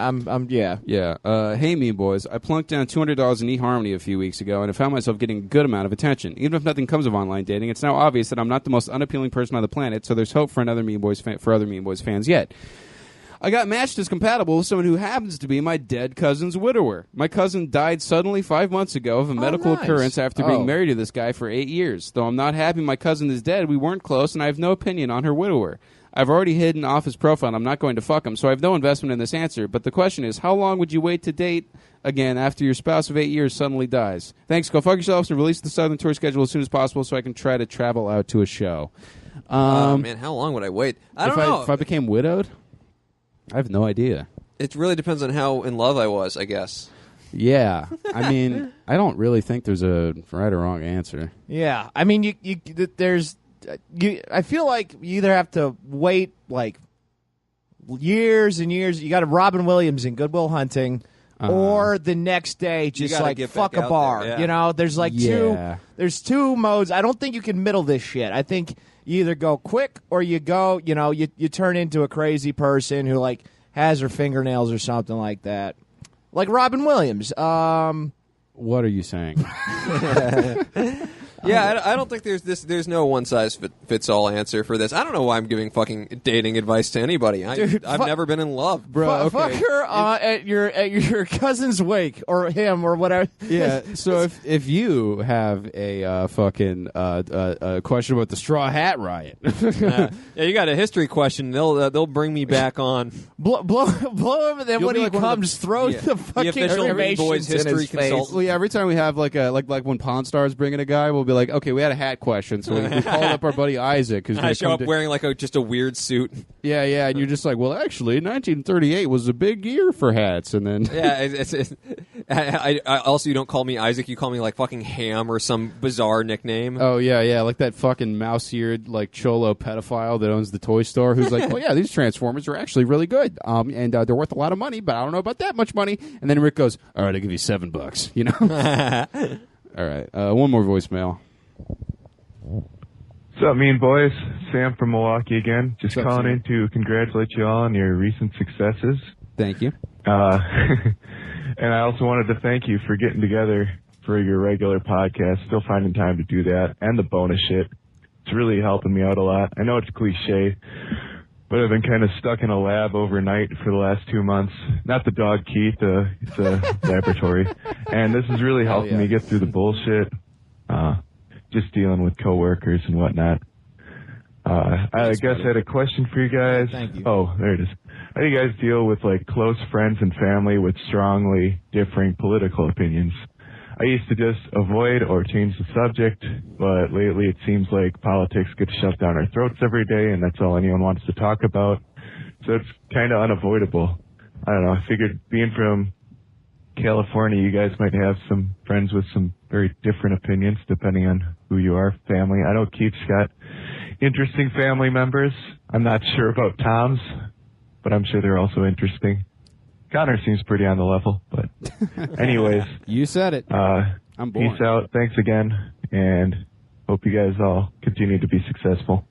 Yeah. Yeah. Hey, Mean Boys. I plunked down $200 in eHarmony a few weeks ago, and I found myself getting a good amount of attention. Even if nothing comes of online dating, it's now obvious that I'm not the most unappealing person on the planet. So there's hope for other Mean Boys fans yet. I got matched as compatible with someone who happens to be my dead cousin's widower. My cousin died suddenly 5 months ago of a medical occurrence after being married to this guy for 8 years. Though I'm not happy my cousin is dead, we weren't close, and I have no opinion on her widower. I've already hidden off his profile, and I'm not going to fuck him, so I have no investment in this answer. But the question is, how long would you wait to date again after your spouse of 8 years suddenly dies? Thanks. Go fuck yourselves and release the Southern tour schedule as soon as possible so I can try to travel out to a show. Man, how long would I wait? I don't know. If I became widowed? I have no idea. It really depends on how in love I was, I guess. Yeah. I mean, I don't really think there's a right or wrong answer. Yeah. I mean, I feel like you either have to wait like years and years. You got Robin Williams in Good Will Hunting, or the next day just like fuck a bar. There, yeah. You know, there's like there's two modes. I don't think you can middle this shit. I think you either go quick or you go, you turn into a crazy person who like has her fingernails or something like that. Like Robin Williams. What are you saying? Yeah, I don't think there's no one size fits all answer for this. I don't know why I'm giving fucking dating advice to anybody. I've never been in love, bro. Fuck her at your cousin's wake or him or whatever. Yeah. So if you have a fucking question about the Straw Hat Riot, yeah, you got a history question. They'll bring me back on. Blow him, and then when he comes, throw the fucking Boys history consultant. Well, yeah, every time we have like when Pawn Stars bringing a guy, we'll be like, okay, we had a hat question, so we called up our buddy Isaac. I show up wearing like just a weird suit. Yeah, and you're just like, well, actually, 1938 was a big year for hats, and then I also, you don't call me Isaac, you call me like fucking Ham or some bizarre nickname. Oh yeah, like that fucking mouse-eared like cholo pedophile that owns the toy store, who's like, well, yeah, these Transformers are actually really good, and they're worth a lot of money, but I don't know about that much money. And then Rick goes, all right, I'll give you $7, you know. All right, one more voicemail. What's up, Mean Boys? Sam from Milwaukee again. Just What's up, calling Sam? in to congratulate you all on your recent successes. Thank you. And I also wanted to thank you for getting together for your regular podcast, still finding time to do that, and the bonus shit. It's really helping me out a lot. I know it's cliche, but I've been kind of stuck in a lab overnight for the last 2 months. Not the dog Keith, it's a laboratory. And this is really helping me get through the bullshit, just dealing with coworkers and whatnot. I guess I had a question for you guys. Thank you. Oh, there it is. How do you guys deal with like close friends and family with strongly differing political opinions? I used to just avoid or change the subject, but lately it seems like politics gets shoved down our throats every day, and that's all anyone wants to talk about. So it's kind of unavoidable. I don't know. I figured being from California, you guys might have some friends with some very different opinions depending on who you are, family. I know Keith's got interesting family members. I'm not sure about Tom's, but I'm sure they're also interesting. Connor seems pretty on the level, but anyways. You said it. I'm born. Peace out. Thanks again, and hope you guys all continue to be successful.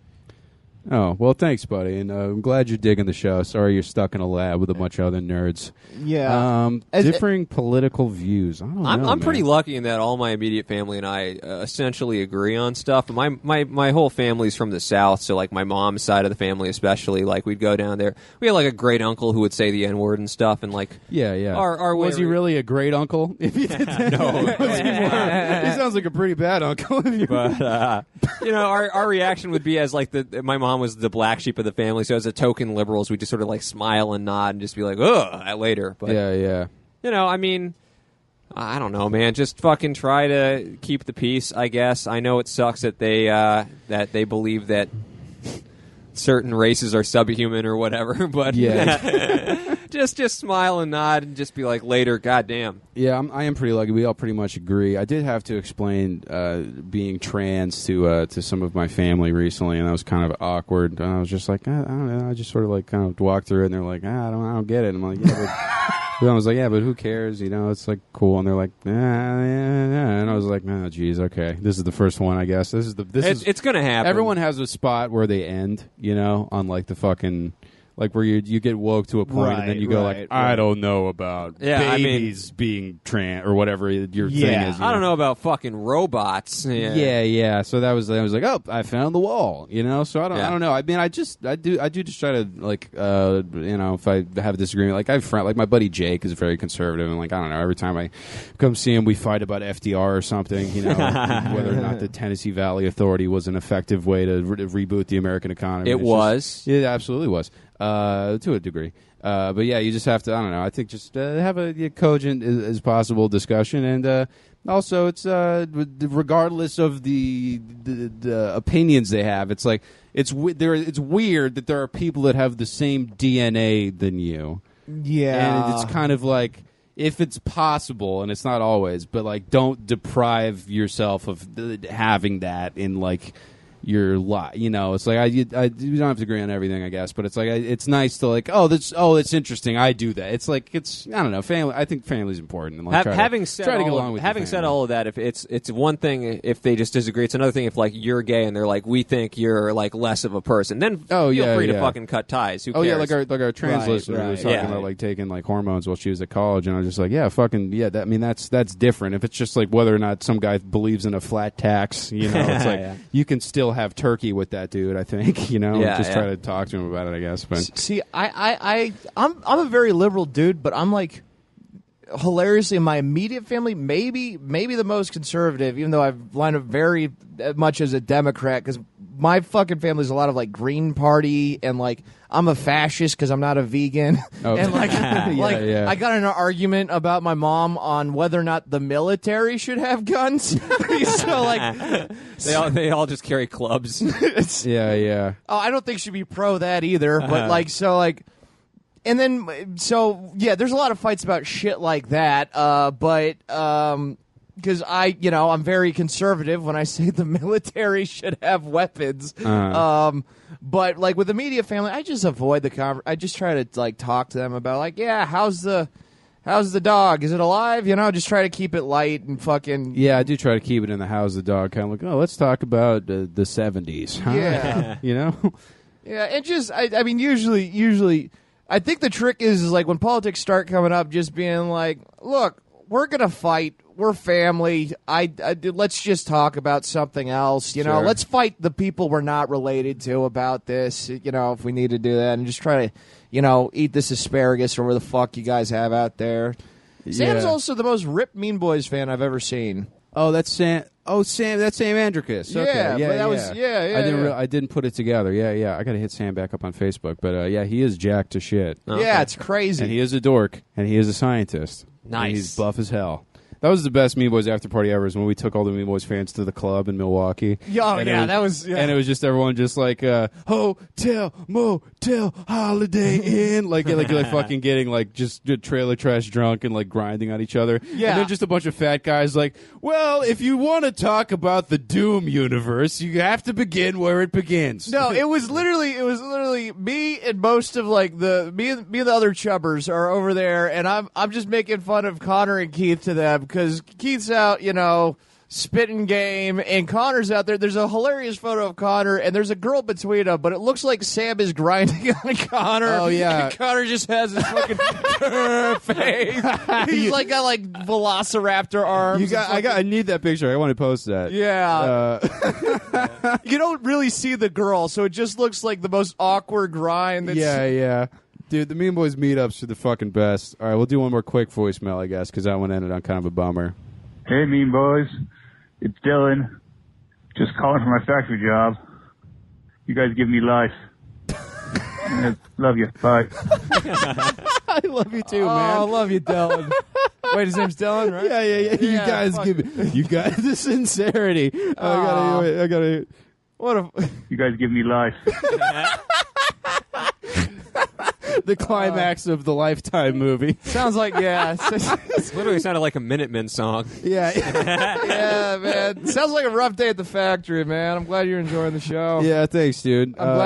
Oh, well, thanks, buddy, and I'm glad you're digging the show. Sorry you're stuck in a lab with a bunch of other nerds. Yeah. Differing political views. I don't know, I'm pretty man. lucky in that all my immediate family and I essentially agree on stuff. My whole family's from the South, so like my mom's side of the family especially, like we'd go down there. We had like a great uncle who would say the N-word and stuff, and like Yeah. Our Was he really a great uncle? If he did that? No. He sounds like a pretty bad uncle. But our reaction would be as like my mom was the black sheep of the family, so as a token liberals, we just sort of like smile and nod and just be like, ugh, later. But yeah. I mean, I don't know, man. Just fucking try to keep the peace, I guess. I know it sucks that they believe that certain races are subhuman or whatever, but just smile and nod and just be like, later, goddamn. Yeah, I am pretty lucky. We all pretty much agree. I did have to explain being trans to some of my family recently, and that was kind of awkward. And I was just like, I don't know. I just sort of like kind of walked through it, and they're like, I don't get it. And I'm like, yeah, but I was like, yeah, but who cares? It's like cool. And they're like, yeah. And I was like, oh, geez, okay. This is the first one, I guess. It's gonna happen. Everyone has a spot where they end, on like the fucking. Like where you get woke to a point and then you go like, I don't know about babies being trans or whatever your thing is. I don't know about fucking robots. Yeah. So I was like, oh, I found the wall. So I don't know. I mean, I do just try to like, if I have a disagreement, like I have friend, like my buddy Jake is very conservative, and like I don't know. Every time I come see him, we fight about FDR or something. Whether or not the Tennessee Valley Authority was an effective way to reboot the American economy. It was. It absolutely was. To a degree. But yeah, you just have to, I don't know, I think just have a cogent as possible discussion. And also, it's regardless of the opinions they have, it's like, it's weird that there are people that have the same DNA than you. Yeah. And it's kind of like, if it's possible, and it's not always, but like, don't deprive yourself of having that in like, your lot, it's like you don't have to agree on everything, I guess, but it's like it's nice to like, it's interesting. I do that. It's like I don't know, family. I think family's important. And like having said all of that, if it's one thing if they just disagree, it's another thing if like you're gay and they're like, we think you're like less of a person. Then feel free to fucking cut ties. Who cares? Like our trans listener was talking about like taking like hormones while she was at college, and I was just like, that's different. If it's just like whether or not some guy believes in a flat tax, it's like you can still have turkey with that dude, I think, try to talk to him about it, I guess. But see, I'm a very liberal dude, but I'm like hilariously in my immediate family, maybe the most conservative, even though I've lined up very much as a Democrat, because my fucking family's a lot of like Green Party, and like I'm a fascist because I'm not a vegan. Oh. And like, I got in an argument about my mom on whether or not the military should have guns. So like, they all just carry clubs. Yeah. Oh, I don't think she'd be pro that either. But like, so like. And then, so, yeah, there's a lot of fights about shit like that, but, because I'm very conservative when I say the military should have weapons, but, like, with the media family, I just avoid the I just try to, like, talk to them about, like, yeah, how's the how's the dog? Is it alive? You know, just try to keep it light and fucking. Yeah, I do try to keep it in the house. The dog kind of like, oh, let's talk about the 70s. Huh? Yeah. You know? Yeah, and just I mean, usually, I think the trick is like when politics start coming up, just being like, look, we're gonna fight. We're family. Let's just talk about something else. You know, Sure. let's fight the people we're not related to about this. You know, if we need to do that, and just try to, you know, eat this asparagus or whatever the fuck you guys have out there. Sam's also the most ripped Mean Boys fan I've ever seen. Oh, that's Sam. Oh, Sam. That's Sam Andricus. Okay. Yeah, yeah, but that yeah. was I didn't put it together. Yeah. I got to hit Sam back up on Facebook, but yeah, he is jacked to shit. Yeah, it's crazy. And he is a dork, and he is a scientist. Nice. And he's buff as hell. That was the best Mean Boys after party ever. Is when we took all the Mean Boys fans to the club in Milwaukee. That was. Yeah. And it was just everyone just like hotel, motel, Holiday Inn, like fucking getting like just trailer trash drunk and like grinding on each other. Yeah. And then just a bunch of fat guys like, well, if you want to talk about the Doom universe, you have to begin where it begins. No, it was literally me and most of like me and the other chubbers are over there, and I'm just making fun of Connor and Keith to them because Keith's out, you know, spitting game, and Connor's out there. There's a hilarious photo of Connor, and there's a girl between them, but it looks like Sam is grinding on Connor. Oh, yeah. And Connor just has his fucking face. He's like got like Velociraptor arms. I need that picture. I want to post that. Yeah. You don't really see the girl, so it just looks like the most awkward grind. That's, Yeah. Dude, the Mean Boys meetups are the fucking best. All right, we'll do one more quick voicemail, I guess, because that one ended on kind of a bummer. Hey, Mean Boys. It's Dylan. Just calling for my factory job. You guys give me life. Love you. Bye. I love you too, Oh, man. I love you, Dylan. Wait, his name's Dylan, right? Yeah. You guys fuck. you guys the sincerity. I gotta. What a You guys give me life. The climax of the Lifetime movie. sounds like It's literally sounded like a Minutemen song. Yeah. yeah, man. Sounds like a rough day at the factory, man. I'm glad you're enjoying the show. Yeah, thanks, dude. I'm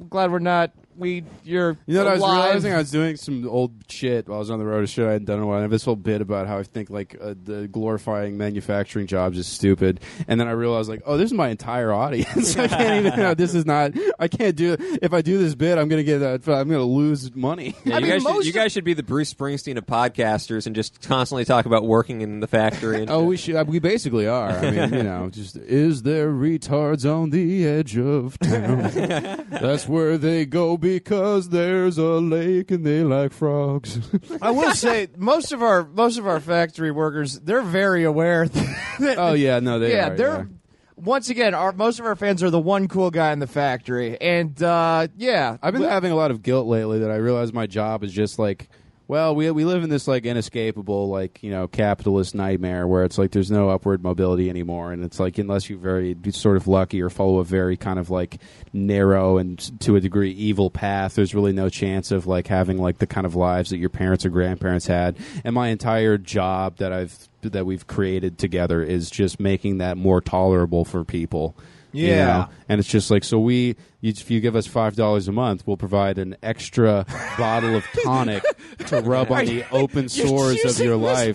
glad we're not. You're. You know what I was alive. realizing? I was doing some old shit while I was on the road. A show I hadn't done in a while. I have this whole bit about how I think like the glorifying manufacturing jobs is stupid, and then I realized like, oh, this is my entire audience. I can't even. This is not. I can't do. If I do this bit, I'm gonna get. I'm gonna lose money. Yeah, you guys should be the Bruce Springsteen of podcasters and just constantly talk about working in the factory. And we should. We basically are. I mean, you know, just is there retards on the edge of town? That's where they go because there's a lake and they like frogs. I will say most of our factory workers, they're very aware. That, oh yeah, no, they are. They're once again, most of our fans are the one cool guy in the factory, and I've been having a lot of guilt lately that I realize my job is just like. Well, we live in this like inescapable like capitalist nightmare where it's like there's no upward mobility anymore, and it's like unless you're very sort of lucky or follow a very kind of like narrow and to a degree evil path, there's really no chance of like having like the kind of lives that your parents or grandparents had. And my entire job that we've created together is just making that more tolerable for people. Yeah, you know? And it's just like if you give us $5 a month, we'll provide an extra bottle of tonic to rub on the open sores of your life.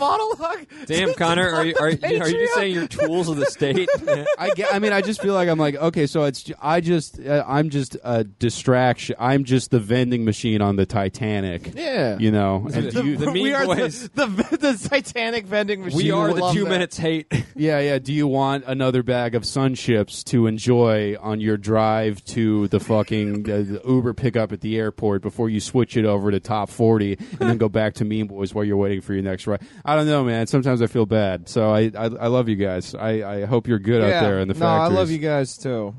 Damn, Connor, are you just saying you're tools of the state? I just feel like I'm like, okay, so I'm just a distraction. I'm just the vending machine on the Titanic. Yeah, you know. And we are the Titanic vending machine. We are the 2 minutes hate. Yeah. Do you want another bag of Sun Chips to enjoy on your drive to the fucking the Uber pickup at the airport before you switch it over to Top 40 and then go back to Mean Boys while you're waiting for your next ride? I don't know, man. Sometimes I feel bad. So I love you guys. I hope you're good out there in the factories. No, I love you guys too.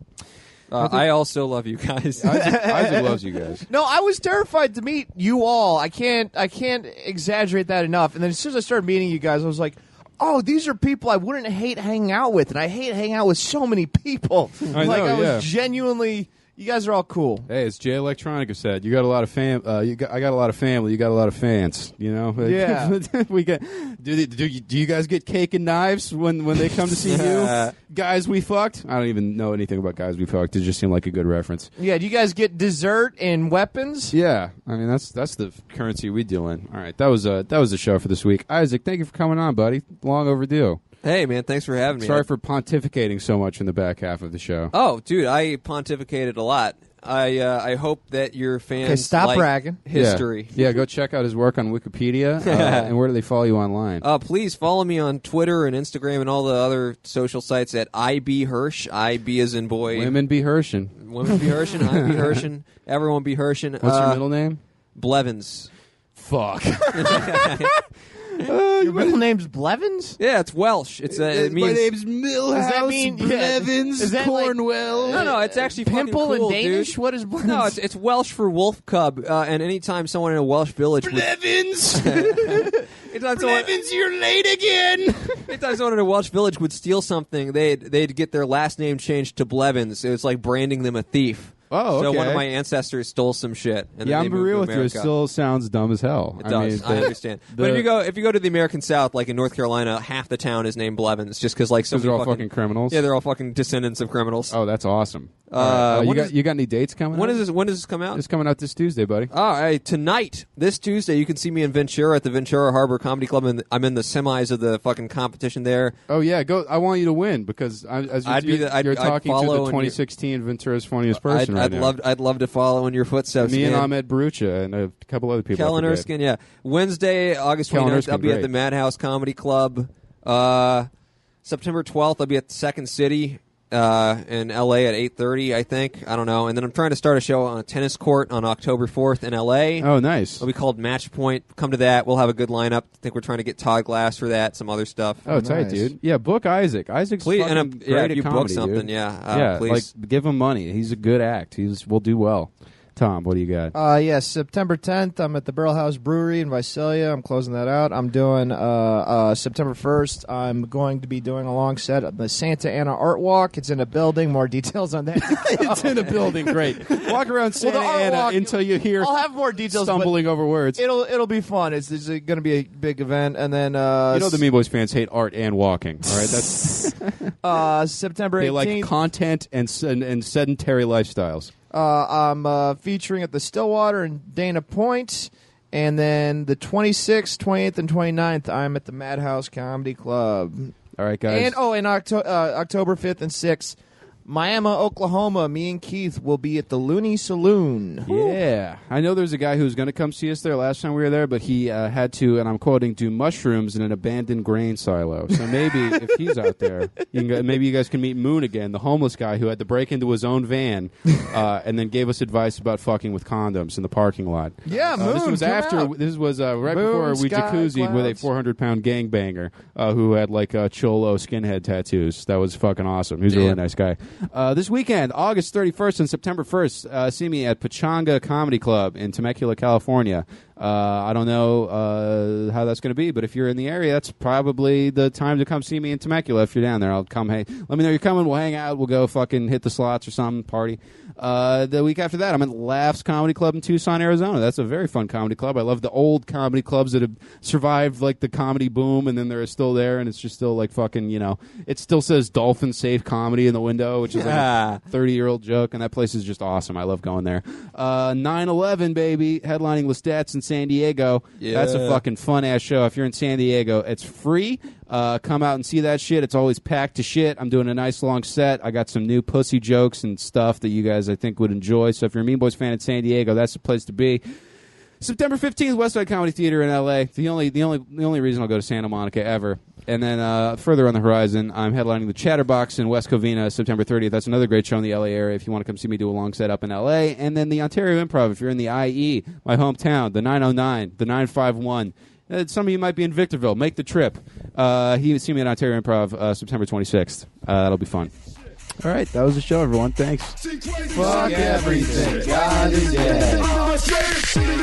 I also love you guys. Isaac loves you guys. No, I was terrified to meet you all. I can't exaggerate that enough. And then as soon as I started meeting you guys, I was like, oh, these are people I wouldn't hate hanging out with, and I hate hanging out with so many people. I was genuinely, You guys are all cool. Hey, as Jay Electronica said, you got a lot of I got a lot of family. You got a lot of fans. You know. Yeah. We get. Do you guys get cake and knives when they come to see you? Guys we fucked. I don't even know anything about Guys We Fucked. It just seemed like a good reference. Yeah. Do you guys get dessert and weapons? Yeah. I mean that's the currency we deal in. All right. That was the show for this week. Isaac, thank you for coming on, buddy. Long overdue. Hey, man, thanks for having me. Sorry for pontificating so much in the back half of the show. Oh, dude, I pontificated a lot. I hope that your fans Okay, stop like bragging. history. Yeah, go check out his work on Wikipedia. And where do they follow you online? Please follow me on Twitter and Instagram and all the other social sites at IB Hirsch. IB as in boy. Women be Hirschen. Women be Hirschen. I be Hirschen. Everyone be Hirschen. What's your middle name? Blevins. Fuck. Your middle name's Blevins? Yeah, it's Welsh. It means my name's Millhouse. Does that mean Blevins? Is that Cornwell? no, it's actually Pimple fucking cool, in Danish? dude. What is Blevins? No, it's Welsh for wolf cub. And anytime someone in a Welsh village Blevins. Blevins, you're late again. anytime someone in a Welsh village would steal something, they'd get their last name changed to Blevins. It was like branding them a thief. Oh, okay. So one of my ancestors stole some shit. And Yeah, then I'm they moved real to with you. It America. still sounds dumb as hell. It does. I understand. But if you go to the American South, like in North Carolina, half the town is named Blevins, just because like they're all fucking criminals. Yeah, they're all fucking descendants of criminals. Oh, that's awesome. Right. You got any dates coming? When up? is this? When does this come out? It's coming out this Tuesday, buddy. Tonight, this Tuesday, you can see me in Ventura at the Ventura Harbor Comedy Club, and I'm in the semis of the fucking competition there. Oh yeah, go! I want you to win because you're talking to the 2016 Ventura's Funniest Person right now. I'd love to follow in your footsteps. Me and man. Ahmed Barucha and a couple other people. Kellen Erskine, yeah. Wednesday, August 29th, I'll be at the Madhouse Comedy Club. September 12th, I'll be at the Second City in L.A. at 8:30, I think. I don't know. And then I'm trying to start a show on a tennis court on October 4th in L.A. Oh, nice. It'll be called Match Point. Come to that. We'll have a good lineup. I think we're trying to get Todd Glass for that, some other stuff. Oh, tight, dude. Yeah, book Isaac. Isaac's please, fucking if great you at comedy, book something, dude. yeah, please. Like, give him money. He's a good act. We'll do well. Tom, what do you got? Yes, September 10th, I'm at the Barrel House Brewery in Visalia. I'm closing that out. I'm doing September 1st, I'm going to be doing a long set of the Santa Ana Art Walk. It's in a building. More details on that. It's in a building. Great. Walk around Santa Ana walk, until you hear I'll have more details, stumbling over words. It'll be fun. It's going to be a big event. And then the Mean Boys fans hate art and walking. All right, that's September 18th. They like content and sedentary lifestyles. I'm featuring at the Stillwater and Dana Point. And then the 26th, 28th, and 29th, I'm at the Madhouse Comedy Club. All right, guys. And October 5th and 6th, Miami, Oklahoma, me and Keith will be at the Looney Saloon. Yeah. I know there's a guy who was going to come see us there last time we were there, but he had to, and I'm quoting, do mushrooms in an abandoned grain silo. So maybe if he's out there, maybe you guys can meet Moon again, the homeless guy who had to break into his own van and then gave us advice about fucking with condoms in the parking lot. Yeah, Moon, This was right before we jacuzzied with a 400-pound gangbanger who had like cholo skinhead tattoos. That was fucking awesome. He was a really nice guy. This weekend, August 31st and September 1st, see me at Pachanga Comedy Club in Temecula, California. I don't know how that's going to be, but if you're in the area, that's probably the time to come see me in Temecula. If you're down there, I'll come. Hey, let me know you're coming. We'll hang out. We'll go fucking hit the slots or something, party. The week after that, I'm at Laughs Comedy Club in Tucson, Arizona. That's a very fun comedy club. I love the old comedy clubs that have survived like the comedy boom, and then they're still there, and it's just still like fucking, it still says Dolphin Safe Comedy in the window, which is like a 30-year-old joke, and that place is just awesome. I love going there. 9/11, baby, headlining Lestat's in San Diego. Yeah. That's a fucking fun-ass show. If you're in San Diego, it's free. Come out and see that shit. It's always packed to shit. I'm doing a nice long set. I got some new pussy jokes and stuff that you guys, I think, would enjoy. So if you're a Mean Boys fan in San Diego, that's the place to be. September 15th, Westside Comedy Theater in L.A. The only reason I'll go to Santa Monica ever. And then further on the horizon, I'm headlining the Chatterbox in West Covina September 30th. That's another great show in the L.A. area if you want to come see me do a long set up in L.A. And then the Ontario Improv if you're in the IE, my hometown, the 909, the 951. Some of you might be in Victorville. Make the trip. See me at Ontario Improv September 26th. That'll be fun. All right, that was the show, everyone. Thanks. Fuck everything. God is dead. Shooting